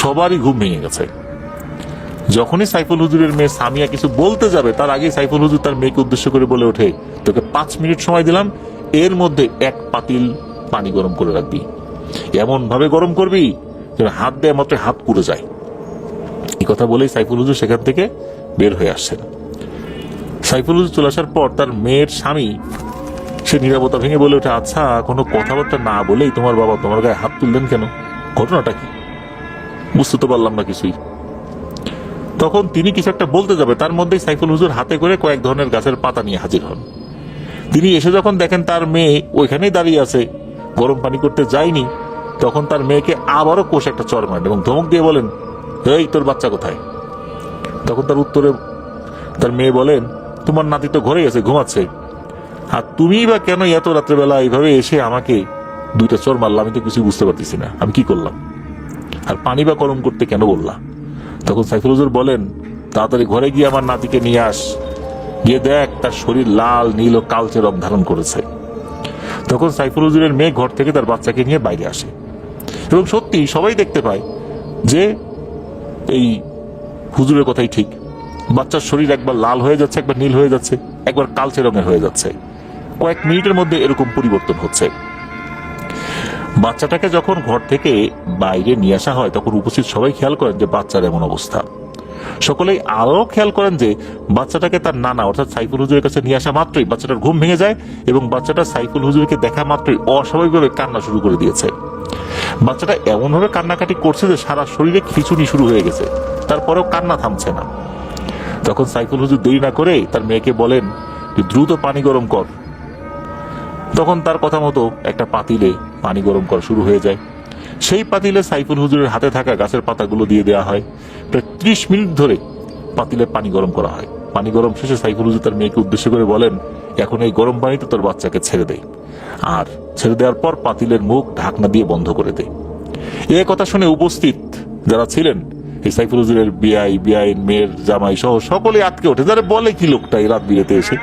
সবারই ঘুম ভেঙে গেছে। যখনই সাইফুল হুজুরের মেয়ে সামিয়া কিছু বলতে যাবে, তার আগে সাইফুল হুজুর তার মেয়েকে উদ্দেশ্য করে বলে ওঠে, তোকে 5 মিনিট সময় দিলাম, এর মধ্যে 1 পাতিল পানি গরম করে রাখবি, এমন ভাবে গরম করবি যেন হাত দেয় মাত্র হাত পুড়ে যায়। এই কথা বলেই সাইফুল হুজুর সেখান থেকে বের হয়ে আসছেন। সাইফুল হুজুর চলে আসার পর তার মেয়ের স্বামী সে নীরবতা ভেঙে বলে ওঠে, আচ্ছা, কোনো কথাবার্তা না বলেই তোমার বাবা তোমার গায়ে হাত তুললেন কেন? ঘটনাটা কি? বুঝতে তো পারলাম না কিছুই। তখন তিনি কিছু একটা বলতে যাবে, তার মধ্যেই সাইফুল হুজুর হাতে করে কয়েক ধরনের গাছের পাতা নিয়ে হাজির হন। তিনি এসে যখন দেখেন তার মেয়ে ওইখানেই দাঁড়িয়ে আছে, গরম পানি করতে যায়নি, তখন তার মেয়েকে আবারও কোষ একটা চড় মারেন এবং ধমক দিয়ে বলেন, এই তোর বাচ্চা কোথায়? তখন তার উত্তরে তার মেয়ে বলেন, তোমার নাতি তো ঘরেই আছে, ঘুমাচ্ছে, আর তুমি বা কেন এত রাত্রেবেলা এইভাবে এসে আমাকে 2টা চড় মারলা? আমি তো কিছু বুঝতে পারতেছি না, আমি কি করলাম? আর পানি বা গরম করতে কেন বললা? তখন সাইফুল হুজুর বলেন, তাড়াতাড়ি ঘরে গিয়ে আমার নাতিকে নিয়ে আস, গিয়ে দেখ তার শরীর লাল, নীল ও কালচে রং ধারণ করেছে। তখন সাইফুল হুজুরের মেয়ে ঘর থেকে তার বাচ্চাকে নিয়ে বাইরে আসে এবং সত্যি সবাই দেখতে পায় যে এই হুজুরের কথাই ঠিক, বাচ্চার শরীর একবার লাল হয়ে যাচ্ছে, একবার নীল হয়ে যাচ্ছে, একবার কালচে রঙের হয়ে যাচ্ছে। কয়েক মিনিটের মধ্যে এরকম পরিবর্তন হচ্ছে। বাচ্চাটাকে যখন ঘর থেকে বাইরে নিয়ে আসা হয়, তখন উপস্থিত সবাই খেয়াল করেন যে বাচ্চার এমন অবস্থা। সকলেই আরো খেয়াল করেন যে বাচ্চাটাকে তার নানা অর্থাৎ সাইফুল হুজুরের কাছে নিয়ে আসা মাত্রই বাচ্চাটার ঘুম ভেঙে যায় এবং বাচ্চাটা সাইফুল হুজুরকে দেখা মাত্রই অস্বাভাবিকভাবে কান্না শুরু করে দিয়েছে। বাচ্চাটা এমনভাবে কান্নাকাটি করছে যে সারা শরীরে খিঁচুনি শুরু হয়ে গেছে, তারপরেও কান্না থামছে না। তখন সাইফুল হুজুর দেরি না করে তার মেয়েকে বলেন, দ্রুত পানি গরম কর। তখন তার কথা মতো একটা পাতিলে পানি গরম করা শুরু হয়ে যায়। সেই পাতিলে সাইফুল হুজুরের হাতে থাকা গাছের পাতাগুলো দিয়ে দেওয়া হয়। প্রায় 30 মিনিট ধরে পাতিলে পানি গরম করা হয়। পানি গরম শেষে সাইফুল হুজুর তার মেয়েকে উদ্দেশ্য করে বলেন, এখন এই গরম পানিতে তোর বাচ্চাকে ছেড়ে দেয়, আর ছেড়ে দেওয়ার পর পাতিলের মুখ ঢাকনা দিয়ে বন্ধ করে দেয়। এই কথা শুনে উপস্থিত যারা ছিলেন, এই সাইফুল হুজুরের বিআই মেয়ের জামাই সহ সকলে আটকে ওঠে, যারা বলে কি লোকটা এই রাত বিরেতে এসে,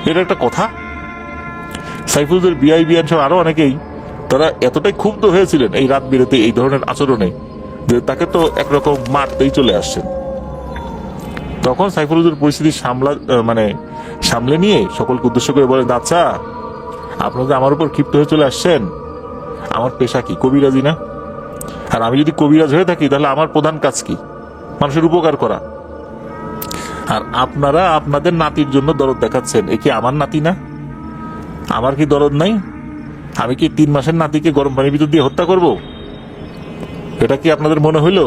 এটা একটা কথা? সাইফুল হুজুর বিআইন সহ আরো অনেকেই তারা এতটাই ক্ষুব্ধ হয়েছিলেন এই রাত বিরেতে এই ধরনের আচরণে যে তাকে তো একরকম মারতেই চলে আসছেন। তখন সাইফুল হুজুর পরিস্থিতি সামলে নিয়ে সকলকে উদ্দেশ্য করে বলেন, আচ্ছা, আপনারা আমার উপর ক্ষিপ্ত হয়ে চলে আসছেন, আমার পেশা কি? কবিরাজি না? আর আমি যদি কবিরাজ হয়ে থাকি তাহলে আমার প্রধান কাজ কি? মানুষের উপকার করা। আর আপনারা আপনাদের নাতির জন্য দরদ দেখাচ্ছেন, এ কি আমার নাতি না? আমার কি দরদ নাই? আমি কি 3 মাসের নাতিকে গরম পানির ভিতর দিয়ে হত্যা করব? এটা কি আপনাদের মনে হইল?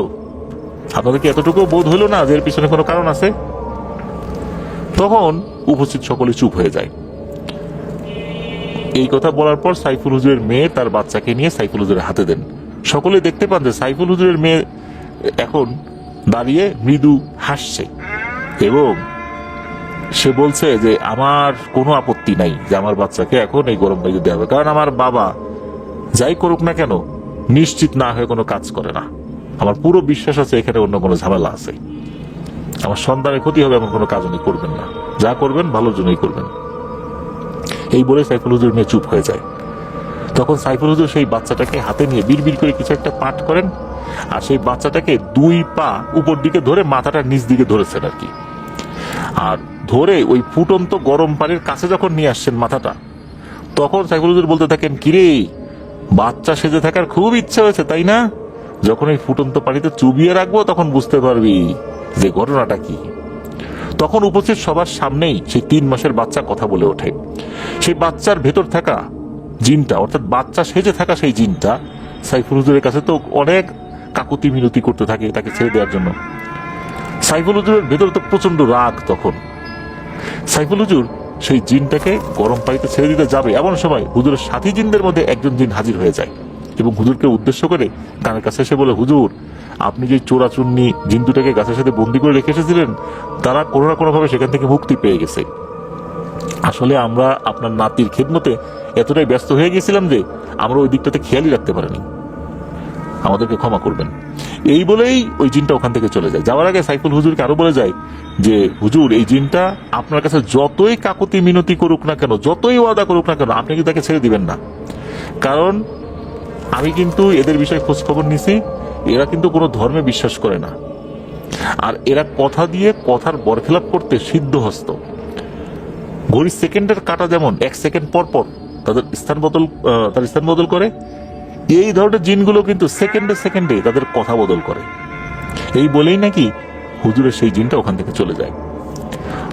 আপনাদের কি এতটুকু বোধ হইল না যে এর পিছনে কোনো কারণ আছে? তখন উপস্থিত সকলে চুপ হয়ে যায়। এই কথা বলার পর সাইফুল হুজুরের মেয়ে তার বাচ্চাকে নিয়ে সাইফুল হুজুরের হাতে দেন। সকলে দেখতে পান যে সাইফুল হুজুরের মেয়ে এখন দাঁড়িয়ে মৃদু হাসছে এবং সে বলছে যে আমার কোনো আপত্তি নাই যে আমার বাচ্চাকে এখন এই গরম পানিতে দেওয়া হবে, কারণ আমার বাবা যাই করুক না কেন নিশ্চিত না হয়ে কোনো কাজ করে না। আমার পুরো বিশ্বাস আছে এখানে অন্য কোনো ঝামেলা আছে, আমার সন্তানের ক্ষতি হবে এমন কোনো কাজ উনি করবেন না, যা করবেন ভালোর জন্যই করবেন। এই বলে সাইফুল হুজুর মেয়ে চুপ হয়ে যায়। তো তখন সাইফুল হুজুর সেই বাচ্চাটাকে হাতে নিয়ে বিড়বিড় করে কিছু একটা পাঠ করেন, আর সেই বাচ্চাটাকে 2 পা উপর দিকে ধরে মাথাটা নিচ দিকে ধরেছেন আর কি। আর ধরে ওই ফুটন্ত গরম পানির কাছে যখন নিয়ে আসছেন মাথাটা, তখন সাইফুল হুজুর বলতে থাকেন, কিরে বাচ্চা সেজে থাকার খুব ইচ্ছা হয়েছে তাই না? যখন এই ফুটন্ত পানিতে চুবিয়ে রাখবো তখন বুঝতে পারবি যে ঘটনাটা কি। তখন উপস্থিত সবার সামনেই সেই 3 মাসের বাচ্চা কথা বলে ওঠে। সেই বাচ্চার ভেতর থাকা জিনটা, অর্থাৎ বাচ্চা সেজে থাকা সেই জিনটা সাইফুল হুজুরের কাছে তো অনেক কাকুতি মিনতি করতে থাকে তাকে ছেড়ে দেওয়ার জন্য। সাইফুল হুজুরের ভেতরে তো প্রচন্ড রাগ। তখন সাইফুল হুজুর সেই জিনটাকে গরম পানিতে ছেড়ে দিতে যাবে, এমন সময় হুজুরের সাথী জিনদের মধ্যে একজন জিন হাজির হয়ে যায় এবং হুজুরকে উদ্দেশ্য করে কানের কাছে এসে বলে, হুজুর আপনি যে চোরাচুন্নি জিন দুটাকে গাছের সাথে বন্দি করে রেখে এসেছিলেন, তারা কোনো না কোনো ভাবে সেখান থেকে মুক্তি পেয়ে গেছে। আসলে আমরা আপনার নাতির খেদমতে এতটাই ব্যস্ত হয়ে গেছিলাম যে আমরা ওই দিকটাতে খেয়ালই রাখতে পারিনি, আমাদেরকে ক্ষমা করবেন। এই বলেই ওই জিনটা ওখান থেকে চলে যায়। যাওয়ার আগে সাইফুল হুজুরকে আরো বলে যায় যে, হুজুর এই জিনটা আপনার কাছে যতই কাকুতি মিনতি করুক না কেন, যতই ওয়াদা করুক না কেন, আপনি কিন্তু তাকে ছেড়ে দিবেন না। কারণ আমি কিন্তু এদের বিষয়ে খোঁজ খবর নিছি, এরা কিন্তু কোনো ধর্মে বিশ্বাস করে না, আর এরা কথা দিয়ে কথার বরখেলাপ করতে সিদ্ধহস্ত। ঘড়ির সেকেন্ডের কাটা যেমন 1 সেকেন্ড পর পর তার স্থান বদল করে, এই ধরনের জিনগুলো কিন্তু সেকেন্ডে সেকেন্ডে তাদের কথা বদল করে। এই বলেই নাকি হুজুরের সেই জিনটা ওখান থেকে চলে যায়।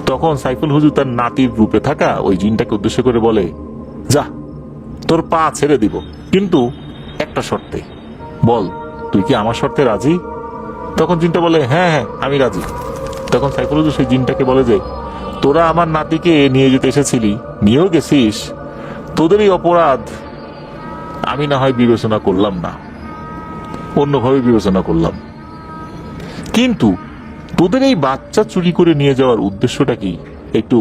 তখন সাইফুল হুজুর তার নাতির রূপে থাকা ওই জিনটাকে উদ্দেশ্য করে বলে, যা তোর পা ছেড়ে দিব, কিন্তু একটা শর্তে, বল তুই কি আমার শর্তে রাজি? তখন জিনটা বলে, হ্যাঁ হ্যাঁ আমি রাজি। তখন সাইফুল হুজুর সেই জিনটাকে বলে যে, তোরা আমার নাতিকে নিয়ে যেতে এসেছিলি, নিয়েও গেছিস, তোদের এই অপরাধ আমি না হয় বিবেচনা করলাম না, অন্যভাবে বিবেচনা করলাম, কিন্তু তোদের এই বাচ্চা চুরি করে নিয়ে যাওয়ার উদ্দেশ্যটা কি একটু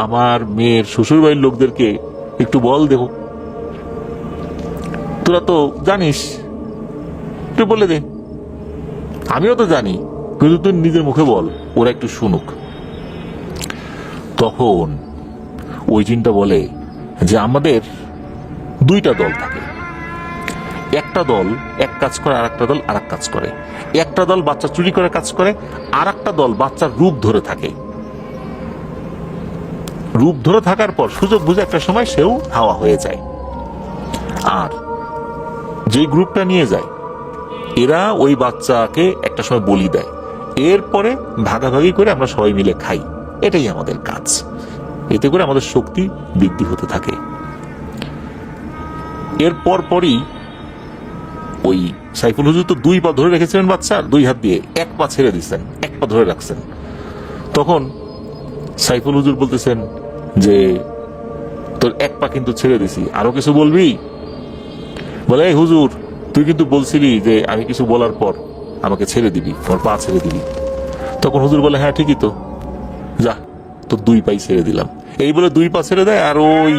আমার মেয়ের শ্বশুরবাড়ির লোকদেরকে একটু বল দেব। তোরা তো জানিস, একটু বলে দে। আমিও তো জানি, কিন্তু তুই নিজের মুখে বল, ওরা একটু শুনুক। তখন ওই জিনটা বলে যে, আমাদের 2টা দল থাকে, একটা দল এক কাজ করে, আর একটা দল আর এক কাজ করে। একটা দল বাচ্চা চুরি করে কাজ করে, আর একটা দল বাচ্চার রূপ ধরে থাকে। রূপ ধরে থাকার পর সুযোগ বুঝে একটা সময় সেও হাওয়া হয়ে যায়। আর যে গ্রুপটা নিয়ে যায়, এরা ওই বাচ্চাকে একটা সময় বলি দেয়, এরপরে ভাগাভাগি করে আমরা সবাই মিলে খাই। এটাই আমাদের কাজ। এতে করে আমাদের শক্তি বৃদ্ধি হতে থাকে। এরপর পরই ওই সাইফুল হুজুর তো 2 পা ধরে রেখেছিলেন বাচ্চার, 2 হাত দিয়ে 1 পা ছেড়ে দিচ্ছেন, 1 পা ধরে রাখছেন। তখন সাইফুল হুজুর বলতেছেন যে, তোর 1 পা কিন্তু ছেড়ে দিছি, আরো কিছু বলবি? বলে, এই হুজুর তুই কিন্তু বলছিলি যে আমি কিছু বলার পর আমাকে ছেড়ে দিবি, তোর পা ছেড়ে দিবি। তখন হুজুর বলে, হ্যাঁ ঠিকই তো, যা তোর 2 পাই ছেড়ে দিলাম। এই বলে 2 পা ছেড়ে দেয়, আর ওই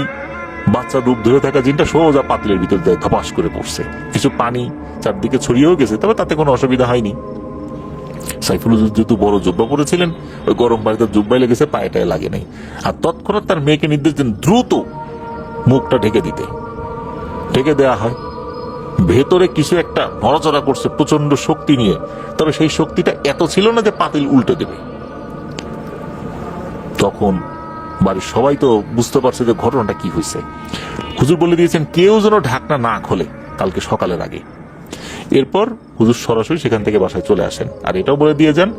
বাচ্চার রূপ ধরে থাকা জিনটা সোজা পাতিলের ভিতর দেয়, ধপাস করে পড়ছে। কিছু পানি চারদিকে ছড়িয়েও গেছে, তবে তাতে কোনো অসুবিধা হয়নি। সাইফুল হুজুর যেহেতু বড় জুব্বা পরেছিলেন, ওই গরম পানিতে জুব্বাই লেগেছে, পায়েটায় লাগে নাই। আর তৎক্ষণাৎ তার মেয়েকে নির্দেশ দেন দ্রুত মুখটা ঢেকে দিতে। ঢেকে দেয়া হয়। ভেতরে কিছু একটা নড়াচড়া করছে প্রচন্ড শক্তি নিয়ে, তবে সেই শক্তিটা এত ছিল না যে পাতিল উল্টে দেবে। তখন বাড়ির সবাই তো বুঝতে পারছে যে ঘটনাটা কি হয়েছে। হুজুর বলে দিয়েছেন কেউ যেন ঢাকনা না খোলে কালকে সকালের আগে। এরপর হুজুর সরাসরি সেখান থেকে বাসায় চলে আসেন, আর এটাও বলে দিয়ে যান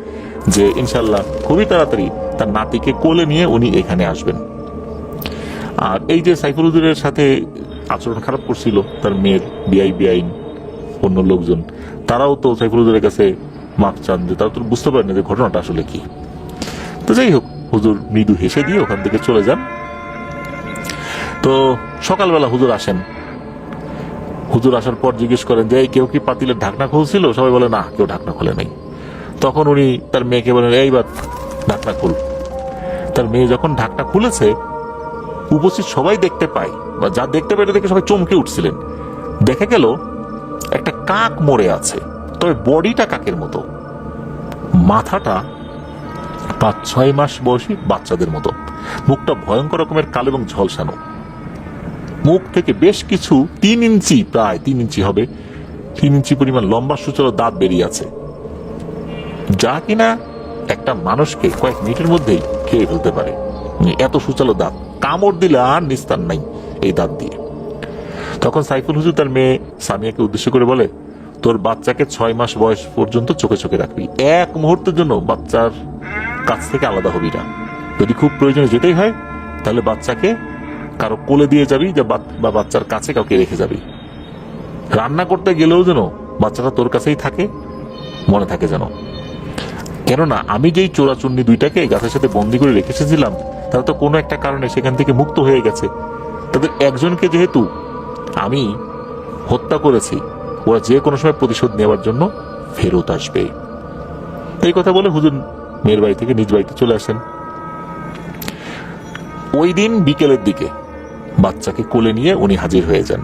যে ইনশাল্লাহ খুবই তাড়াতাড়ি তার নাতিকে কোলে নিয়ে উনি এখানে আসবেন। আর এই যে সাইফুল হুজুরের সাথে আচরণ খারাপ করছিল তার মেয়ের বেআইন অন্য লোকজন, তারাও তো সাইফুল হুজুরের কাছে মাপ চান, যে তারা তো বুঝতে পারেন না যে ঘটনাটা আসলে কি। তো যাই হোক, হুজুর মৃদু হেসে দিয়ে ওখান থেকে চলে যান। তো সকালবেলা হুজুর আসেন। হুজুর আসার পর জিজ্ঞেস করেন যে, কেউ কি পাতিলের ঢাকনা খুলছিল? সবাই বলে, না, কেউ ঢাকনা খোলে নাই। তখন উনি তার মেয়েকে বলেন, এইবার ঢাকনা খুল। তার মেয়ে যখন ঢাকনা খুলেছে, উপস্থিত সবাই দেখতে পায়, বা যা দেখতে পায় দেখে সবাই চমকে উঠছিলেন। দেখা গেল একটা কাক মরে আছে, তবে বডিটা কাকের মতো, মাথাটা 5-6 মাস বয়সী বাচ্চাদের মতো, মুখটা ভয়ঙ্কর রকমের কালো এবং ঝলসানো। মুখ থেকে বেশ কিছু 3 ইঞ্চি, প্রায় 3 ইঞ্চি হবে, 3 ইঞ্চি পরিমাণ লম্বা সূচালো দাঁত বেরিয়ে আছে, যা কিনা একটা মানুষকে কয়েক মিনিটের মধ্যেই খেয়ে ফেলতে পারে। এত সূচালো দাঁত, কামড় দিলে আর নিস্তার নাই এই দাঁত দিয়ে। তখন সাইফুল হুজুর তার মেয়ে সামিয়াকে উদ্দেশ্য করে বলে, তোর বাচ্চাকে 6 মাস বয়স পর্যন্ত চোখে চোখে রাখবি, এক মুহূর্তের জন্য বাচ্চার কাছ থেকে আলাদা হবি না। যদি খুব প্রয়োজনে যেতেই হয় তাহলে বাচ্চাকে কারো কোলে দিয়ে যাবি, বা বাচ্চার কাছে কাউকে রেখে যাবি। রান্না করতে গেলেও যেন বাচ্চাটা তোর কাছেই থাকে, মনে থাকে যেন। কেননা আমি যেই চোরাচুন্নি দুইটাকে গাছের সাথে বন্দি করে রেখে এসেছিলাম, তারা তো কোনো একটা কারণে সেখান থেকে মুক্ত হয়ে গেছে। তাদের একজনকে যেহেতু আমি হত্যা করেছি, ওরা যে কোনো সময় প্রতিশোধ নেওয়ার জন্য ফেরত আসবে। এই কথা বলে হুজুর মেয়ের বাড়ি থেকে নিজ বাড়িতে চলে আসেন। ওই দিন বিকেলের দিকে বাচ্চাকে কোলে নিয়ে উনি হাজির হয়ে যান।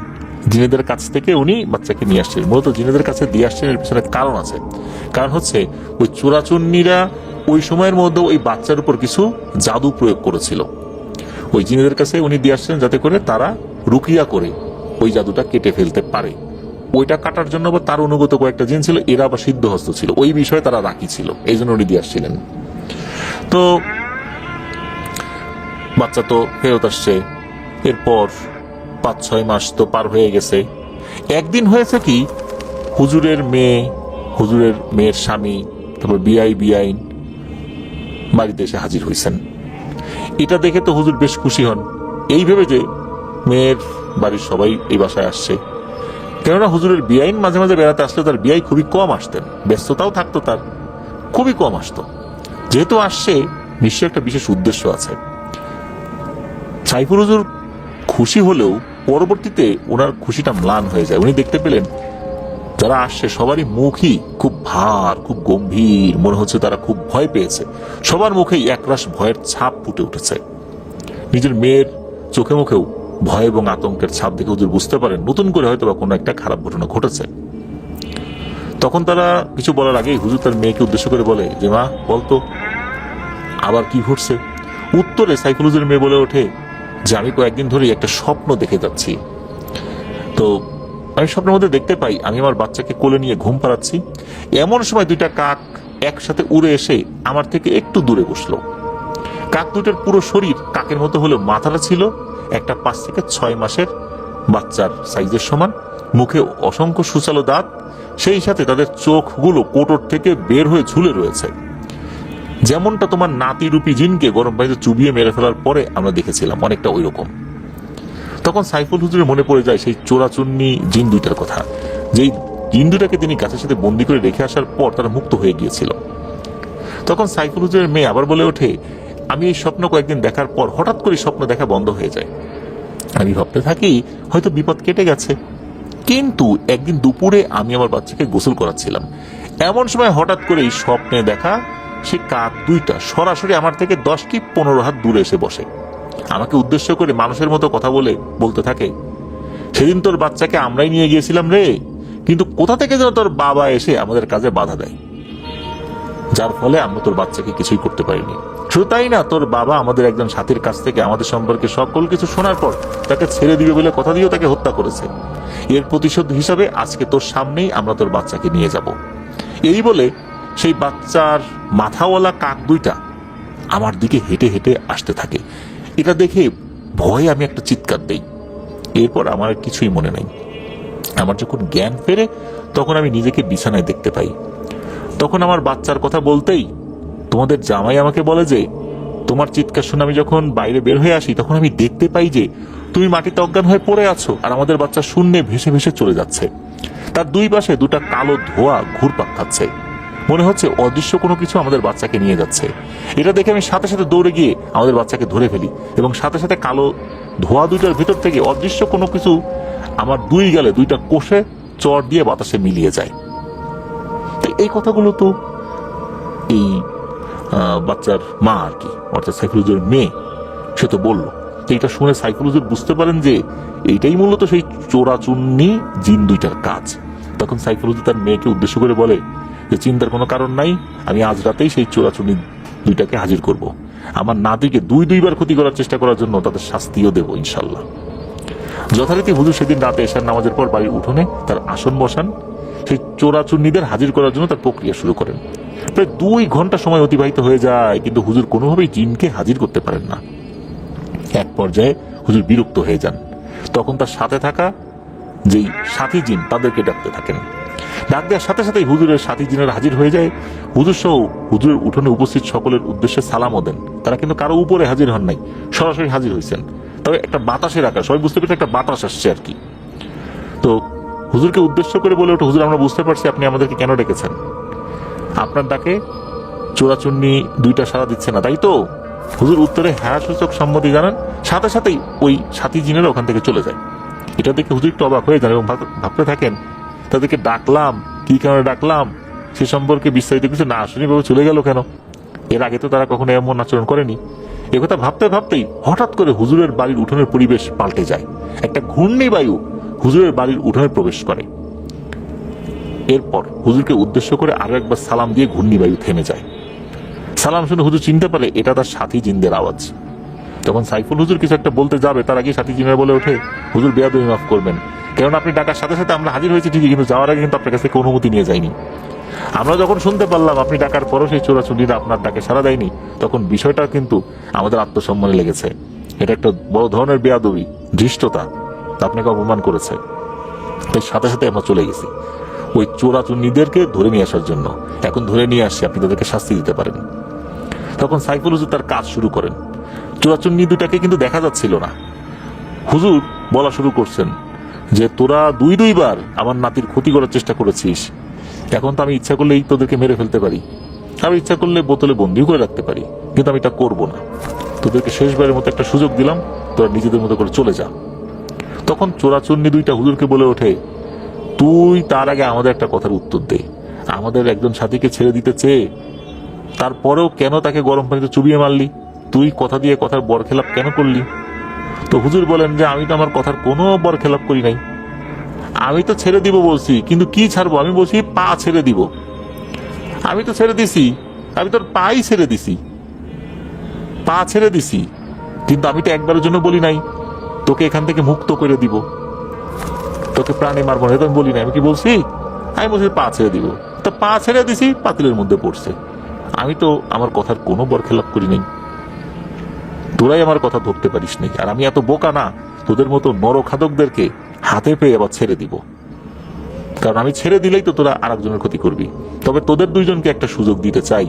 জিনেদের কাছ থেকে উনি বাচ্চাকে নিয়ে আসছেন। মূলত জিনেদের কাছে দিয়ে আসছেন এর পিছনে কারণ আছে। কারণ হচ্ছে ওই চোরাচুন্নিরা ওই সময়ের মধ্যে ওই বাচ্চার উপর কিছু জাদু প্রয়োগ করেছিল। ওই জিনেদের কাছে উনি দিয়ে আসছেন যাতে করে তারা রুকিয়া করে ওই জাদুটা কেটে ফেলতে পারে। ওইটা কাটার জন্য বা তার অনুগত কয়েকটা জিন ছিল, এরা আবার সিদ্ধহস্ত ছিল, ওই বিষয়ে তারা রাখি ছিল, এই জন্য উনি দিয়ে আসছিলেন। তো বাচ্চা তো ফেরত আসছে। এরপর 5-6 মাস তো পার হয়ে গেছে। একদিন হয়েছে কি, হুজুরের মেয়ের স্বামী, তারপর বিআইন বাড়িতে এসে হাজির হয়েছেন। এটা দেখে তো হুজুর বেশ খুশি হন, এই ভেবে যে মেয়ের বাড়ির সবাই এই বাসায় আসছে। কেননা হুজুরের বিআইন মাঝে মাঝে বেড়াতে আসলে তার বিআই খুবই কম আসতেন, ব্যস্ততাও থাকতো, তার খুবই কম আসতো। যেহেতু আসছে, নিশ্চয়ই একটা বিশেষ উদ্দেশ্য আছে। সাইফুল হুজুর খুশি হলেও পরবর্তীতে ওনার খুশিটা ম্লান হয়ে যায়। উনি দেখতে পেলেন যারা আসছে সবারই মুখই খুব ভার, খুব গম্ভীর, মনে হচ্ছে তারা খুব ভয় পেয়েছে। সবার মুখেই একরাশ ভয়ের ছাপ ফুটে উঠেছে। নিজের মেয়ের চোখে মুখেও ভয় এবং আতঙ্কের ছাপ দেখে হুজুর বুঝতে পারেন নতুন করে হয়তো বা কোনো একটা খারাপ ঘটনা ঘটেছে। তখন তারা কিছু বলার আগেই হুজুর তার মেয়েকে উদ্দেশ্য করে বলে যে, মা বলতো আবার কি ঘটছে? উত্তরে সাইফুল হুজুরের মেয়ে বলে ওঠে যে, আমি কয়েকদিন ধরেই একটা স্বপ্ন দেখে যাচ্ছি। তো আমি স্বপ্নের মধ্যে দেখতে পাই আমি আমার বাচ্চাকে কোলে নিয়ে ঘুম পাড়াচ্ছি। এমন সময় 2টা কাক একসাথে উড়ে এসে আমার থেকে একটু দূরে বসলো। কাক দুটার পুরো শরীর কাকের মতো হলেও মাথাটা ছিল একটা 5 থেকে 6 মাসের বাচ্চার সাইজের সমান, মুখে অসংখ্য সুচালো দাঁত, সেই সাথে তাদের চোখগুলো কোটর থেকে বের হয়ে ঝুলে রয়েছে। যেমনটা তোমার নাতিরূপী জিনকে গরম পানিতে চুবিয়ে মেরে ফেলার পরে আমরা দেখেছিলাম, অনেকটা ওই রকম। তখন সাইফুল হুজুরের মনে পড়ে যায় সেই চোরাচুন্নি জিন দুইটার কথা, যেই জিন দুটাকে তিনি গাছের সাথে বন্দি করে রেখে আসার পর তারা মুক্ত হয়ে গিয়েছিল। তখন সাইফুল হুজুরের মেয়ে আবার বলে ওঠে, আমি এই স্বপ্ন কয়েকদিন দেখার পর হঠাৎ করে স্বপ্ন দেখা বন্ধ হয়ে যায়। আমি ভাবতে থাকি হয়তো বিপদ কেটে গেছে। কিন্তু একদিন দুপুরে আমি আমার বাচ্চাকে গোসল করাচ্ছিলাম, এমন সময় হঠাৎ করে এই স্বপ্নে দেখা সে কাক দুইটা সরাসরি আমার থেকে 10 কি 15 হাত দূরে এসে বসে। আমাকে উদ্দেশ্য করে মানুষের মতো কথা বলতে থাকে, সেদিন তোর বাচ্চাকে আমরাই নিয়ে গিয়েছিলাম রে, কিন্তু কোথা থেকে যেন তোর বাবা এসে আমাদের কাজে বাধা দেয়, যার ফলে আমরা তোর বাচ্চাকে কিছুই করতে পারিনি। শুধু তাই না, তোর বাবা আমাদের একজন সাথীর কাছ থেকে আমাদের সম্পর্কে সকল কিছু শোনার পর তাকে ছেড়ে দিবে বলে কথা দিয়েও তাকে হত্যা করেছে। এর প্রতিশোধ হিসাবে আজকে তোর সামনেই আমরা তোর বাচ্চাকে নিয়ে যাব। এই বলে সেই বাচ্চার মাথাওয়ালা কাক দুইটা আমার দিকে হেঁটে হেঁটে আসতে থাকে। এটা দেখে ভয়ে আমি একটা চিৎকার দেই। এরপর আমার কিছুই মনে নাই। আমার যখন জ্ঞান ফেরে তখন আমি নিজেকে বিছানায় দেখতে পাই। তখন আমার বাচ্চার কথা বলতেই তোমাদের জামাই আমাকে বলে যে, তোমার চিৎকার শুনে আমি যখন বাইরে বের হয়ে আসি তখন আমি দেখতে পাই যে তুমি মাটিতে অজ্ঞান হয়ে পড়ে আছো, আর আমাদের বাচ্চা শূন্যে ভেসে ভেসে চলে যাচ্ছে। তার 2 পাশে 2টা কালো ধোঁয়া ঘুরপাক খাচ্ছে, মনে হচ্ছে অদৃশ্য কোনো কিছু আমাদের বাচ্চাকে নিয়ে যাচ্ছে। এটা দেখে আমি সাথে সাথে দৌড়ে গিয়ে আমাদের বাচ্চাকে ধরে ফেলি, এবং সাথে সাথে কালো ধোঁয়া দুইটার ভিতর থেকে অদৃশ্য কোনো কিছু আমার 2 গালে 2টা কোষে চড় দিয়ে বাতাসে মিলিয়ে যায়। তো এই কথাগুলো তো এই বাচ্চার মা আর কি, অর্থাৎ সাইফুল হুজুরের মেয়ে, সে তো বললো। তো এটা শুনে সাইফুল হুজুর বুঝতে পারেন যে এইটাই মূলত সেই চোরাচুন্নি জিন দুইটার কাজ। তখন সাইফুল হুজুর তার মেয়েকে উদ্দেশ্য করে বলে যে, চিন্তার কোনো কারণ নাই, আমি আজ রাতেই সেই চোরাচুন্নি দুইটাকে হাজির করব। আমার নাতিকে 2 বার ক্ষতি করার চেষ্টা করার জন্য তাদের শাস্তিও দেব ইনশাল্লাহ। যথারীতি হুজুর সেদিন রাতে এশার নামাজের পর বাড়ির উঠোনে তার আসন বসান, সেই চোরাচুন্নিদের হাজির করার জন্য তার প্রক্রিয়া শুরু করেন। প্রায় 2 ঘন্টা সময় অতিবাহিত হয়ে যায়, কিন্তু হুজুর কোনোভাবেই জিনকে হাজির করতে পারেন না। এক পর্যায়ে হুজুর বিরক্ত হয়ে যান। তখন তার সাথে থাকা যেই সাথী জিন তাদেরকে ডাকতে থাকেন। ডাক দেওয়ার সাথে সাথেই হুজুরের সাথী জিনেরা হাজির হয়ে যায়। হুজুর সহ হুজুরের উঠোনে উপস্থিত সকলের উদ্দেশ্যে সালামও দেন। তারা কিন্তু কারো উপরে হাজির হন নাই, সরাসরি হাজির হয়েছেন। তবে একটা বাতাসের আকার, সবাই বুঝতে পেরেছে একটা বাতাস আসছে আর কি। তো হুজুরকে উদ্দেশ্য করে বলে ওঠে, হুজুর আমরা বুঝতে পারছি আপনি আমাদেরকে কেন ডেকেছেন। আপনার ডাকে চোরাচুন্নি 2টা সাড়া দিচ্ছে না, তাই তো? হুজুর উত্তরে হ্যাঁ সূচক সম্মতি জানান। সাথে সাথেই ওই সাথী জিনেরা ওখান থেকে চলে যায়। এটা দেখে হুজুর একটু অবাক হয়ে যান এবং ভাবতে থাকেন তাদেরকে ডাকলাম, কি কারণে ডাকলাম সে সম্পর্কে বিস্তারিত কিছু না শুনে ভাবে চলে গেল কেন। এর আগে তো তারা কখনো এমন আচরণ করেনি। একথা ভাবতে ভাবতেই হঠাৎ করে হুজুরের বাড়ির উঠোনের পরিবেশ পাল্টে যায়। একটা ঘূর্ণি বায়ু হুজুরের বাড়ির উঠোনে প্রবেশ করে। এরপর হুজুরকে উদ্দেশ্য করে আরো একবার সালাম দিয়ে ঘূর্ণি বায়ু থেমে যায়। সালাম শুনে হুজুর চিনতে পারে এটা তার সাথী জিনদের আওয়াজ। যখন সাইফুল হুজুর কিছু একটা বলতে যাবে তার আগে সাথী জিনেরা বলে ওঠে, হুজুর বেয়াদবি মাফ করবেন, কারণ আপনি ডাকার সাথে সাথে আমরা হাজির হয়েছি ঠিকই, কিন্তু যাওয়ার আগে কিন্তু আপনার কাছ থেকে অনুমতি নিয়ে যায়নি। আমরা যখন শুনতে পারলাম আপনি ডাকার পরও সেই চোরাচুন্নিরা আপনার ডাকে সাড়া দেয়নি, তখন বিষয়টা কিন্তু আমাদের আত্মসম্মানে লেগেছে। এটা একটা বড় ধরনের বেয়াদবি, ধৃষ্টতা, আপনাকে অপমান করেছে। তাই সাথে সাথে আমরা চলে গেছি ওই চোরাচুন্নিদেরকে ধরে নিয়ে আসার জন্য। এখন ধরে নিয়ে আসছি, আপনি তাদেরকে শাস্তি দিতে পারেন। তখন সাইফুল হুজুর তার কাজ শুরু করেন। চোরাচুন্নি 2টাকে কিন্তু দেখা যাচ্ছিল না। হুজুর বলা শুরু করছেন যে তোরা 2বার আমার নাতির ক্ষতি করার চেষ্টা করেছিস। এখন তো আমি ইচ্ছা করলেই তোদেরকে মেরে ফেলতে পারি, আমি ইচ্ছা করলে বোতলে বন্দিও করে রাখতে পারি, কিন্তু আমি এটা করবো না। তোদেরকে শেষবারের মতো একটা সুযোগ দিলাম, তোরা নিজেদের মতো করে চলে যা। তখন চোরাচুন্নি 2টা হুজুরকে বলে ওঠে, তুই তার আগে আমাদের একটা কথার উত্তর দে। আমাদের একজন সাথীকে ছেড়ে দিতে চেয়ে তারপরেও কেন তাকে গরম পানিতে চুবিয়ে মারলি? তুই কথা দিয়ে কথার বরখেলাপ কেন করলি? তো হুজুর বলেন যে আমি তো আমার কথার কোনো বরখেলাপ করি নাই। আমি তো ছেড়ে দিব বলছি, কিন্তু কি ছাড়বো? আমি বলছি পা ছেড়ে দিব। আমি তো ছেড়ে দিছি, আমি তোর পাই ছেড়ে দিছি, পা ছেড়ে দিছি, কিন্তু আমি তো একবারের জন্য বলি নাই তোকে এখান থেকে মুক্ত করে দিব, তোকে প্রাণে মারবো না, এটা আমি বলি নাই। আমি কি বলছি? আমি বলছি পা ছেড়ে দিব। তো পা ছেড়ে দিছি, পাতিলের মধ্যে পড়ছে। আমি তো আমার কথার কোনো বরখেলাপ করি নাই। তোরাই আমার কথা ধরতে পারিস নাই। আর আমি এত বোকা না তোদের মতো নরখাদকদেরকে হাতে পেয়ে আবার ছেড়ে দিব, কারণ আমি ছেড়ে দিলেই তো তোরা আরেকজনের ক্ষতি করবি। তবে তোদের 2জনকে একটা সুযোগ দিতে চাই,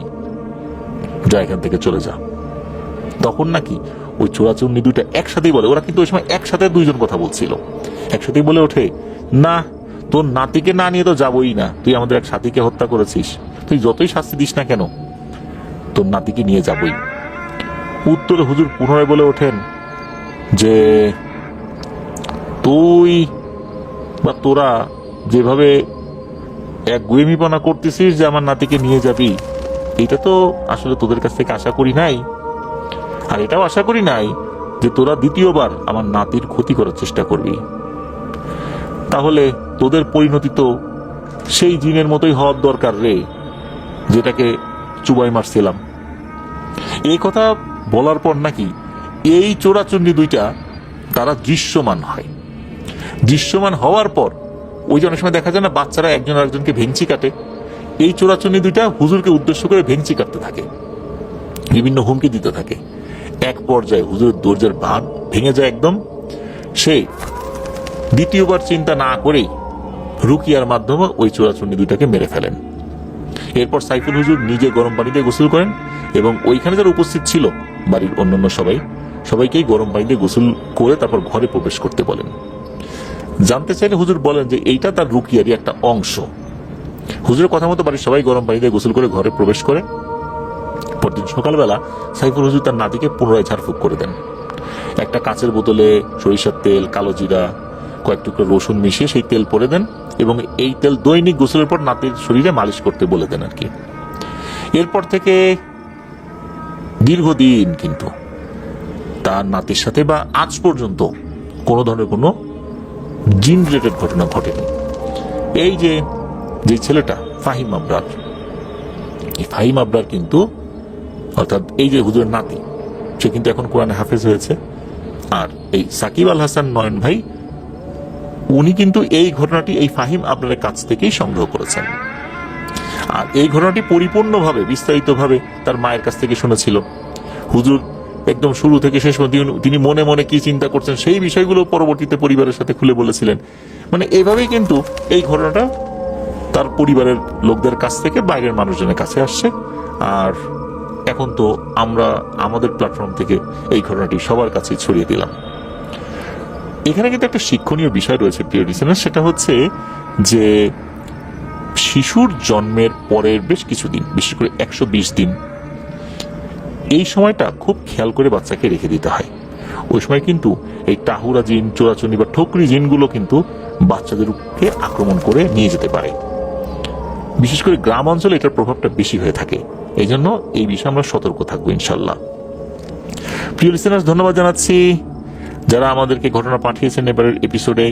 যা এখান থেকে চলে যা। তখন নাকি ওই চোরাচুন্নি 2টা একসাথেই বলে, ওরা কিন্তু ওই সময় একসাথে 2জন কথা বলছিল, একসাথেই বলে ওঠে, না তোর নাতিকে না নিয়ে তো যাবোই না। তুই আমাদের এক সাথীকে হত্যা করেছিস, তুই যতই শাস্তি দিস না কেন তোর নাতিকে নিয়ে যাবই। উত্তরে হুজুর পুনরায় বলে ওঠেন যে তুই বা তোরা যেভাবে এক গুয়েমিপনা করতেছিস যে আমার নাতিকে নিয়ে যাবি, এটা তো আসলে তোদের কাছ থেকে আশা করি নাই। আর এটাও আশা করি নাই যে তোরা 2য়বার আমার নাতির ক্ষতি করার চেষ্টা করবি। তাহলে তোদের পরিণতি তো সেই জিনের মতোই হওয়ার দরকার রে, যেটাকে চুবাই মারছিলাম। এই কথা বলার পর নাকি এই চোরাচুন্নি 2টা তারা দৃশ্যমান হয়। দৃশ্যমান হওয়ার পর ওই যে অনেক সময় দেখা যায় না বাচ্চারা একজন আরেকজনকে ভেঙচি কাটে, এই চোরাচুন্নি 2টা হুজুরকে উদ্দেশ্য করে ভেঙচি কাটতে থাকে, বিভিন্ন হুমকি দিতে থাকে। এক পর্যায়ে হুজুরের ধৈর্যের বাঁধ ভেঙে যায় একদম। সে 2য়বার চিন্তা না করেই রুকিয়ার মাধ্যমে ওই চোরাচুন্নি 2টাকে মেরে ফেলেন। এরপর সাইফুল হুজুর নিজে গরম পানিতে গোসল করেন এবং ওইখানে যারা উপস্থিত ছিল বাড়ির অন্যান্য সবাইকেই গরম পানিতে গোসল করে তারপর ঘরে প্রবেশ করতে বলেন। জানতে চাইলে হুজুর বলেন যে এইটা তার রুকিয়ারই একটা অংশ। হুজুরের কথা মতো বাড়ির সবাই গরম পানিতে গোসল করে ঘরে প্রবেশ করে। পরদিন সকালবেলা সাইফুল হুজুর তার নাতিকে পুনরায় ঝাড়ফুঁক করে দেন। একটা কাচের বোতলে সরিষার তেল, কালো জিরা, কয়েক টুকরো রসুন মিশিয়ে সেই তেল পরে দেন এবং এই তেল দৈনিক গোসলের পর নাতির শরীরে মালিশ করতে বলে দেন আর কি। এরপর থেকে দীর্ঘদিন কিন্তু তার নাতির সাথে বা আজ পর্যন্ত কোনো ধরনের কোনো জিন রিলেটেড ঘটনা ঘটেনি। এই যে ছেলেটা ফাহিম আবরার, এই ফাহিম আবরার কিন্তু অর্থাৎ এই যে হুজুরের নাতি, সে কিন্তু এখন কোরআনে হাফেজ হয়েছে। আর এই সাকিব আল হাসান নয়ন ভাই উনি কিন্তু এই ঘটনাটি এই ফাহিম আবরারের কাছ থেকেই সংগ্রহ করেছেন। আর এই ঘটনাটি পরিপূর্ণভাবে বিস্তারিতভাবে তার মায়ের কাছ থেকে শুনেছিল। হুজুর একদম শুরু থেকে শেষ পর্যন্ত তিনি মনে মনে কি চিন্তা করছেন সেই বিষয়গুলো পরবর্তীতে পরিবারের সাথে খুলে বলেছিলেন। মানে এভাবেই কিন্তু এই ঘটনাটা তার পরিবারের লোকদের কাছ থেকে বাইরের মানুষজনের কাছে আসছে। আর এখন তো আমরা আমাদের প্ল্যাটফর্ম থেকে এই ঘটনাটি সবার কাছে ছড়িয়ে দিলাম। এখানে কিন্তু একটা শিক্ষণীয় বিষয় রয়েছে প্রিয় লিসেনার, সেটা হচ্ছে যে শিশুর জন্মের পরের বেশ কিছুদিন, বিশেষ করে 120 দিন, এই সময়টা খুব খেয়াল করে বাচ্চাকে রেখে দিতে হয়। ওই সময় কিন্তু এই টাহুরা জিন, চোরাচুনি বা ঠকরি জিনগুলো কিন্তু বাচ্চাদেরকে আক্রমণ করে নিয়ে যেতে পারে। বিশেষ করে গ্রাম অঞ্চলে এটার প্রভাবটা বেশি হয়ে থাকে। এই জন্য এই বিষয়ে আমরা সতর্ক থাকবো ইনশাল্লাহ। প্রিয় লিসেনার্স, ধন্যবাদ জানাচ্ছি যারা আমাদেরকে ঘটনা পাঠিয়েছেন এবারের এপিসোডে।